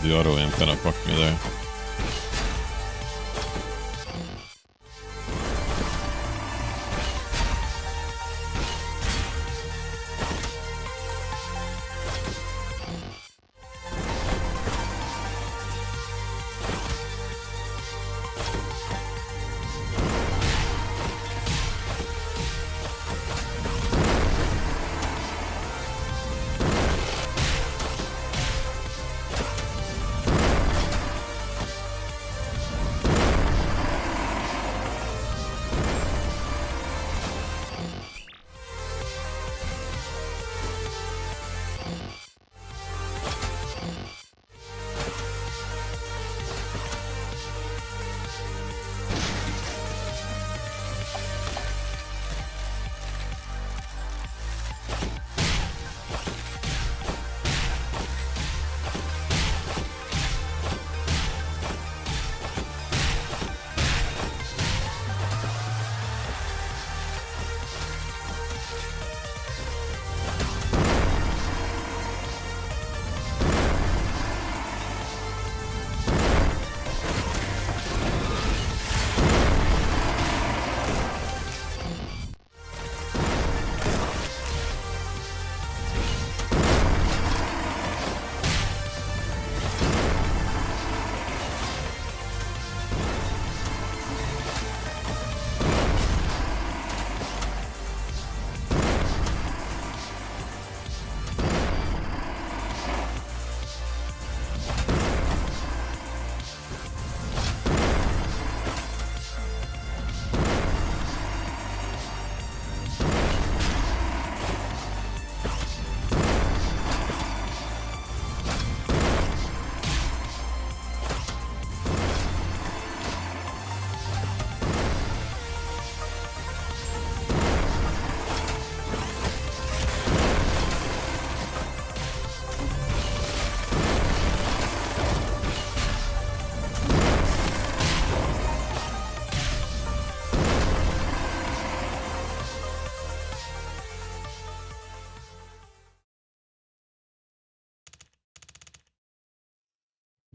The auto aim kind of fucked me there.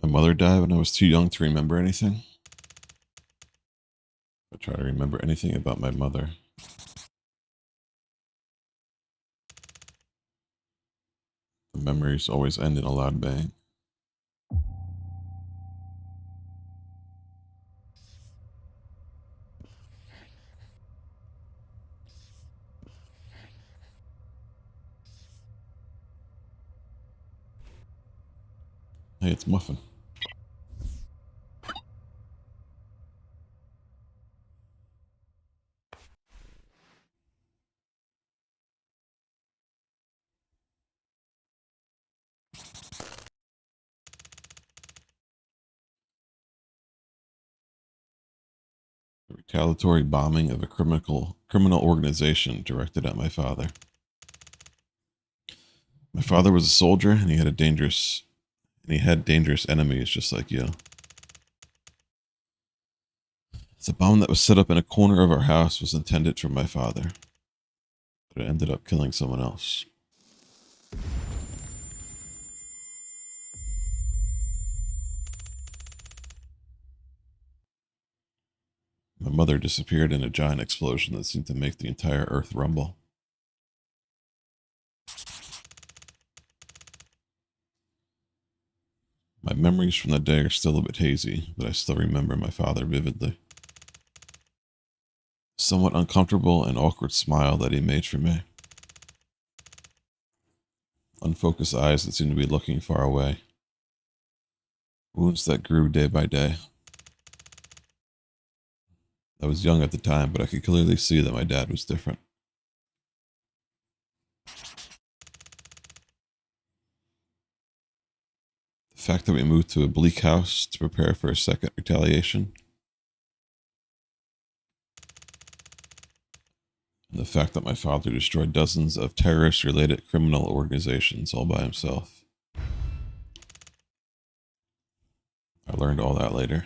My mother died when I was too young to remember anything. I try to remember anything about my mother. The memories always end in a loud bang. Hey, it's Muffin. The retaliatory bombing of a criminal organization directed at my father. My father was a soldier, and he had dangerous enemies just like you. The bomb that was set up in a corner of our house was intended for my father, but it ended up killing someone else. My mother disappeared in a giant explosion that seemed to make the entire earth rumble. My memories from that day are still a bit hazy, but I still remember my father vividly. Somewhat uncomfortable and awkward smile that he made for me. Unfocused eyes that seemed to be looking far away. Wounds that grew day by day. I was young at the time, but I could clearly see that my dad was different. The fact that we moved to a bleak house to prepare for a second retaliation. And the fact that my father destroyed dozens of terrorist-related criminal organizations all by himself. I learned all that later.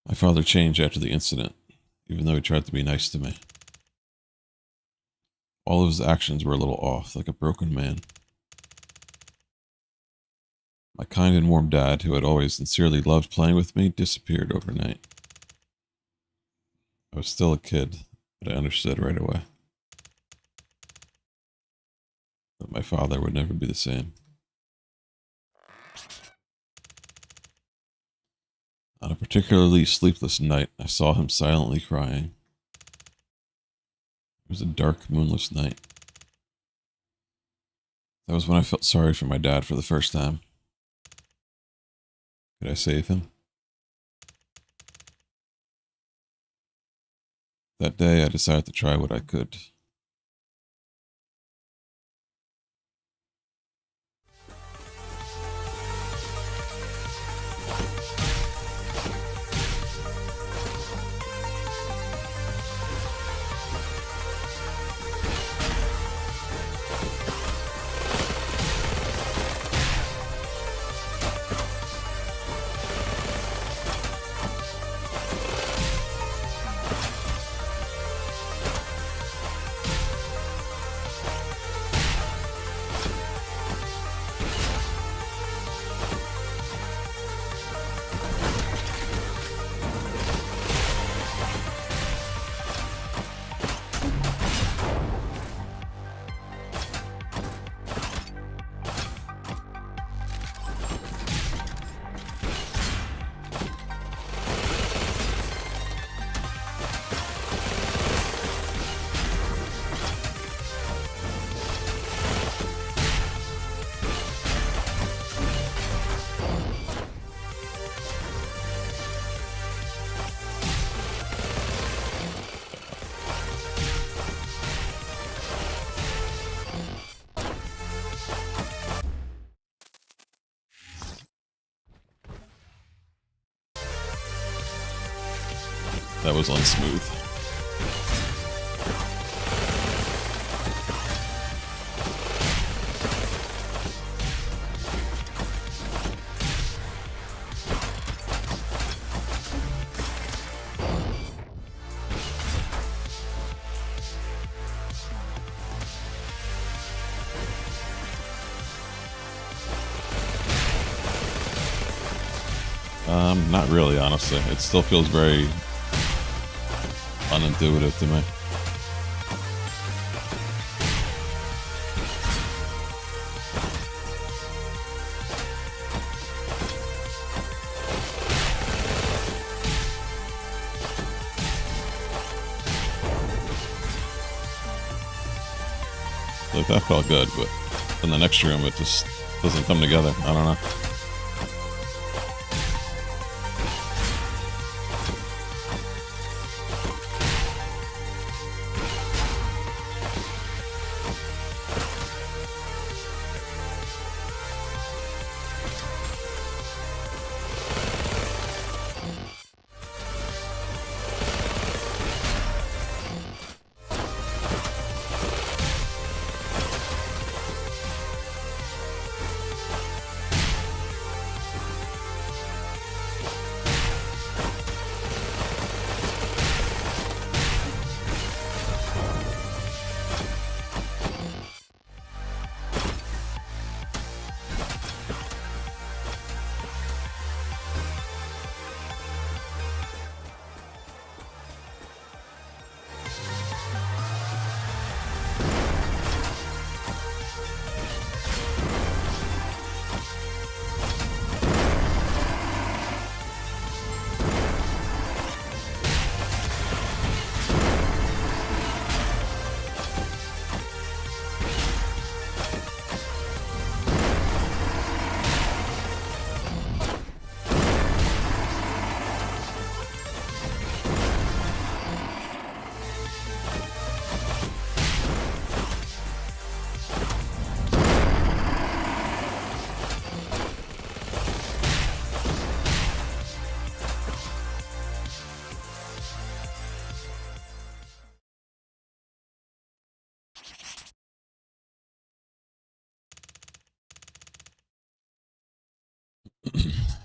My father changed after the incident, even though he tried to be nice to me. All of his actions were a little off, like a broken man. My kind and warm dad, who had always sincerely loved playing with me, disappeared overnight. I was still a kid, but I understood right away that my father would never be the same. On a particularly sleepless night, I saw him silently crying. It was a dark, moonless night. That was when I felt sorry for my dad for the first time. Could I save him? That day, I decided to try what I could. That was unsmooth. Not really, honestly. It still feels very unintuitive to me. Like, that felt good, but in the next room, it just doesn't come together. I don't know.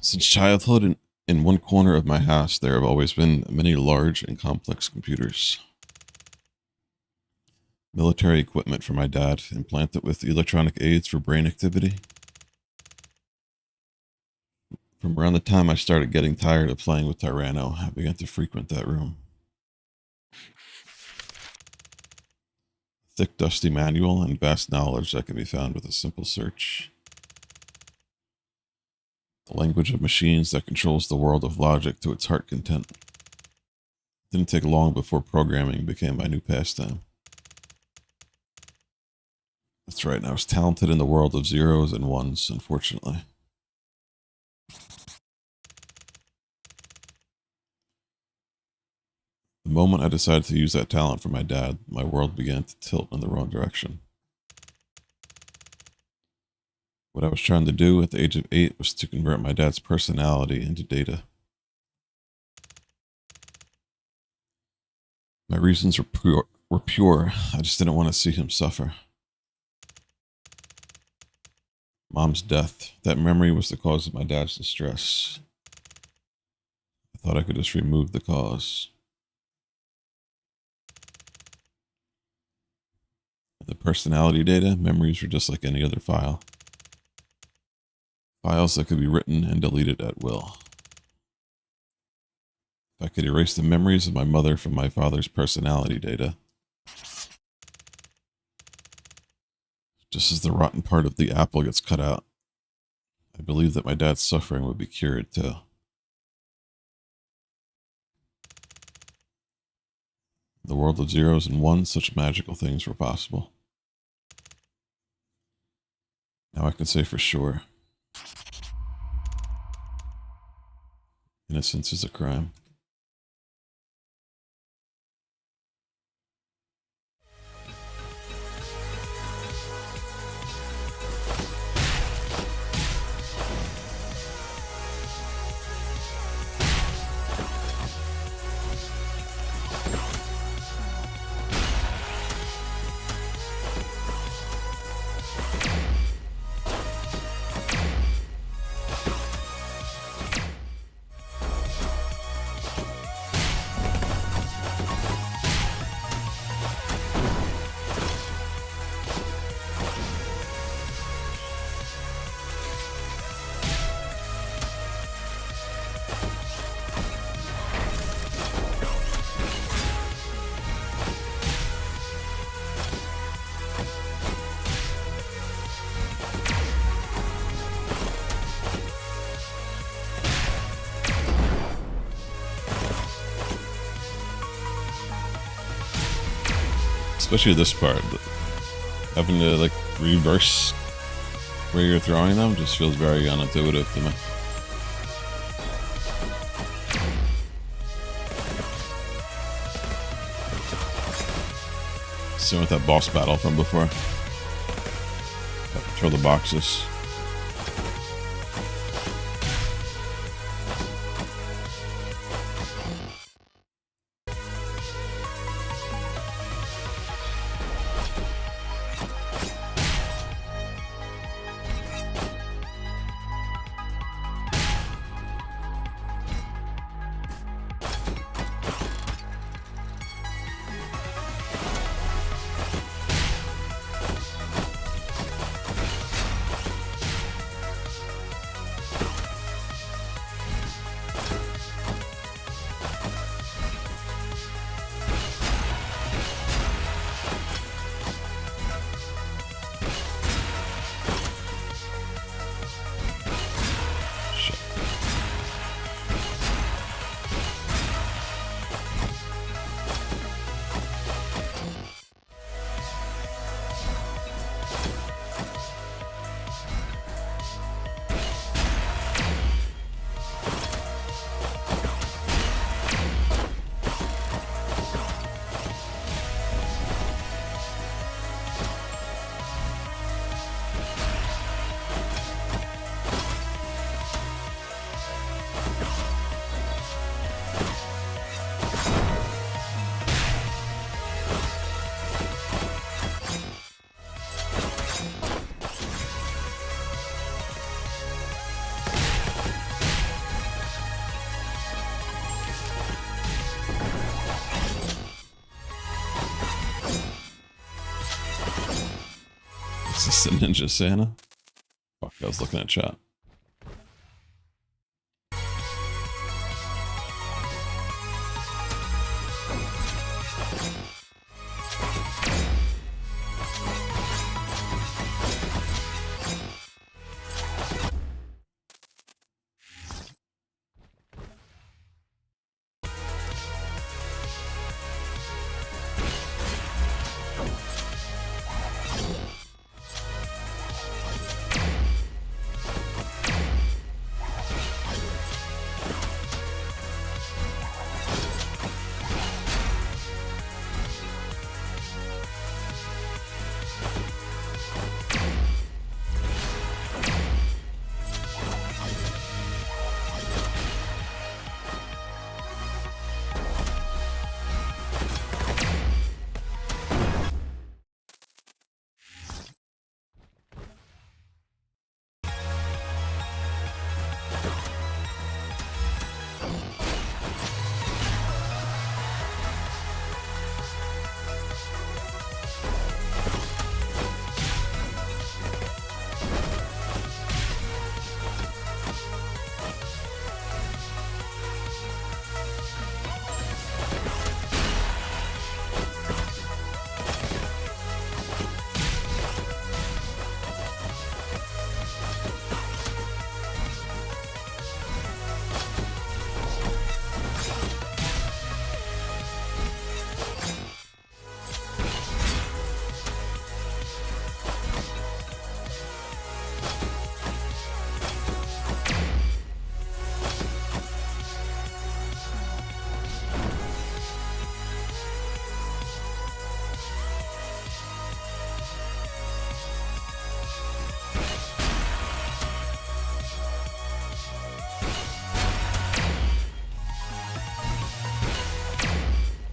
Since childhood, in one corner of my house, there have always been many large and complex computers. Military equipment for my dad, implanted with electronic aids for brain activity. From around the time I started getting tired of playing with Tyranno, I began to frequent that room. Thick, dusty manual and vast knowledge that can be found with a simple search. The language of machines that controls the world of logic to its heart content. It didn't take long before programming became my new pastime. That's right, I was talented in the world of zeros and ones, unfortunately. The moment I decided to use that talent for my dad, my world began to tilt in the wrong direction. What I was trying to do at the age of 8 was to convert my dad's personality into data. My reasons were pure. I just didn't want to see him suffer. Mom's death, that memory was the cause of my dad's distress. I thought I could just remove the cause. The personality data, memories were just like any other file. Files that could be written and deleted at will. If I could erase the memories of my mother from my father's personality data, just as the rotten part of the apple gets cut out, I believe that my dad's suffering would be cured too. In the world of zeros and ones, such magical things were possible. Now I can say for sure, innocence is a crime. Especially this part. Having to like reverse where you're throwing them just feels very unintuitive to me. Same with that boss battle from before. Throw the boxes. Is this the Ninja Santa? Fuck, I was looking at chat.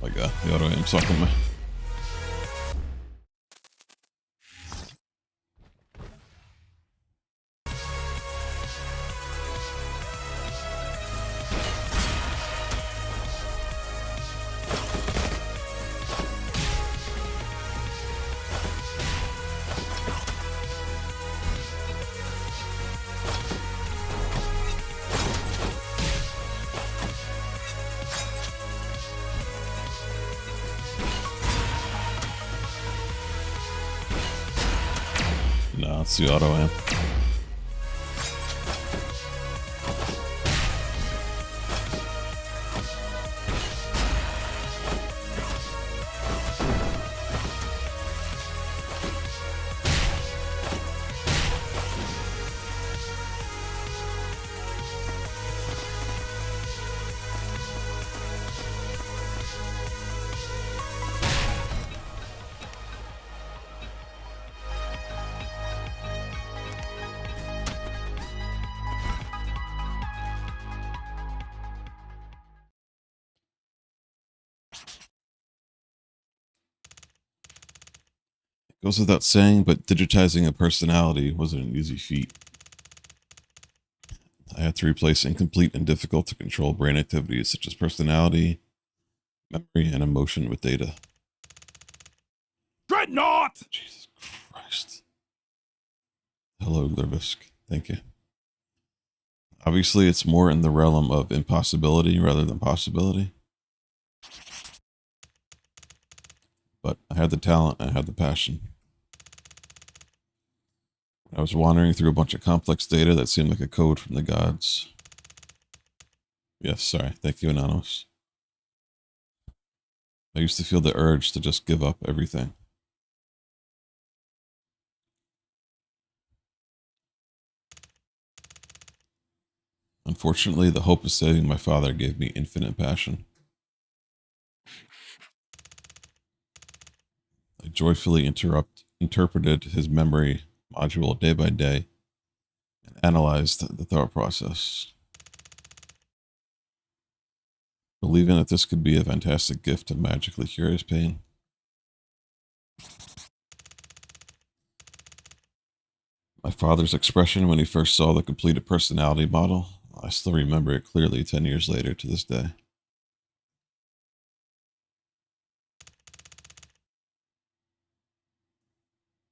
Oh my god, the auto aim sucking me. No, it's the auto aim. Goes without saying, but digitizing a personality wasn't an easy feat. I had to replace incomplete and difficult to control brain activities such as personality, memory, and emotion with data. Dreadnought! Jesus Christ. Hello, Glervisk. Thank you. Obviously, it's more in the realm of impossibility rather than possibility. But I had the talent, I had the passion. I was wandering through a bunch of complex data that seemed like a code from the gods. Yes, sorry. Thank you, Anonymous. I used to feel the urge to just give up everything. Unfortunately, the hope of saving my father gave me infinite passion. I joyfully interpreted his memory module day by day and analyzed the thought process, believing that this could be a fantastic gift to magically cure his pain. My father's expression when he first saw the completed personality model, I still remember it clearly 10 years later to this day.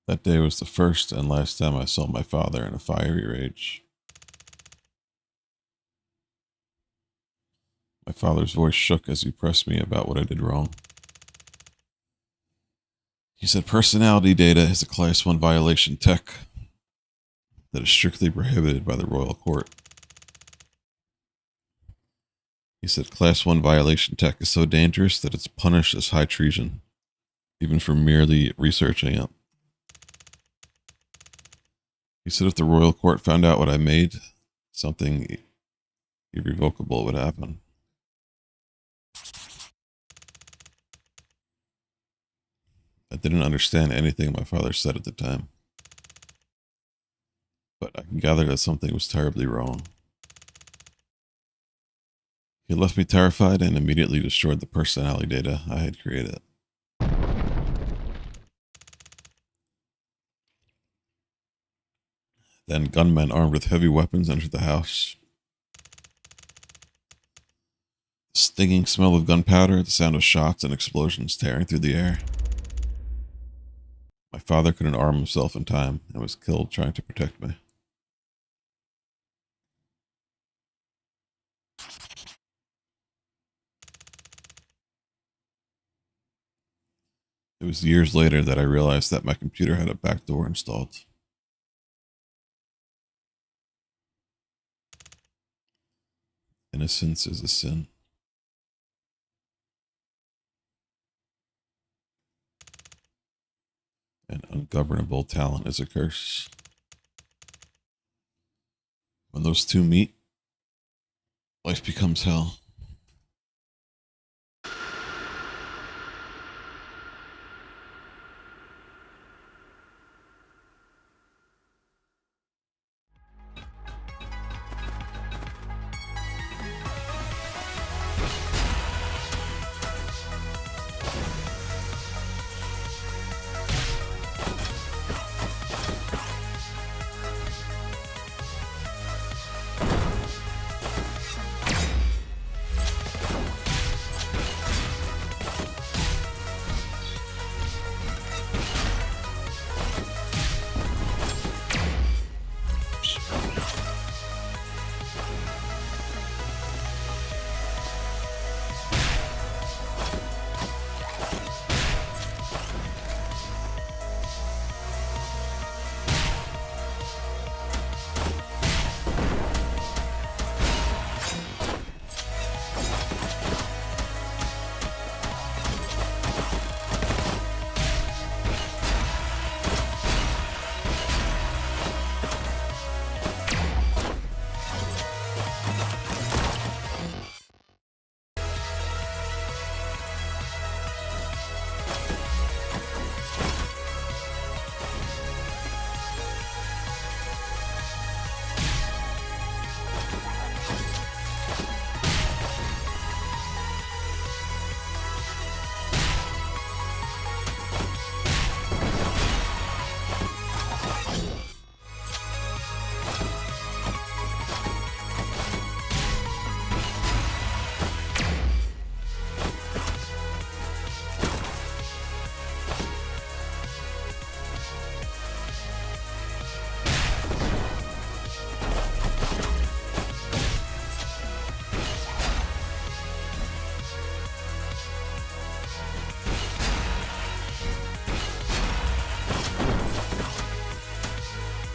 That day was the first and last time I saw my father in a fiery rage. My father's voice shook as he pressed me about what I did wrong. He said personality data is a Class 1 violation tech that is strictly prohibited by the royal court. He said Class 1 violation tech is so dangerous that it's punished as high treason, even for merely researching it. He said if the royal court found out what I made, something irrevocable would happen. I didn't understand anything my father said at the time, but I can gather that something was terribly wrong. He left me terrified and immediately destroyed the personality data I had created. Then gunmen armed with heavy weapons entered the house. The stinging smell of gunpowder, the sound of shots and explosions tearing through the air. My father couldn't arm himself in time and was killed trying to protect me. It was years later that I realized that my computer had a backdoor installed. Innocence is a sin. And ungovernable talent is a curse. When those two meet, life becomes hell.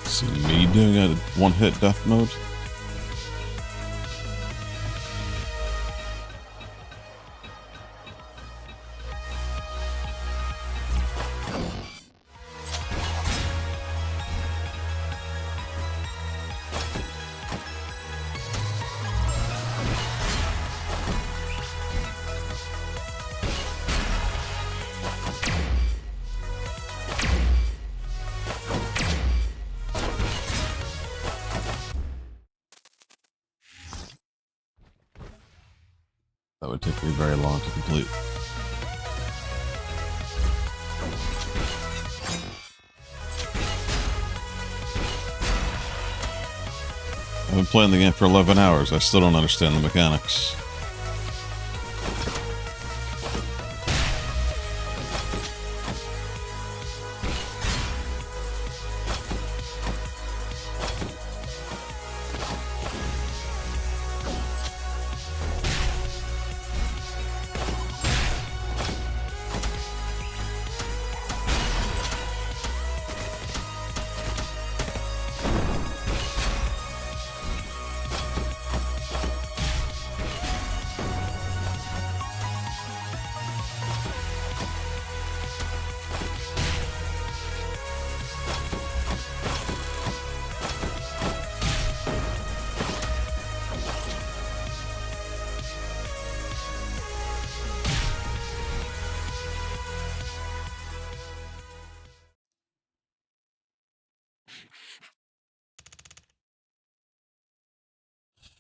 See me doing a one-hit death mode. That would take me very long to complete. I've been playing the game for 11 hours. I still don't understand the mechanics.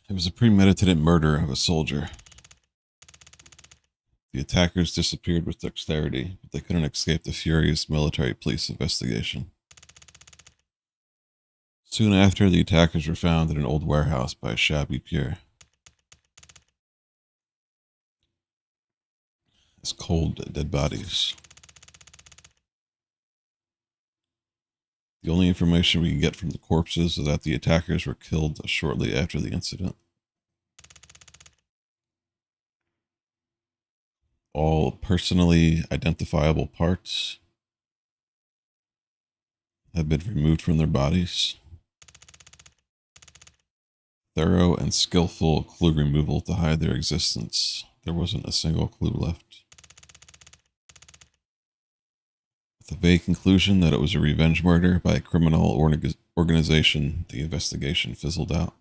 It was a premeditated murder of a soldier. The attackers disappeared with dexterity, but they couldn't escape the furious military police investigation. Soon after, the attackers were found in an old warehouse by a shabby pier. As cold, dead bodies. The only information we can get from the corpses is that the attackers were killed shortly after the incident. All personally identifiable parts have been removed from their bodies. Thorough and skillful clue removal to hide their existence. There wasn't a single clue left. With a vague conclusion that it was a revenge murder by a criminal organization, the investigation fizzled out.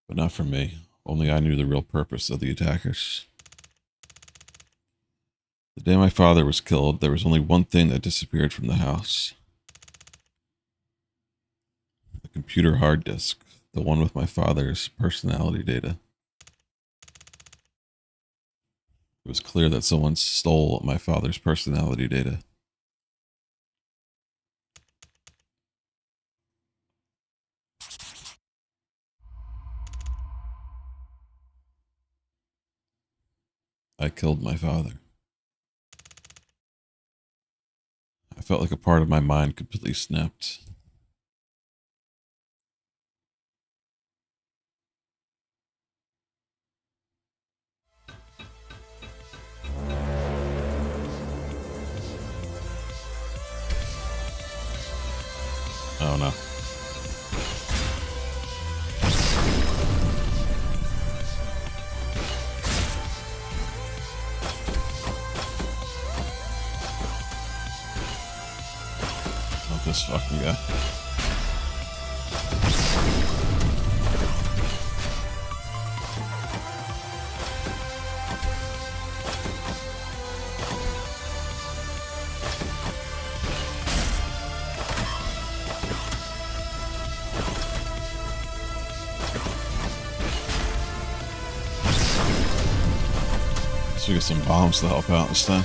But not for me. Only I knew the real purpose of the attackers. The day my father was killed, there was only one thing that disappeared from the house. The computer hard disk, the one with my father's personality data. It was clear that someone stole my father's personality data. I killed my father. I felt like a part of my mind completely snapped. Oh no. Not this fucking guy. So we get some bombs to help out this time.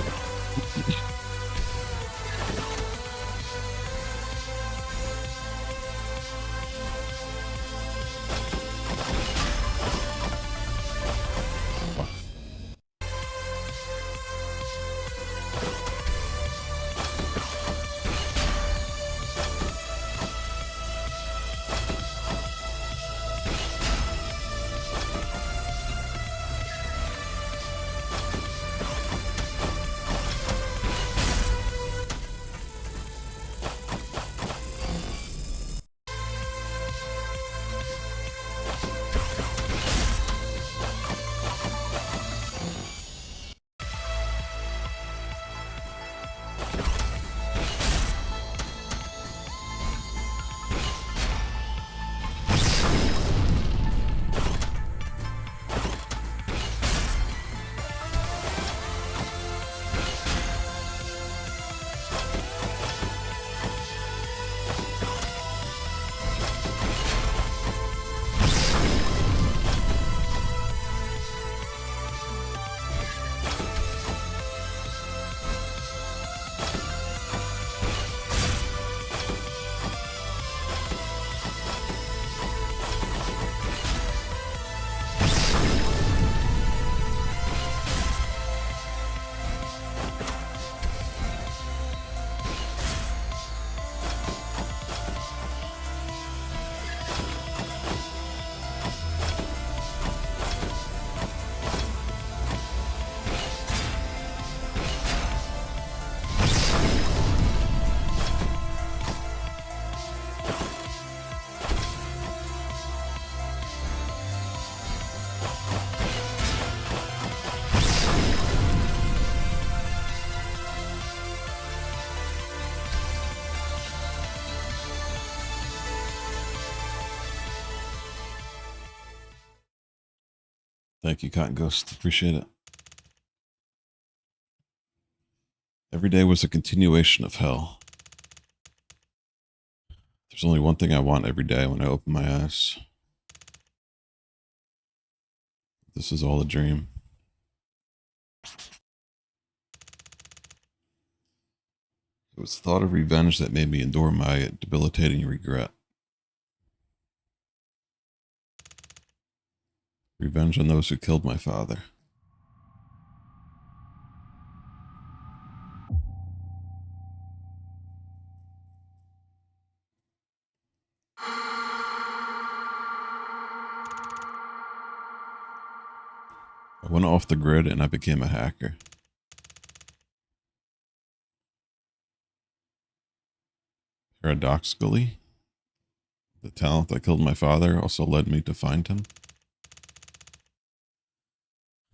Thank you, Cotton Ghost. Appreciate it. Every day was a continuation of hell. There's only one thing I want every day when I open my eyes. This is all a dream. It was the thought of revenge that made me endure my debilitating regret. Revenge on those who killed my father. I went off the grid and I became a hacker. Paradoxically, the talent that killed my father also led me to find him.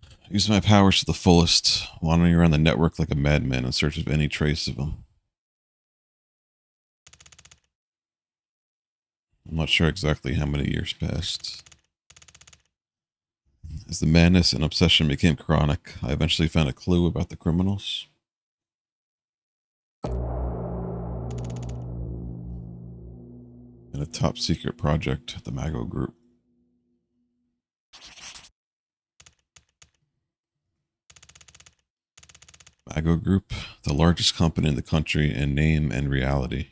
I used my powers to the fullest, wandering around the network like a madman in search of any trace of him. I'm not sure exactly how many years passed. As the madness and obsession became chronic, I eventually found a clue about the criminals. In a top secret project at the Mago Group. Mago Group, the largest company in the country in name and reality.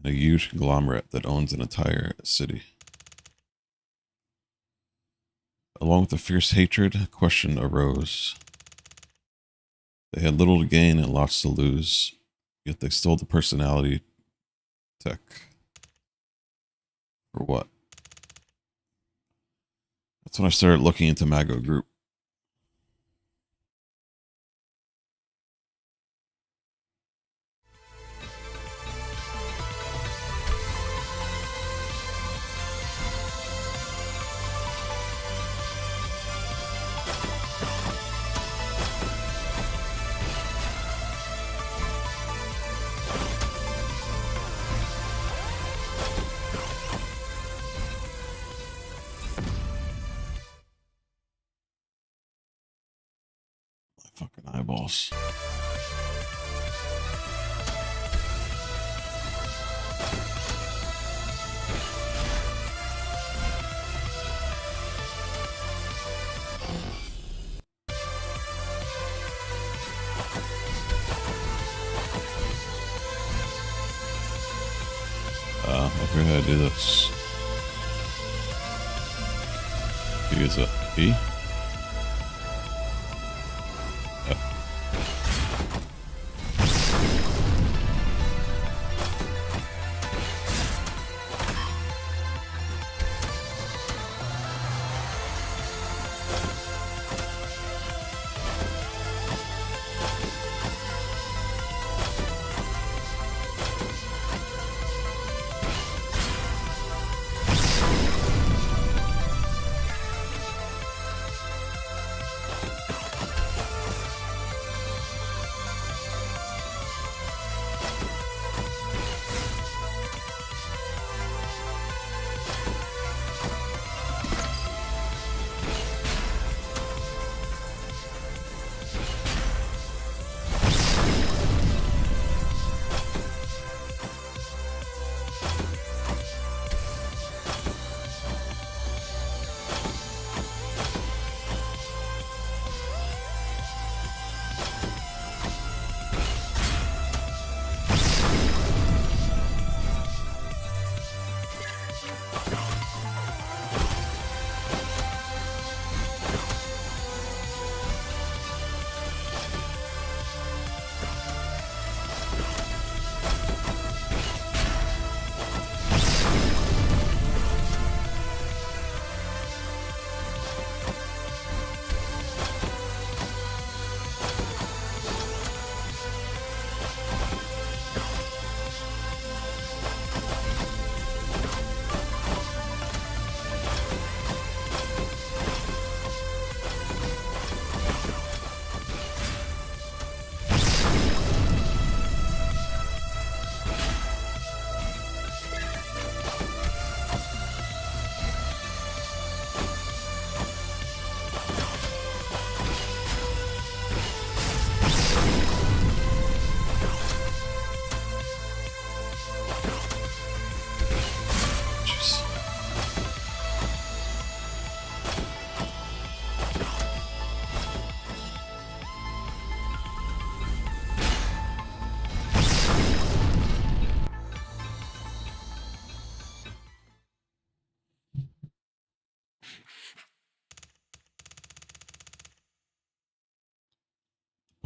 A huge conglomerate that owns an entire city. Along with the fierce hatred, a question arose. They had little to gain and lots to lose, yet they stole the personality tech. For what? That's when I started looking into Mago Group. Fucking eyeballs. I forget how to do this. Use it. E?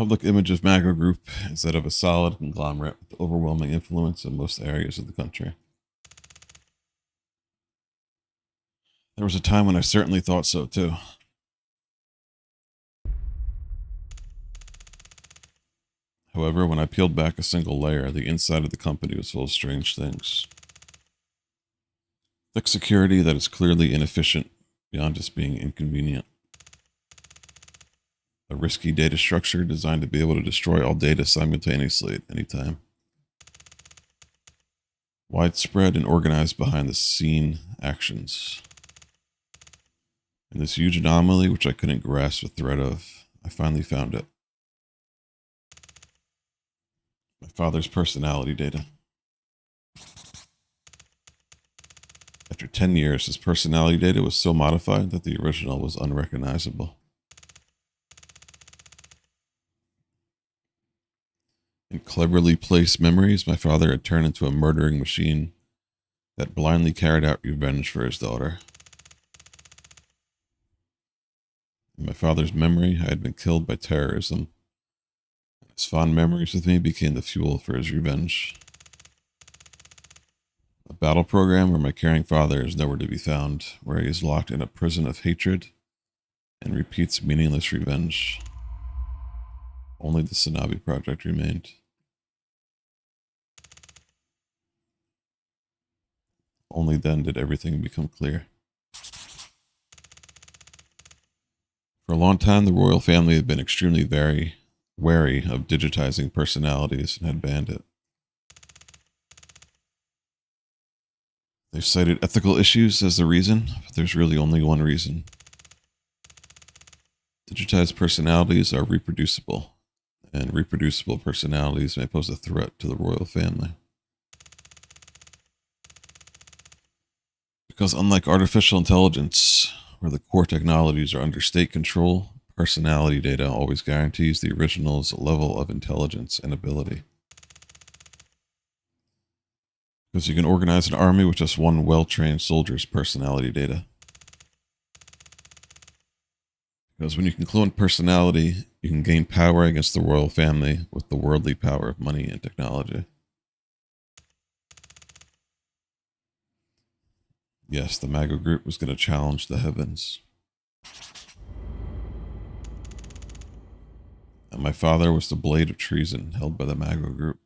Public image of Magro Group is that of a solid conglomerate with overwhelming influence in most areas of the country. There was a time when I certainly thought so too. However, when I peeled back a single layer, the inside of the company was full of strange things. Thick security that is clearly inefficient beyond just being inconvenient. A risky data structure designed to be able to destroy all data simultaneously at any time. Widespread and organized behind the scene actions. And this huge anomaly, which I couldn't grasp the threat of, I finally found it. My father's personality data. After 10 years, his personality data was so modified that the original was unrecognizable. In cleverly placed memories, my father had turned into a murdering machine that blindly carried out revenge for his daughter. In my father's memory, I had been killed by terrorism. His fond memories with me became the fuel for his revenge. A battle program where my caring father is nowhere to be found, where he is locked in a prison of hatred and repeats meaningless revenge. Only the SANABI project remained. Only then did everything become clear. For a long time, the royal family had been extremely wary of digitizing personalities and had banned it. They've cited ethical issues as the reason, but there's really only one reason. Digitized personalities are reproducible, and reproducible personalities may pose a threat to the royal family. Because unlike artificial intelligence, where the core technologies are under state control, personality data always guarantees the original's level of intelligence and ability. Because you can organize an army with just one well-trained soldier's personality data. Because when you can clone personality, you can gain power against the royal family with the worldly power of money and technology. Yes, the Mago Group was going to challenge the heavens. And my father was the blade of treason held by the Mago Group.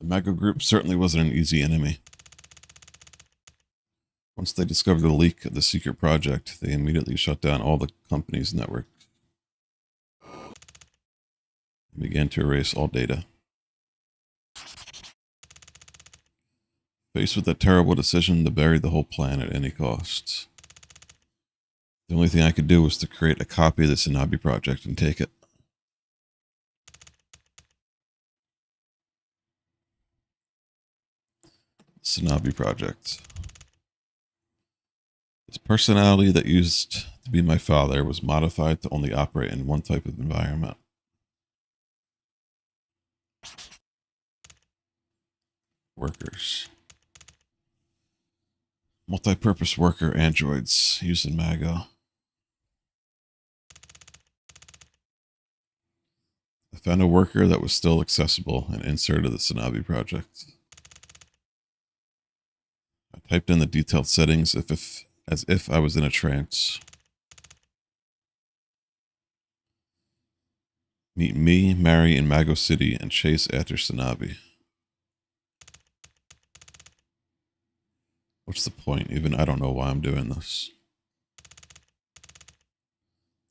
The Mago Group certainly wasn't an easy enemy. Once they discovered the leak of the secret project, they immediately shut down all the company's network and began to erase all data. Faced with that terrible decision to bury the whole plan at any cost, the only thing I could do was to create a copy of the SANABI project and take it. SANABI project. His personality that used to be my father was modified to only operate in one type of environment. Workers. Multi-purpose worker androids used in Mago. I found a worker that was still accessible and inserted the SANABI project. I typed in the detailed settings as if I was in a trance. Meet me, Mary in Mago City, and chase after SANABI. What's the point? Even I don't know why I'm doing this.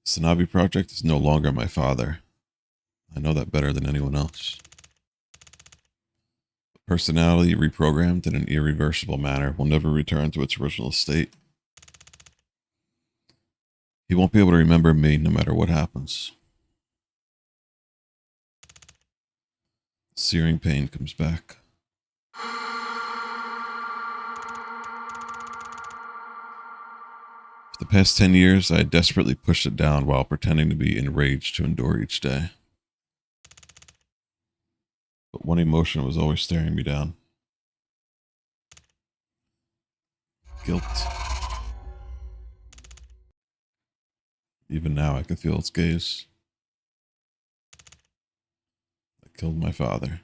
The SANABI project is no longer my father. I know that better than anyone else. The personality reprogrammed in an irreversible manner will never return to its original state. He won't be able to remember me no matter what happens. Searing pain comes back. For the past 10 years, I had desperately pushed it down while pretending to be enraged to endure each day. But one emotion was always staring me down. Guilt. Even now I can feel its gaze. I killed my father.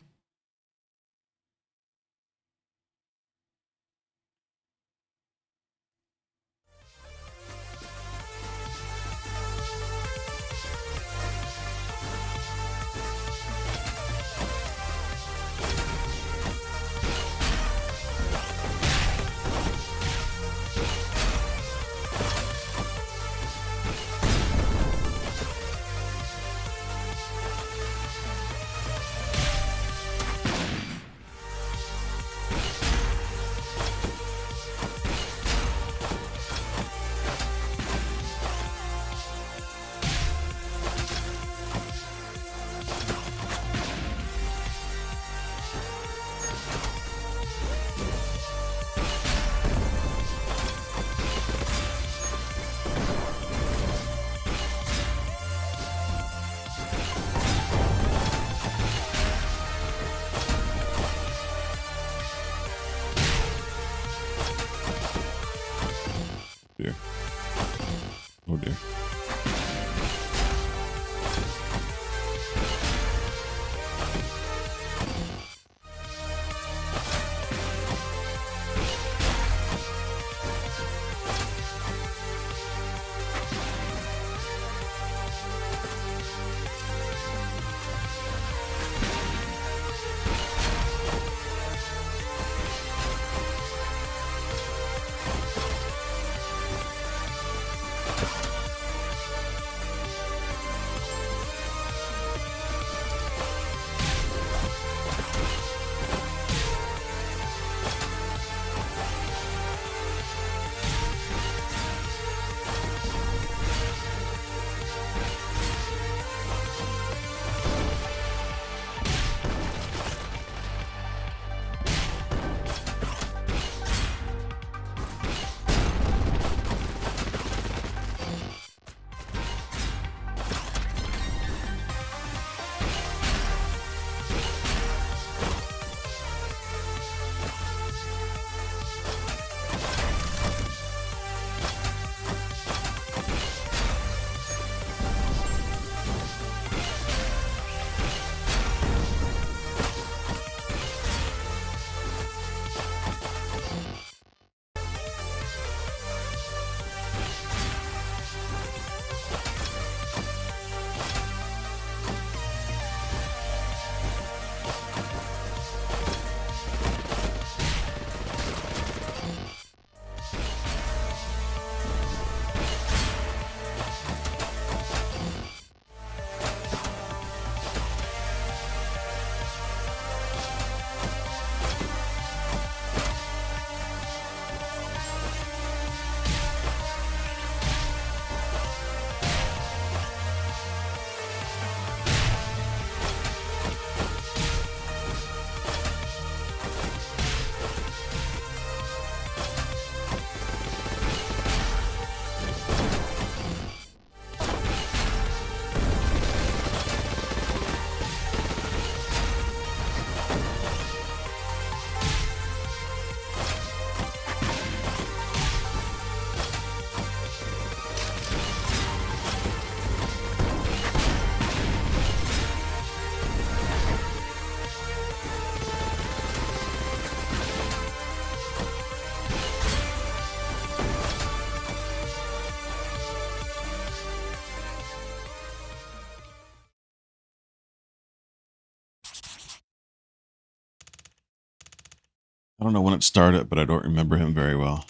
I don't know when it started, but I don't remember him very well.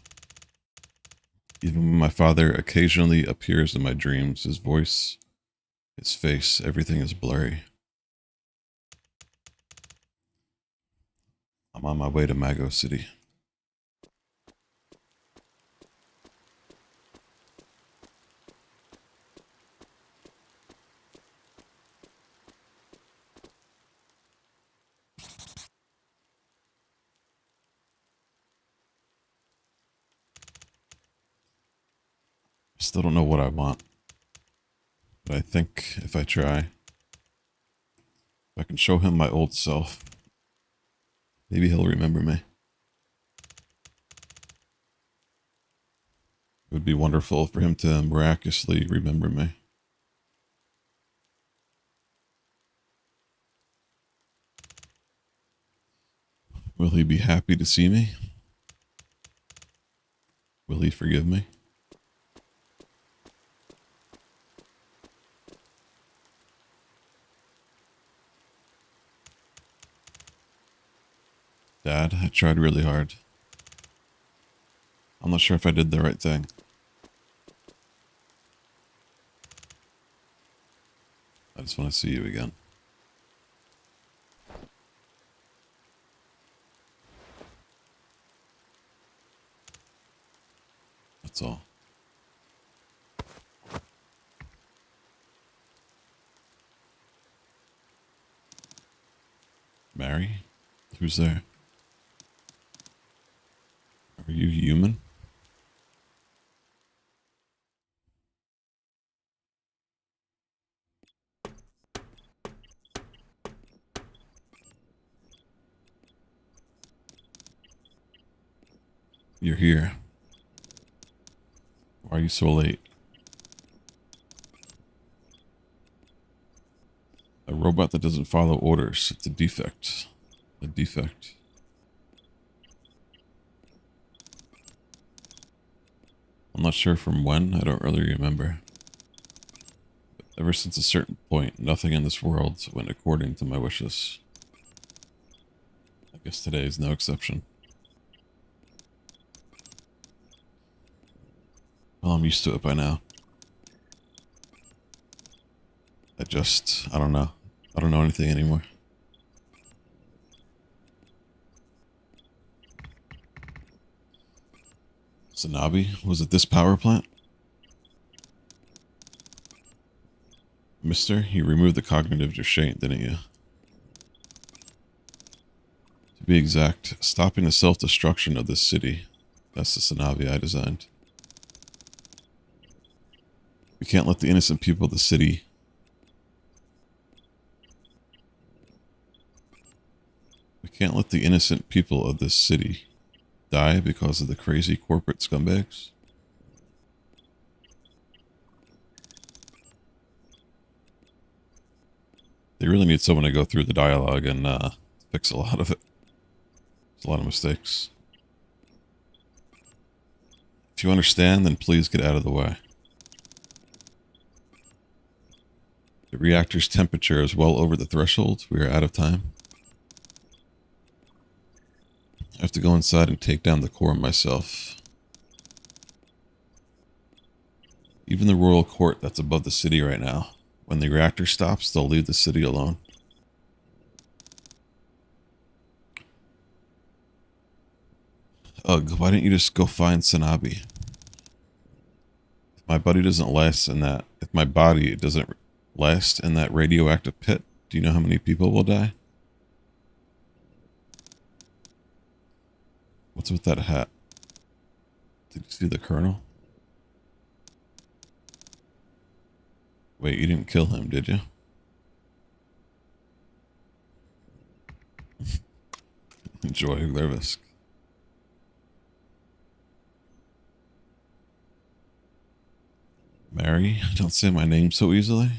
Even when my father occasionally appears in my dreams, his voice, his face, everything is blurry. I'm on my way to Mago City. I still don't know what I want, but I think if I try, if I can show him my old self, maybe he'll remember me. It would be wonderful for him to miraculously remember me. Will he be happy to see me? Will he forgive me? Dad, I tried really hard. I'm not sure if I did the right thing. I just want to see you again. That's all. Mary? Who's there? Are you human? You're here. Why are you so late? A robot that doesn't follow orders. It's a defect. A defect. I'm not sure from when. I don't really remember. But ever since a certain point, nothing in this world went according to my wishes. I guess today is no exception. Well, I'm used to it by now. I don't know. I don't know anything anymore. SANABI? Was it this power plant? Mister, you removed the cognitive restraint, didn't you? To be exact, stopping the self-destruction of this city. That's the SANABI I designed. We can't let the innocent people of the city... We can't let the innocent people of this city die because of the crazy corporate scumbags. They really need someone to go through the dialogue and fix a lot of it. There's a lot of mistakes. If you understand, then please get out of the way. The reactor's temperature is well over the threshold. We are out of time. I have to go inside and take down the core myself. Even the royal court that's above the city right now. When the reactor stops, they'll leave the city alone. Ugh, why didn't you just go find SANABI? If my body doesn't last in that... If my body doesn't last in that radioactive pit, do you know how many people will die? What's with that hat? Did you see the colonel? Wait, you didn't kill him, did you? Enjoy the risk. Mary, don't say my name so easily.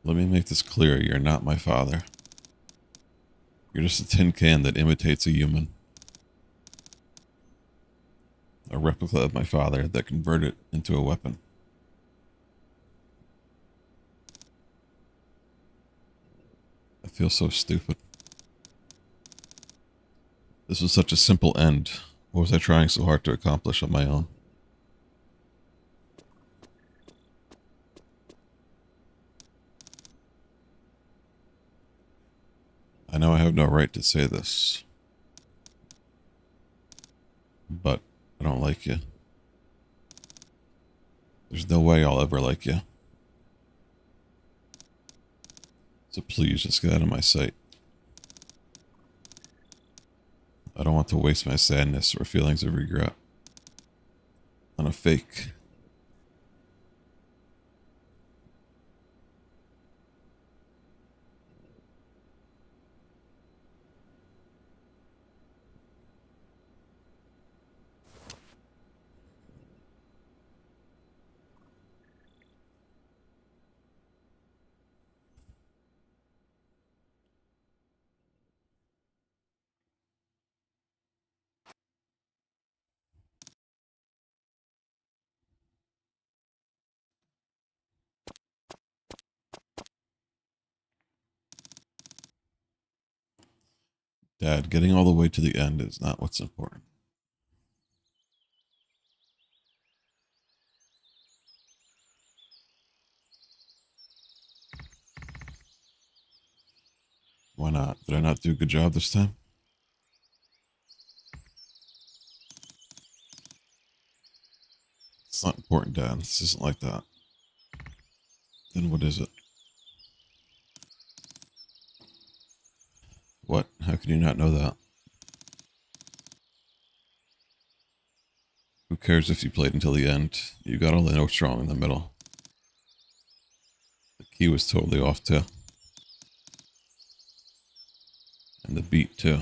Let me make this clear. You're not my father. You're just a tin can that imitates a human. A replica of my father that converted into a weapon. feel so stupid. This was such a simple end. What was I trying so hard to accomplish on my own? I know I have no right to say this, but I don't like you. There's no way I'll ever like you. So please just get out of my sight. I don't want to waste my sadness or feelings of regret on a fake. Dad, getting all the way to the end is not what's important. Why not? Did I not do a good job this time? It's not important, Dad. This isn't like that. Then what is it? What? How can you not know that? Who cares if you played until the end? You got all the notes wrong in the middle. The key was totally off too. And the beat too.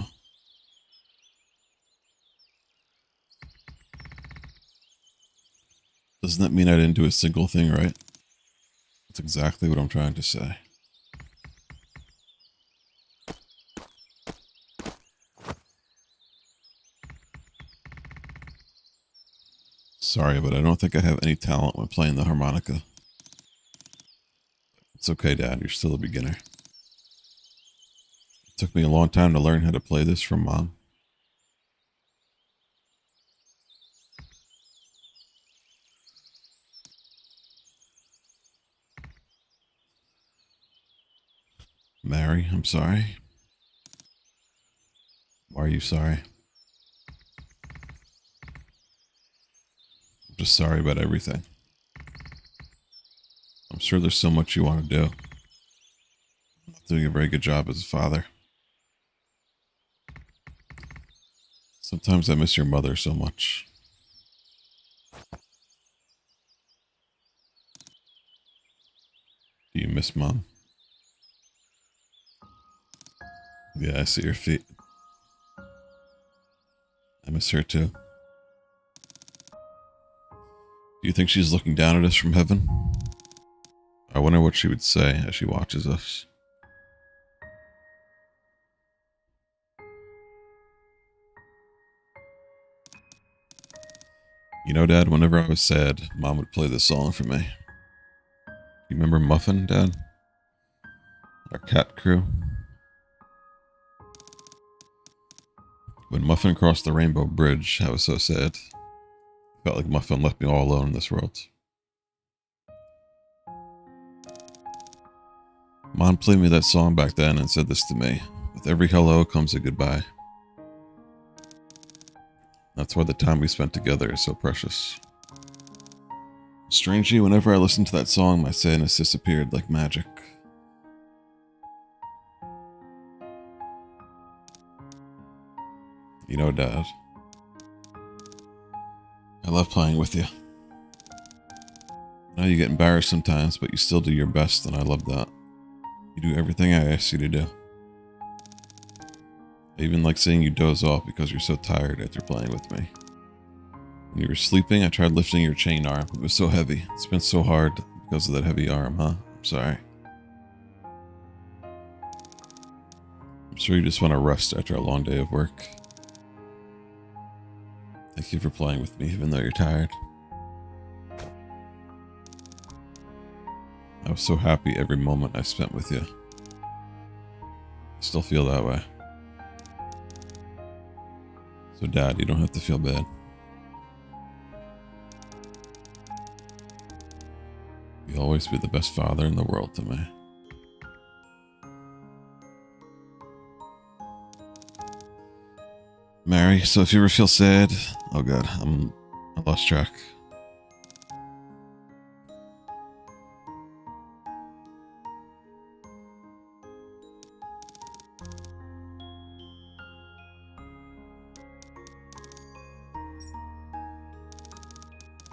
Doesn't that mean I didn't do a single thing right? That's exactly what I'm trying to say. Sorry, but I don't think I have any talent when playing the harmonica. It's okay, Dad. You're still a beginner. It took me a long time to learn how to play this from Mom. Mary, I'm sorry. Why are you sorry? I'm just sorry about everything. I'm sure there's so much you want to do. I'm not doing a very good job as a father. Sometimes I miss your mother so much. Do you miss Mom? Yeah, I see your feet. I miss her too. Do you think she's looking down at us from heaven? I wonder what she would say as she watches us. You know, Dad, whenever I was sad, Mom would play this song for me. You remember Muffin, Dad? Our cat crew? When Muffin crossed the rainbow bridge, I was so sad. Felt like Muffin left me all alone in this world. Mom played me that song back then and said this to me. With every hello comes a goodbye. That's why the time we spent together is so precious. Strangely, whenever I listened to that song, my sadness disappeared like magic. You know, Dad, I love playing with you. I know you get embarrassed sometimes, but you still do your best, and I love that. You do everything I ask you to do. I even like seeing you doze off because you're so tired after playing with me. When you were sleeping, I tried lifting your chain arm. It was so heavy. It's been so hard because of that heavy arm, huh? I'm sorry. I'm sure you just want to rest after a long day of work. Thank you for playing with me, even though you're tired. I was so happy every moment I spent with you. Still feel that way. So, Dad, you don't have to feel bad. You'll always be the best father in the world to me. Mary, so if you ever feel sad... Oh god, I lost track.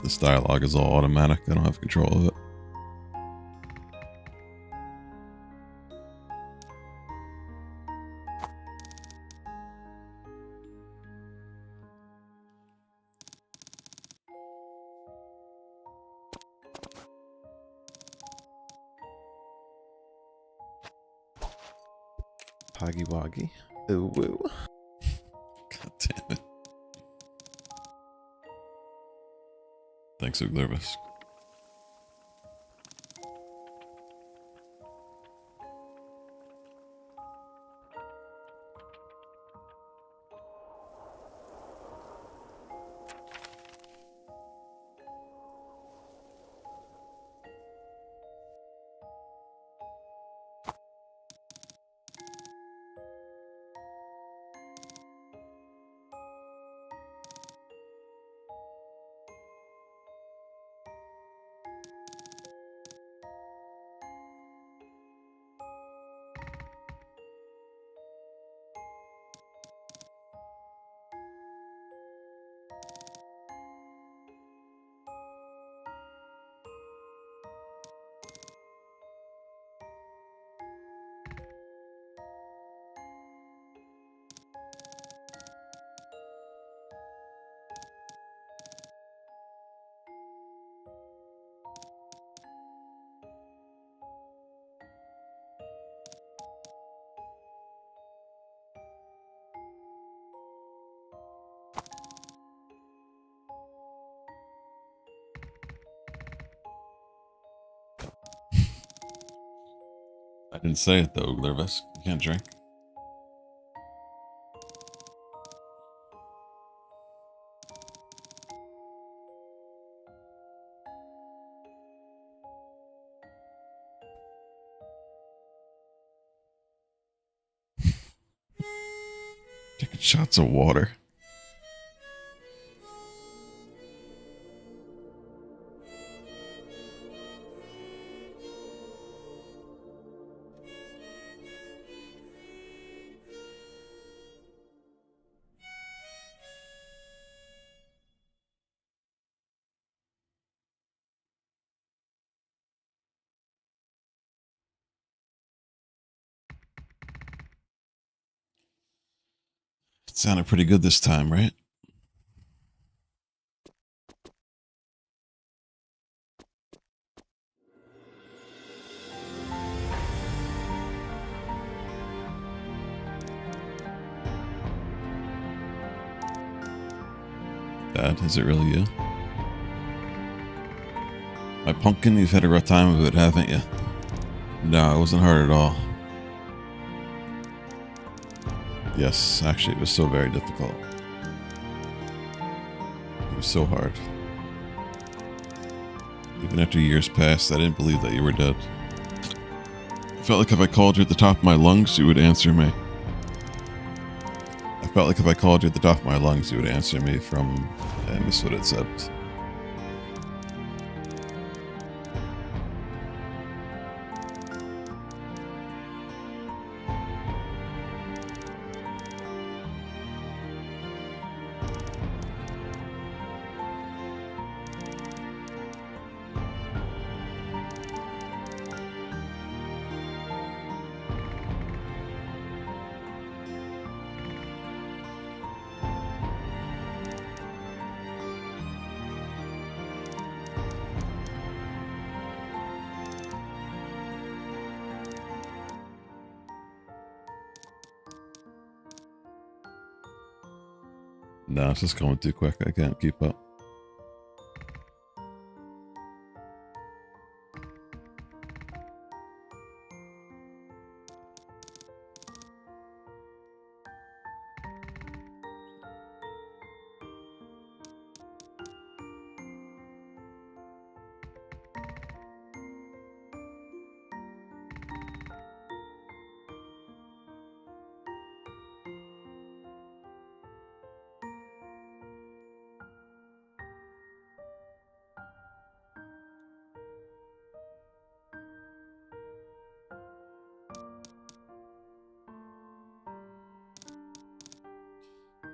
This dialogue is all automatic. I don't have control of it. Poggy woggy. Ooh woo. God damn it. Thanks, Uglervisk. I didn't say it though, Uglervisk. You can't drink. Taking shots of water. It sounded pretty good this time, right? Dad, is it really you? My pumpkin, you've had a rough time of it, haven't you? No, it wasn't hard at all. Yes, actually, it was so very difficult. It was so hard. Even after years passed, I didn't believe that you were dead. I felt like if I called you at the top of my lungs, you would answer me. I felt like if I called you at the top of my lungs, you would answer me from... I miss what it said. No, it's just going too quick. I can't keep up.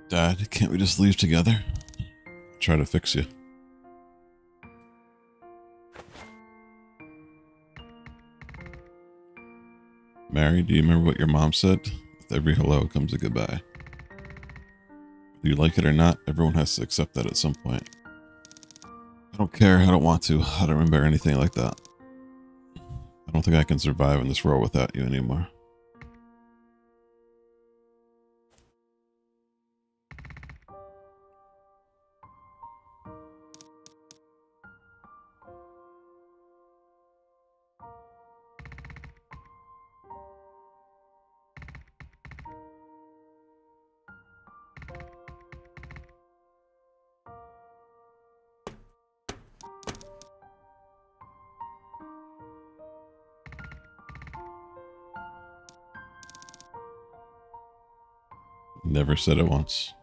Dad, can't we just leave together? Try to fix you. Mary, do you remember what your mom said? With every hello comes a goodbye. Whether you like it or not, everyone has to accept that at some point. I don't care, I don't want to. I don't remember anything like that. I don't think I can survive in this world without you anymore. Never said it once.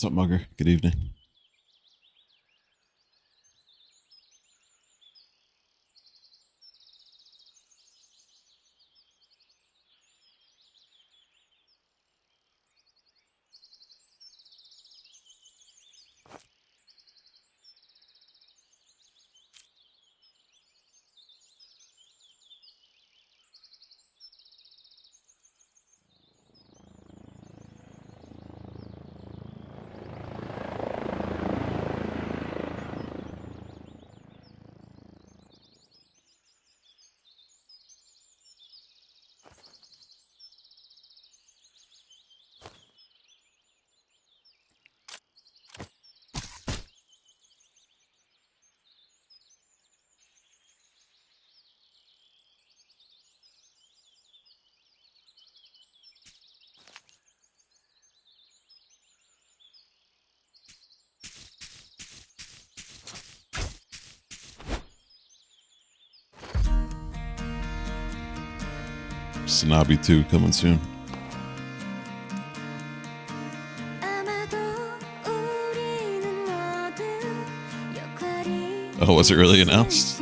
What's up, Mugger? Good evening. SANABI 2 coming soon. Oh, was it really announced?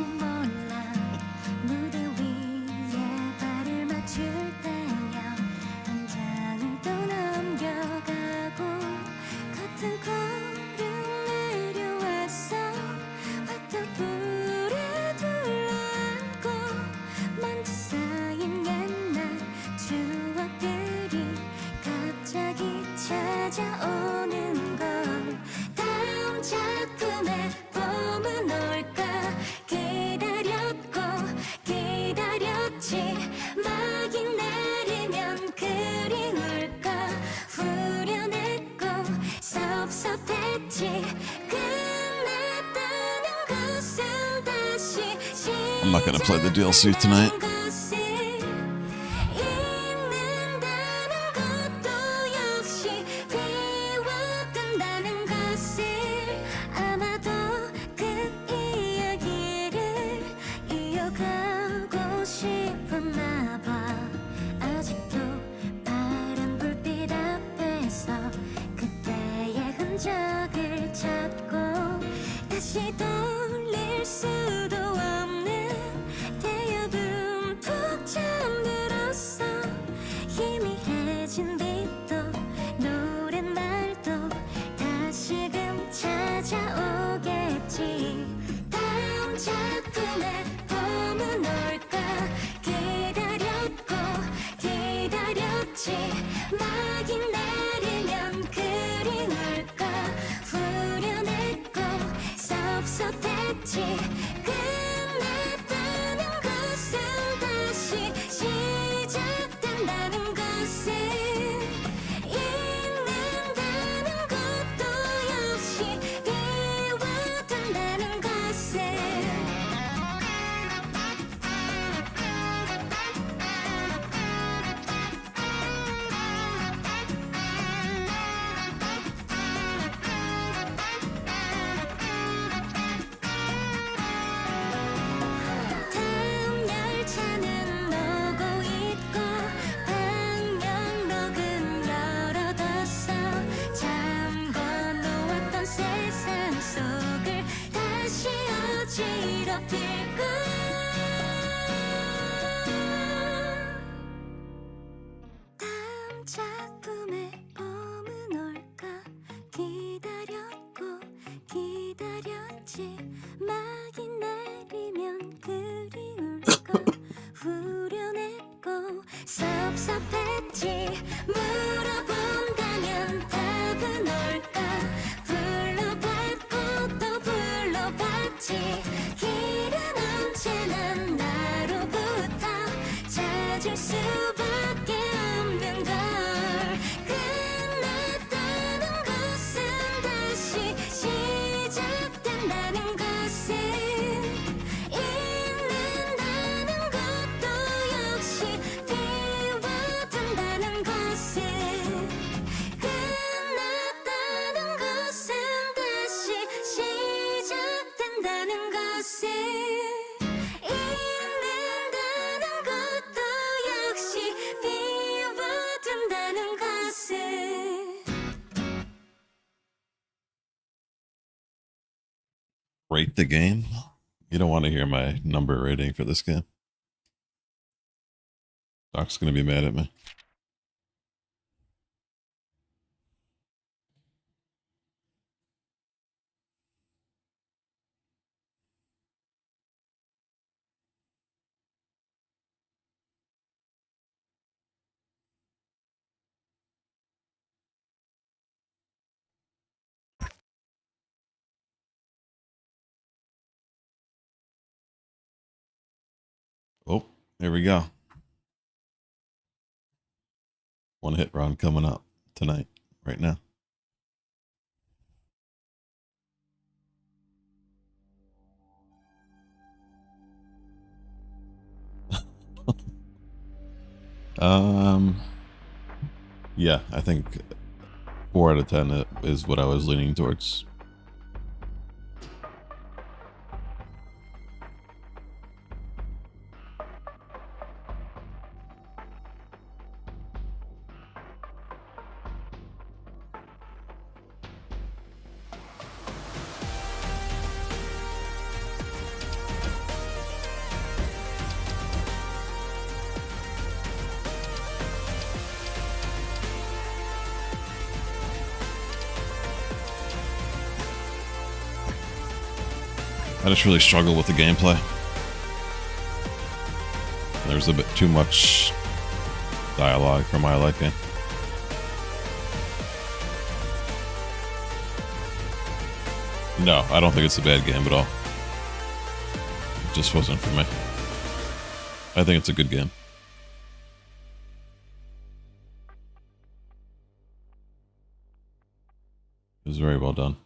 I'm not gonna play the DLC tonight. 섭섭했지 물어본다면 답은 올까 불러봤고 또 불러봤지 길은 언제나 나로부터 찾을 수밖에 없는 걸 끝났다는 것은 다시 시작된다는 것은 잊는다는 것도 역시 비워둔다는 것은 끝났다는 것은 다시 시작된다는 것은 잊는다는 것도 역시 비워둔다는 것은 Rate the game? You don't want to hear my number rating for this game. Doc's going to be mad at me. Oh, here we go. One hit round coming up tonight, right now. Yeah, I think 4 out of 10 is what I was leaning towards. I just really struggle with the gameplay. There's a bit too much dialogue for my liking. No, I don't think it's a bad game at all. It just wasn't for me. I think it's a good game. It was very well done.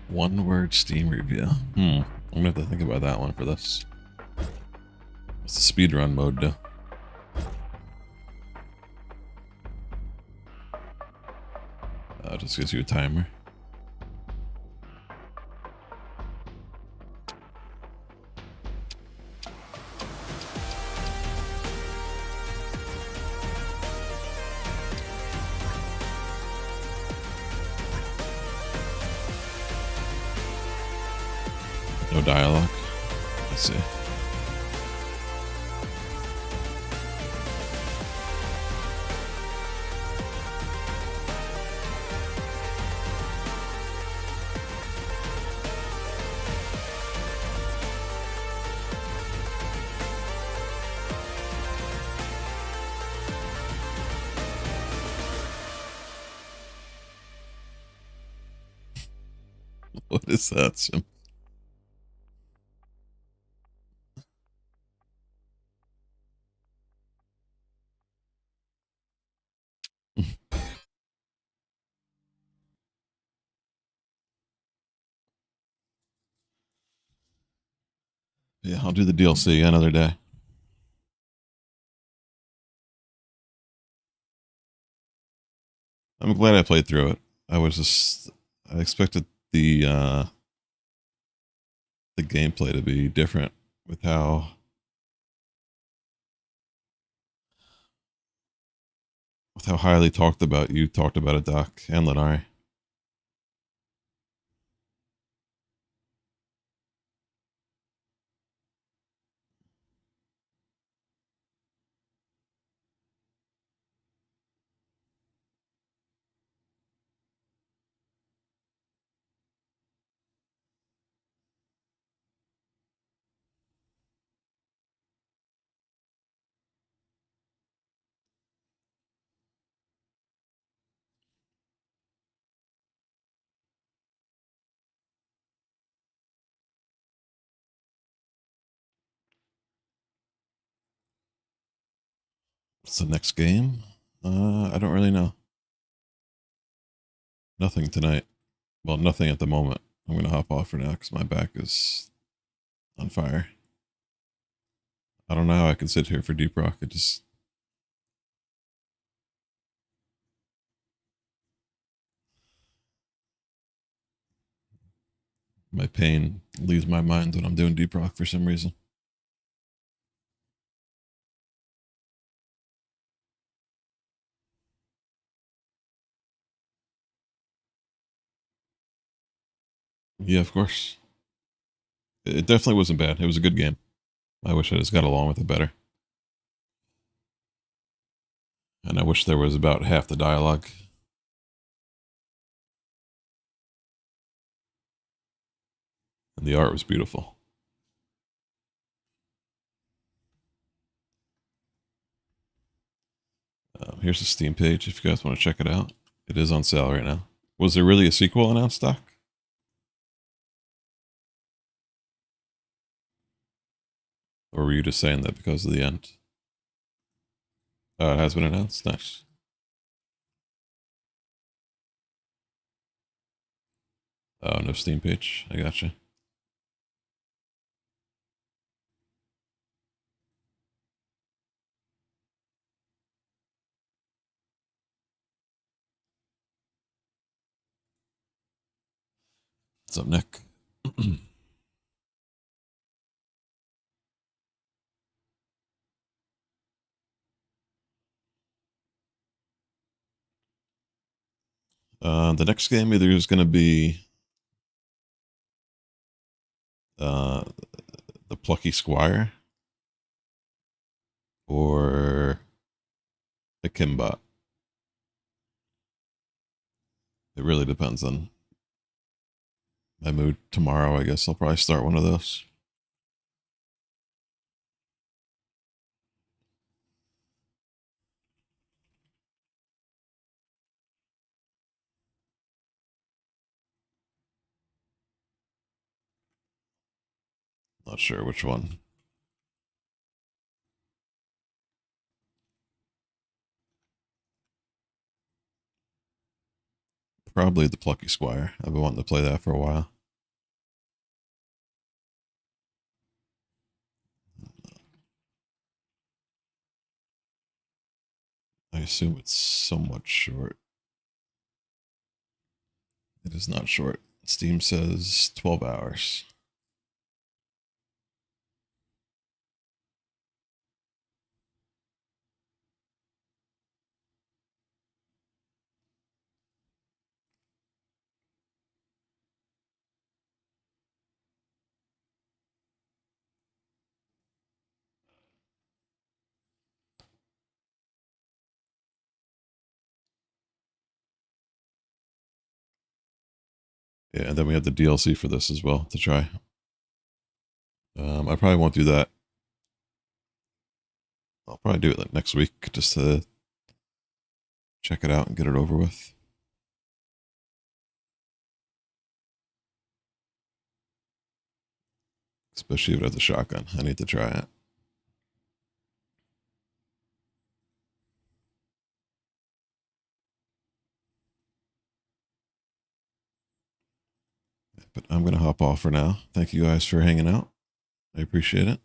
One word Steam review. I'm gonna have to think about that one for this. What's the speedrun mode do? Just gives you a timer. No dialogue. Let's see. What is that, Sim? Yeah, I'll do the DLC another day. I'm glad I played through it. I expected the gameplay to be different with how highly you talked about it, Doc, and Lenari. What's the next game? I don't really know. Nothing tonight. Well, nothing at the moment. I'm going to hop off for now because my back is on fire. I don't know how I can sit here for Deep Rock. It just... my pain leaves my mind when I'm doing Deep Rock for some reason. Yeah, of course. It definitely wasn't bad. It was a good game. I wish I just got along with it better. And I wish there was about half the dialogue. And the art was beautiful. Here's the Steam page if you guys want to check it out. It is on sale right now. Was there really a sequel announced, Doc? Or were you just saying that because of the end? It has been announced? Nice. Oh, no Steam page. I gotcha. What's up, Nick? The next game either is going to be the Plucky Squire or the Kimbot. It really depends on my mood. Tomorrow, I guess I'll probably start one of those. Not sure which one. Probably the Plucky Squire. I've been wanting to play that for a while. I assume it's somewhat short. It is not short. Steam says 12 hours. Yeah, and then we have the DLC for this as well to try. I probably won't do that. I'll probably do it like next week just to check it out and get it over with. Especially if it has a shotgun. I need to try it. But I'm going to hop off for now. Thank you guys for hanging out. I appreciate it.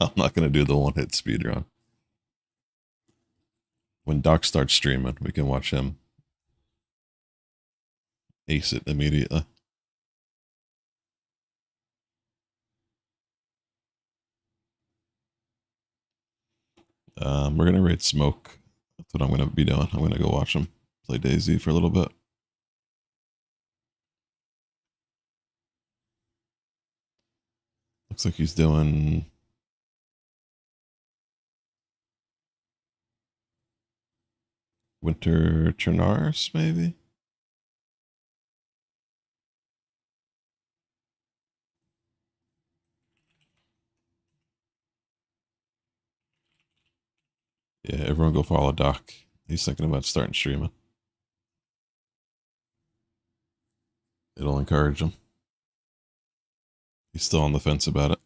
I'm not going to do the one-hit speedrun. When Doc starts streaming, we can watch him ace it immediately. We're going to raid Smoke. That's what I'm going to be doing. I'm going to go watch him play Daisy for a little bit. Looks like he's doing Winter Chernars, maybe? Yeah, everyone go follow Doc. He's thinking about starting streaming. It'll encourage him. He's still on the fence about it.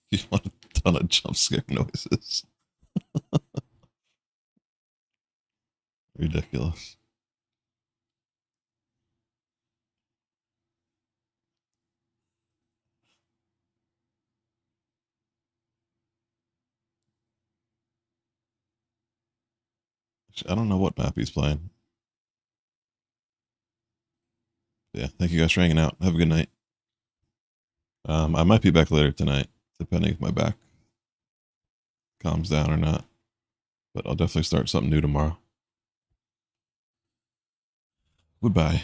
You want a ton of jump scare noises. Ridiculous. I don't know what map he's playing. Yeah, thank you guys for hanging out. Have a good night. I might be back later tonight, depending if my back calms down or not. But I'll definitely start something new tomorrow. Goodbye.